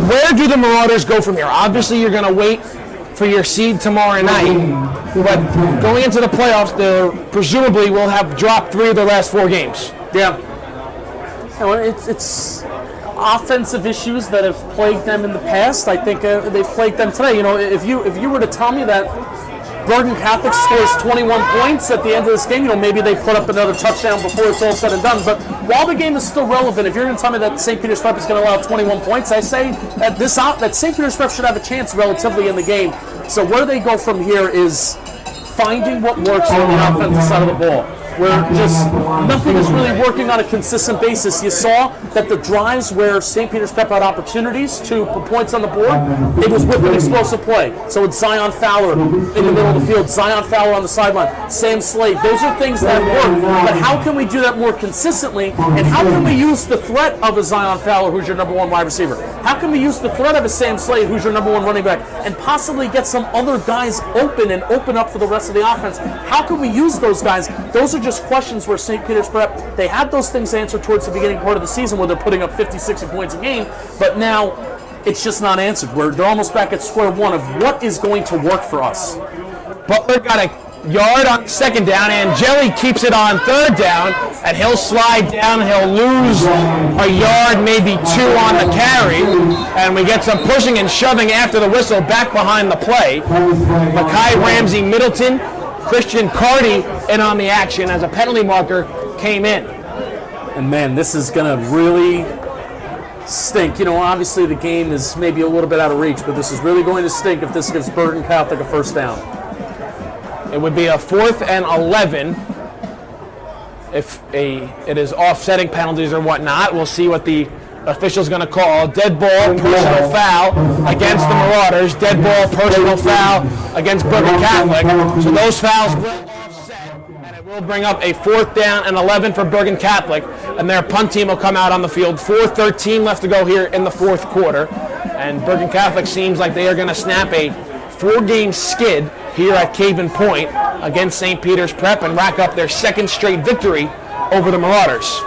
where do the Marauders go from here? Obviously, you're going to wait for your seed tomorrow night, but going into the playoffs, they presumably will have dropped 3 of their last 4 games. Yeah. It's offensive issues that have plagued them in the past, I think they've plagued them today. You know, if you were to tell me that Bergen Catholic scores 21 points at the end of this game, you know, maybe they put up another touchdown before it's all said and done. But while the game is still relevant, if you're going to tell me that St. Peter's Prep is going to allow 21 points, I say that St. Peter's Prep should have a chance relatively in the game. So where they go from here is finding what works on the offensive side of the ball, where just nothing is really working on a consistent basis. You saw that the drives where St. Peter's Prep had opportunities to put points on the board, it was with an explosive play. So it's Zion Fowler in the middle of the field, Zion Fowler on the sideline, Sam Slade. Those are things that work, but how can we do that more consistently, and how can we use the threat of a Zion Fowler, who's your number one wide receiver? How can we use the threat of a Sam Slade, who's your number one running back, and possibly get some other guys open and open up for the rest of the offense? How can we use those guys? Those are just questions where St. Peter's Prep, they had those things answered towards the beginning part of the season where they're putting up 50, 60 points a game, but now it's just not answered. They're almost back at square one of what is going to work for us. Butler got a yard on second down, and Jelly keeps it on third down, and he'll slide down, he'll lose a yard, maybe two on the carry, and we get some pushing and shoving after the whistle back behind the play. Makai Ramsey Middleton, Christian Carty in on the action as a penalty marker came in. And man, this is going to really stink. You know, obviously the game is maybe a little bit out of reach, but this is really going to stink if this gives Bergen Catholic a first down. It would be a 4th and 11 if it is offsetting penalties or whatnot. We'll see what the official's going to call. Dead ball, personal foul against the Marauders. Dead ball, personal foul against Bergen Catholic. So those fouls will offset, and it will bring up a 4th down and 11 for Bergen Catholic, and their punt team will come out on the field. 4:13 left to go here in the fourth quarter, and Bergen Catholic seems like they are going to snap a 4-game skid here at Caven Point against St. Peter's Prep and rack up their second straight victory over the Marauders.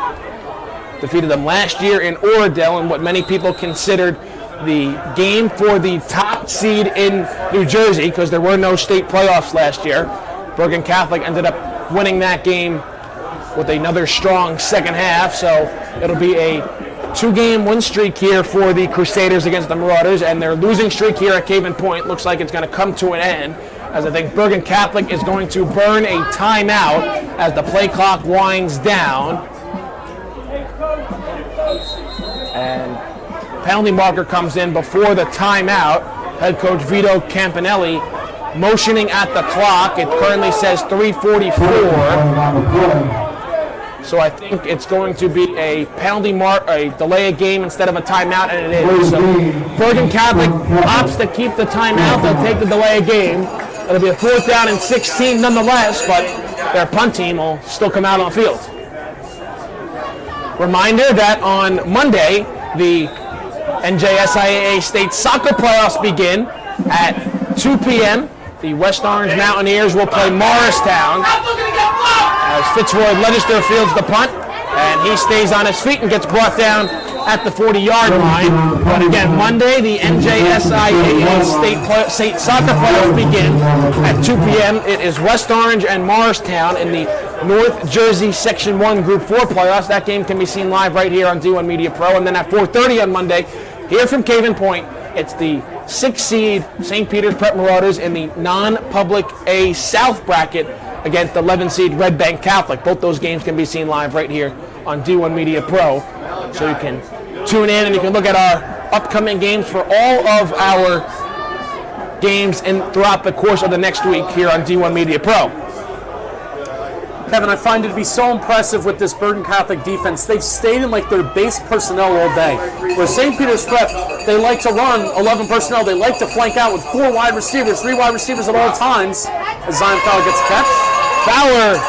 Defeated them last year in Oradell in what many people considered the game for the top seed in New Jersey because there were no state playoffs last year. Bergen Catholic ended up winning that game with another strong second half, so it'll be a 2-game win streak here for the Crusaders against the Marauders, and their losing streak here at Caven Point looks like it's going to come to an end, as I think Bergen Catholic is going to burn a timeout as the play clock winds down. And penalty marker comes in before the timeout. Head coach Vito Campanelli motioning at the clock. It currently says 3:44. So I think it's going to be a penalty mark, a delay of game instead of a timeout, and it is. So Bergen Catholic opts to keep the timeout. They'll take the delay of game. It'll be a 4th down and 16 nonetheless, but their punt team will still come out on the field. Reminder that on Monday, the NJSIAA State Soccer Playoffs begin at 2 p.m. The West Orange Mountaineers will play Morristown as Fitzroy Legister fields the punt, and he stays on his feet and gets brought down at the 40-yard line. But again, Monday, the NJSIAA State Soccer Playoffs begin at 2 p.m. It is West Orange and Morristown in the North Jersey Section 1 Group 4 playoffs. That game can be seen live right here on D1 Media Pro. And then at 4:30 on Monday, here from Caven Point, it's the 6th seed St. Peter's Prep Marauders in the non-public A South bracket against the 11th seed Red Bank Catholic. Both those games can be seen live right here on D1 Media Pro. So you can tune in and you can look at our upcoming games for all of our games throughout the course of the next week here on D1 Media Pro. Kevin, I find it to be so impressive with this Bergen Catholic defense. They've stayed in like their base personnel all day. Where St. Peter's Prep, they like to run 11 personnel. They like to flank out with 4 wide receivers, 3 wide receivers at all times. As Zion Fowler gets a catch. Fowler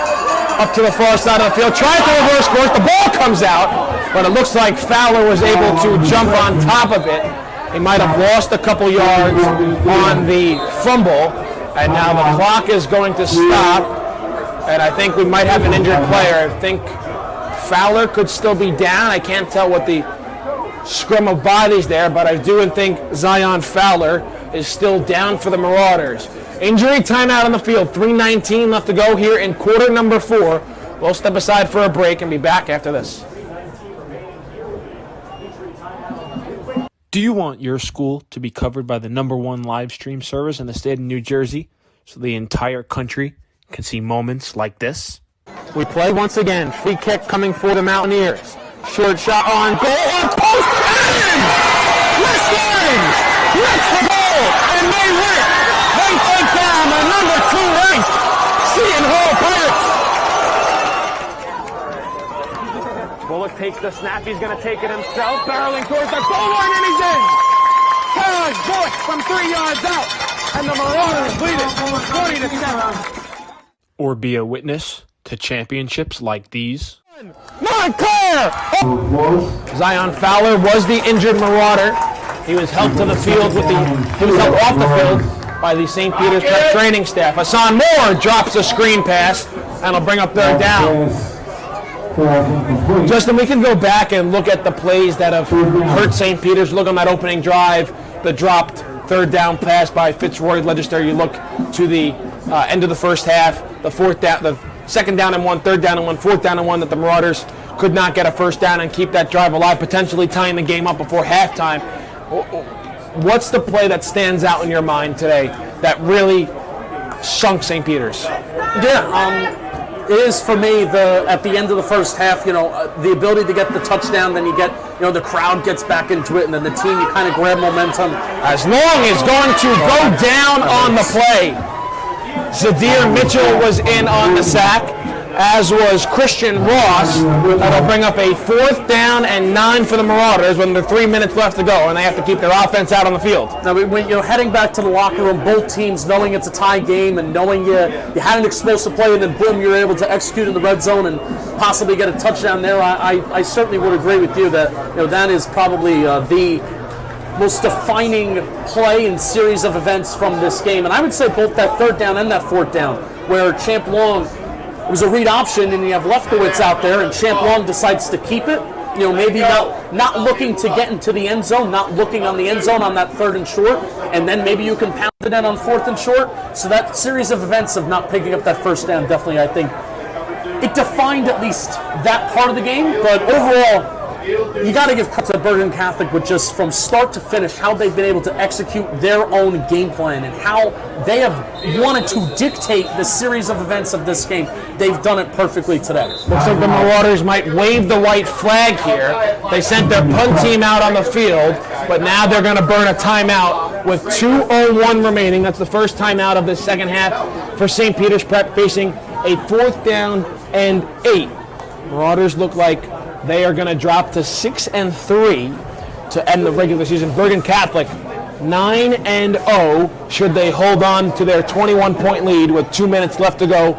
up to the far side of the field, tries to reverse course. The ball comes out, but it looks like Fowler was able to jump on top of it. He might have lost a couple yards on the fumble, and now the clock is going to stop. And I think we might have an injured player. I think Fowler could still be down. I can't tell what the scrum of bodies there, but I do think Zion Fowler is still down for the Marauders. Injury timeout on the field. 3:19 left to go here in quarter number 4. We'll step aside for a break and be back after this. Do you want your school to be covered by the #1 live stream service in the state of New Jersey so the entire country can see moments like this? We play once again. Free kick coming for the Mountaineers. Short shot on goal. On post. And West Orange makes the goal. And they win. They take down the #2 ranked Seton Hall Pirates. Bullock takes the snap. He's going to take it himself. Barreling towards the goal line, and he's in. Charles Bullock from 3 yards out. And the Marauders lead it 20-7. Or be a witness to championships like these? Not clear! Zion Fowler was the injured Marauder. He was helped to the field he was helped off the field by the St. Peter's Prep training staff. Hassan Moore drops a screen pass and will bring up third down. Justin, we can go back and look at the plays that have hurt St. Peter's. Look on that opening drive, the dropped third down pass by Fitzroy Legister. You look to the end of the first half, the second down and 1, third down and 1, fourth down and 1 that the Marauders could not get a first down and keep that drive alive, potentially tying the game up before halftime. What's the play that stands out in your mind today that really sunk St. Peter's? It is for me at the end of the first half, the ability to get the touchdown, then you get, the crowd gets back into it, and then the team, you kind of grab momentum. As Long is going to go down on the play. Zadir Mitchell was in on the sack, as was Christian Ross. That'll bring up a 4th down and 9 for the Marauders when there's 3 minutes left to go, and they have to keep their offense out on the field. Now, when you're heading back to the locker room, both teams knowing it's a tie game and knowing you had an explosive play, and then boom, you're able to execute in the red zone and possibly get a touchdown there. I certainly would agree with you that that is probably the most defining play and series of events from this game. And I would say both that third down and that fourth down, where Champ Long, it was a read option, and you have Lefkowitz out there, and Champ Long decides to keep it. Maybe not looking to get into the end zone, not looking on the end zone on that 3rd and short, and then maybe you can pound it in on 4th and short. So that series of events of not picking up that first down, definitely, I think, it defined at least that part of the game. But overall, you got to give credit to Bergen Catholic with just from start to finish how they've been able to execute their own game plan and how they have wanted to dictate the series of events of this game. They've done it perfectly today. Looks like the Marauders might wave the white flag here. They sent their punt team out on the field, but now they're going to burn a timeout with 2:01 remaining. That's the first timeout of the second half for St. Peter's Prep, facing a 4th down and 8. Marauders look like they are going to drop to 6-3 to end the regular season. Bergen Catholic 9-0 should they hold on to their 21-point lead with 2 minutes left to go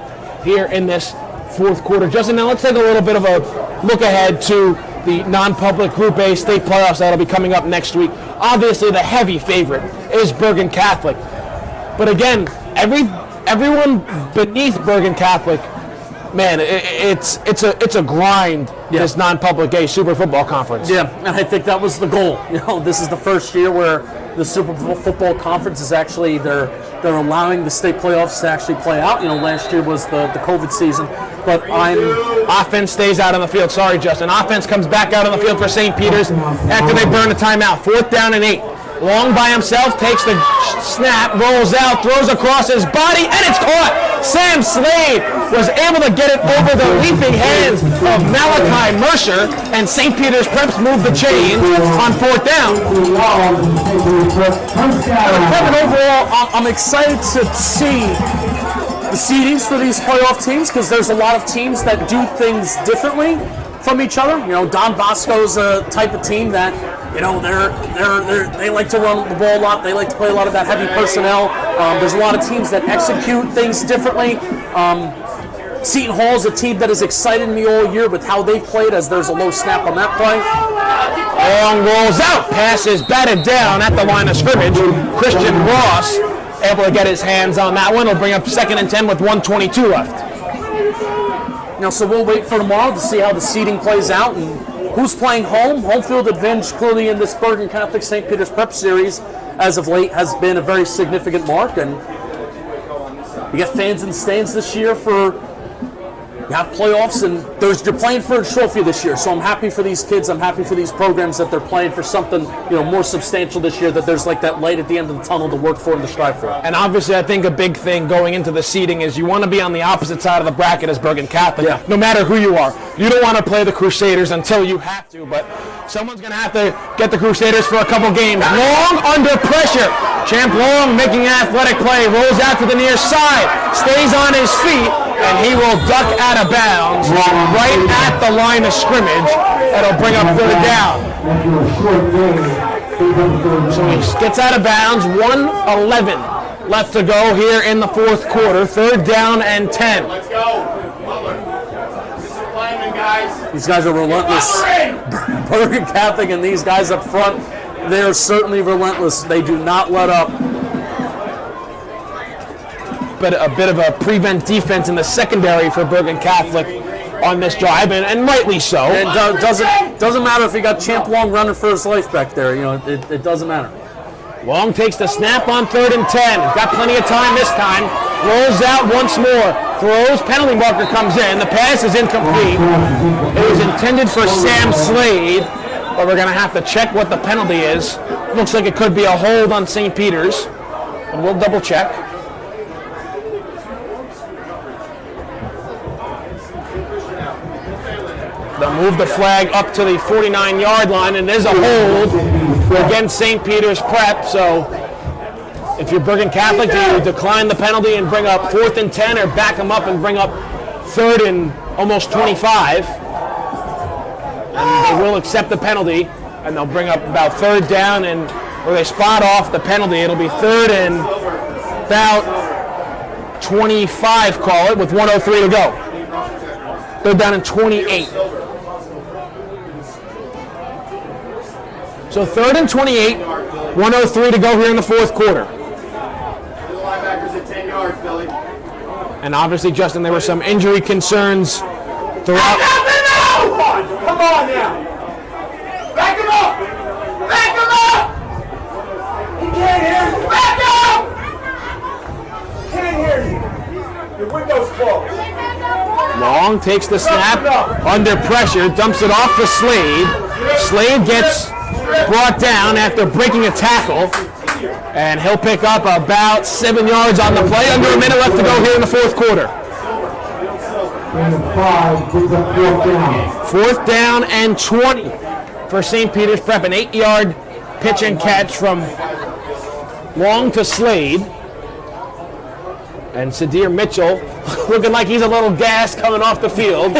here in this 4th quarter. Justin, now let's take a little bit of a look ahead to the non-public Group A state playoffs that'll be coming up next week. Obviously, the heavy favorite is Bergen Catholic, but again, everyone beneath Bergen Catholic, man, it's a grind. This non-public A Super Football Conference. Yeah, and I think that was the goal. This is the first year where the Super Football Conference is actually they're allowing the state playoffs to actually play out. Last year was the COVID season, but offense stays out on the field. Sorry, Justin. Offense comes back out on the field for St. Peter's after they burn a timeout. 4th down and 8. Long by himself, takes the snap, rolls out, throws across his body, and it's caught! Sam Slade was able to get it over the leaping hands of Malachi Mercer, and St. Peter's Preps moved the chains on 4th down. Kevin, overall, I'm excited to see the seedings for these playoff teams because there's a lot of teams that do things differently from each other. Don Bosco's a type of team that they like to run the ball a lot. They like to play a lot of that heavy personnel. There's a lot of teams that execute things differently. Seton Hall is a team that has excited me all year with how they've played, as there's a low snap on that play. Long rolls out, pass is batted down at the line of scrimmage. Christian Ross able to get his hands on that one. Will bring up 2nd and 10 with 1:22 left. So we'll wait for tomorrow to see how the seeding plays out and who's playing home. Home field advantage clearly in this Bergen Catholic St. Peter's Prep series as of late has been a very significant mark, and you get fans in the stands this year for You have playoffs, and you're playing for a trophy this year. So I'm happy for these kids. I'm happy for these programs that they're playing for something more substantial this year. That there's like that light at the end of the tunnel to work for and to strive for. And obviously, I think a big thing going into the seeding is you want to be on the opposite side of the bracket as Bergen Catholic. Yeah. No matter who you are, you don't want to play the Crusaders until you have to. But someone's going to have to get the Crusaders for a couple games. Long under pressure. Champ Long making an athletic play, rolls out to the near side, stays on his feet, and he will duck out of bounds right at the line of scrimmage. That'll bring up third down. So he gets out of bounds, 1:11 left to go here in the fourth quarter. Third down and 10. Let's go. These guys are relentless. Bergen Catholic and these guys up front, they are certainly relentless. They do not let up. But a bit of a prevent defense in the secondary for Bergen Catholic on this drive, and rightly so. And doesn't matter if you got Champ Long running for his life back there. It doesn't matter. Long takes the snap on 3rd and 10. Got plenty of time this time. Rolls out once more. Throws. Penalty marker comes in. The pass is incomplete. It was intended for Sam Slade, but we're going to have to check what the penalty is. Looks like it could be a hold on St. Peter's, and we'll double check. They'll move the flag up to the 49-yard line, and there's a hold against St. Peter's Prep. So if you're Bergen Catholic, do you decline the penalty and bring up 4th and 10, or back them up and bring up 3rd and almost 25? And they will accept the penalty, and they'll bring up about 3rd down, and where they spot off the penalty, it'll be 3rd and about 25, call it, with 1:03 to go. 3rd down and 28. So 3rd and 28, 1:03 to go here in the fourth quarter. And obviously, Justin, there were some injury concerns throughout. Come on now. Back him up. Back him up. He can't hear you. Back up. Can't hear you. Your window's closed. Long takes the snap under pressure, dumps it off to Slade. Slade gets brought down after breaking a tackle, and he'll pick up about 7 yards on the play. Under a minute left to go here in the fourth quarter. 4th down and 20 for St. Peter's Prep. An 8-yard pitch and catch from Long to Slade. And Sadir Mitchell looking like he's a little gassed coming off the field.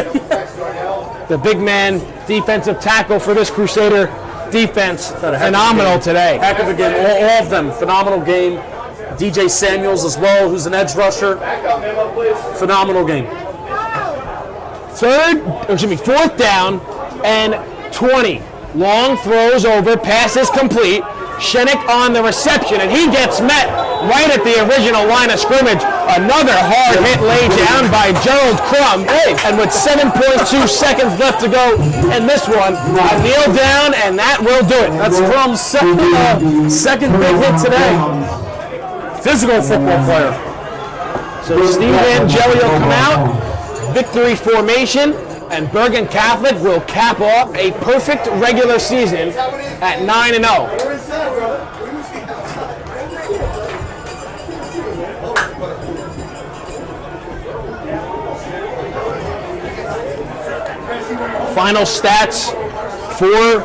The big man defensive tackle for this Crusader defense, phenomenal today. Heck of a game, all of them, phenomenal game. DJ Samuels as well, who's an edge rusher. Phenomenal game. 4th down and 20. Long throws over, pass is complete. Shenik on the reception, and he gets met right at the original line of scrimmage. Another hard hit laid down by Gerald Crum. And with 7.2 seconds left to go in this one, a kneel down, and that will do it. That's Crum's second big hit today. Physical football player. So Steve Angeli will come out. Victory formation, and Bergen Catholic will cap off a perfect regular season at 9-0. Final stats for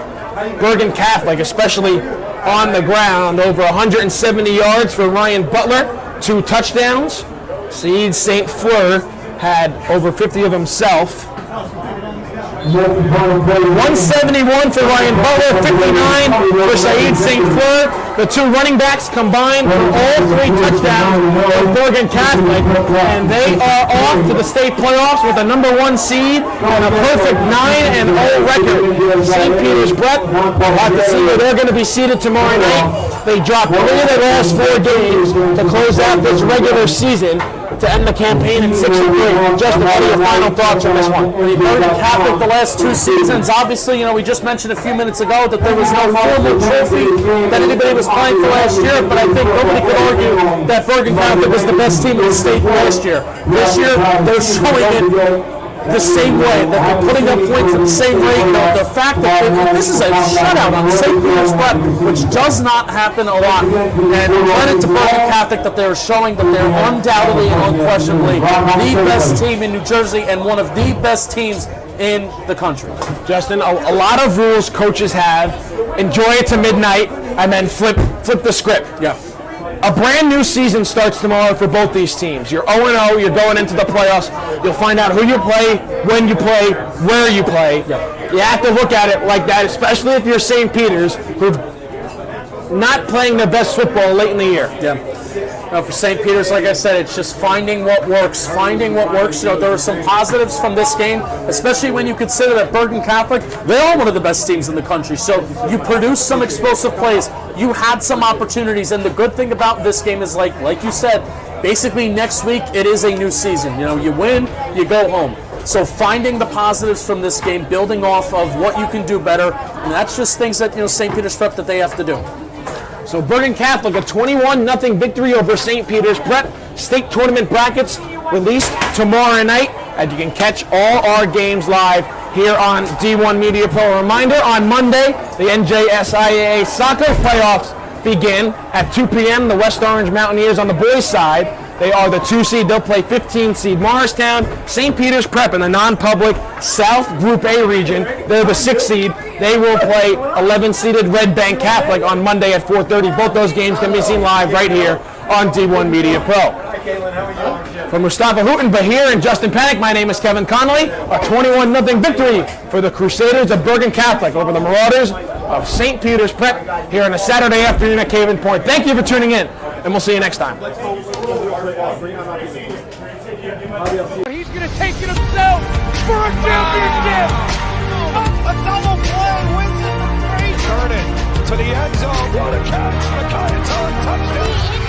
Bergen Catholic, especially on the ground. Over 170 yards for Ryan Butler, 2 touchdowns. Saeed St. Fleur had over 50 of himself. 171 for Ryan Butler, 59 for Saeed St. Fleur. The 2 running backs combined for all 3 touchdowns for Bergen Catholic, and they are off to the state playoffs with a number 1 seed and a perfect 9-0 record. St. Peter's Prep will have to see where they're going to be seated tomorrow night. They dropped 3 of their last 4 games to close out this regular season to end the campaign at 6-3. Justin, what are your final thoughts on this one? Bergen Catholic the last 2 seasons, obviously, we just mentioned a few minutes ago that there was no formal trophy that anybody was playing for last year, but I think nobody could argue that Bergen Catholic was the best team in the state last year. This year, they're showing it the same way, that they're putting up points at the same rate. The fact that this is a shutout on St. Peter's Prep, which does not happen a lot. And credit to Bergen Catholic that they're showing that they're undoubtedly and unquestionably the best team in New Jersey and one of the best teams in the country. Justin, a lot of rules coaches have. Enjoy it to midnight and then flip the script. Yeah. A brand new season starts tomorrow for both these teams. You're 0-0, you're going into the playoffs. You'll find out who you play, when you play, where you play. Yeah. You have to look at it like that, especially if you're St. Peter's, who've not playing their best football late in the year. Yeah. For St. Peter's, like I said, it's just finding what works. There are some positives from this game, especially when you consider that Bergen Catholic, they are one of the best teams in the country. So you produce some explosive plays. You had some opportunities, and the good thing about this game is, like you said, basically next week it is a new season. You win, you go home. So finding the positives from this game, building off of what you can do better, and that's just things that St. Peter's Prep that they have to do. So Bergen Catholic, a 21-0 victory over St. Peter's Prep. State tournament brackets released tomorrow night, and you can catch all our games live here on D1 Media Pro. A reminder, on Monday, the NJSIAA soccer playoffs begin at 2 p.m. The West Orange Mountaineers on the boys' side. They are the 2 seed. They'll play 15 seed Morristown. St. Peter's Prep in the non-public South Group A region. They're the 6 seed. They will play 11 seeded Red Bank Catholic on Monday at 4:30. Both those games can be seen live right here on D1 Media Pro. For Mustafa Houghton, Bahir, and Justin Panic, my name is Kevin Connolly. A 21-0 victory for the Crusaders of Bergen Catholic over the Marauders of St. Peter's Prep here on a Saturday afternoon at Caven Point. Thank you for tuning in, and we'll see you next time. He's going to take it himself for a championship. A double play wins it for Frazier. Turn it to the end zone. What a catch. Mackay, touchdown.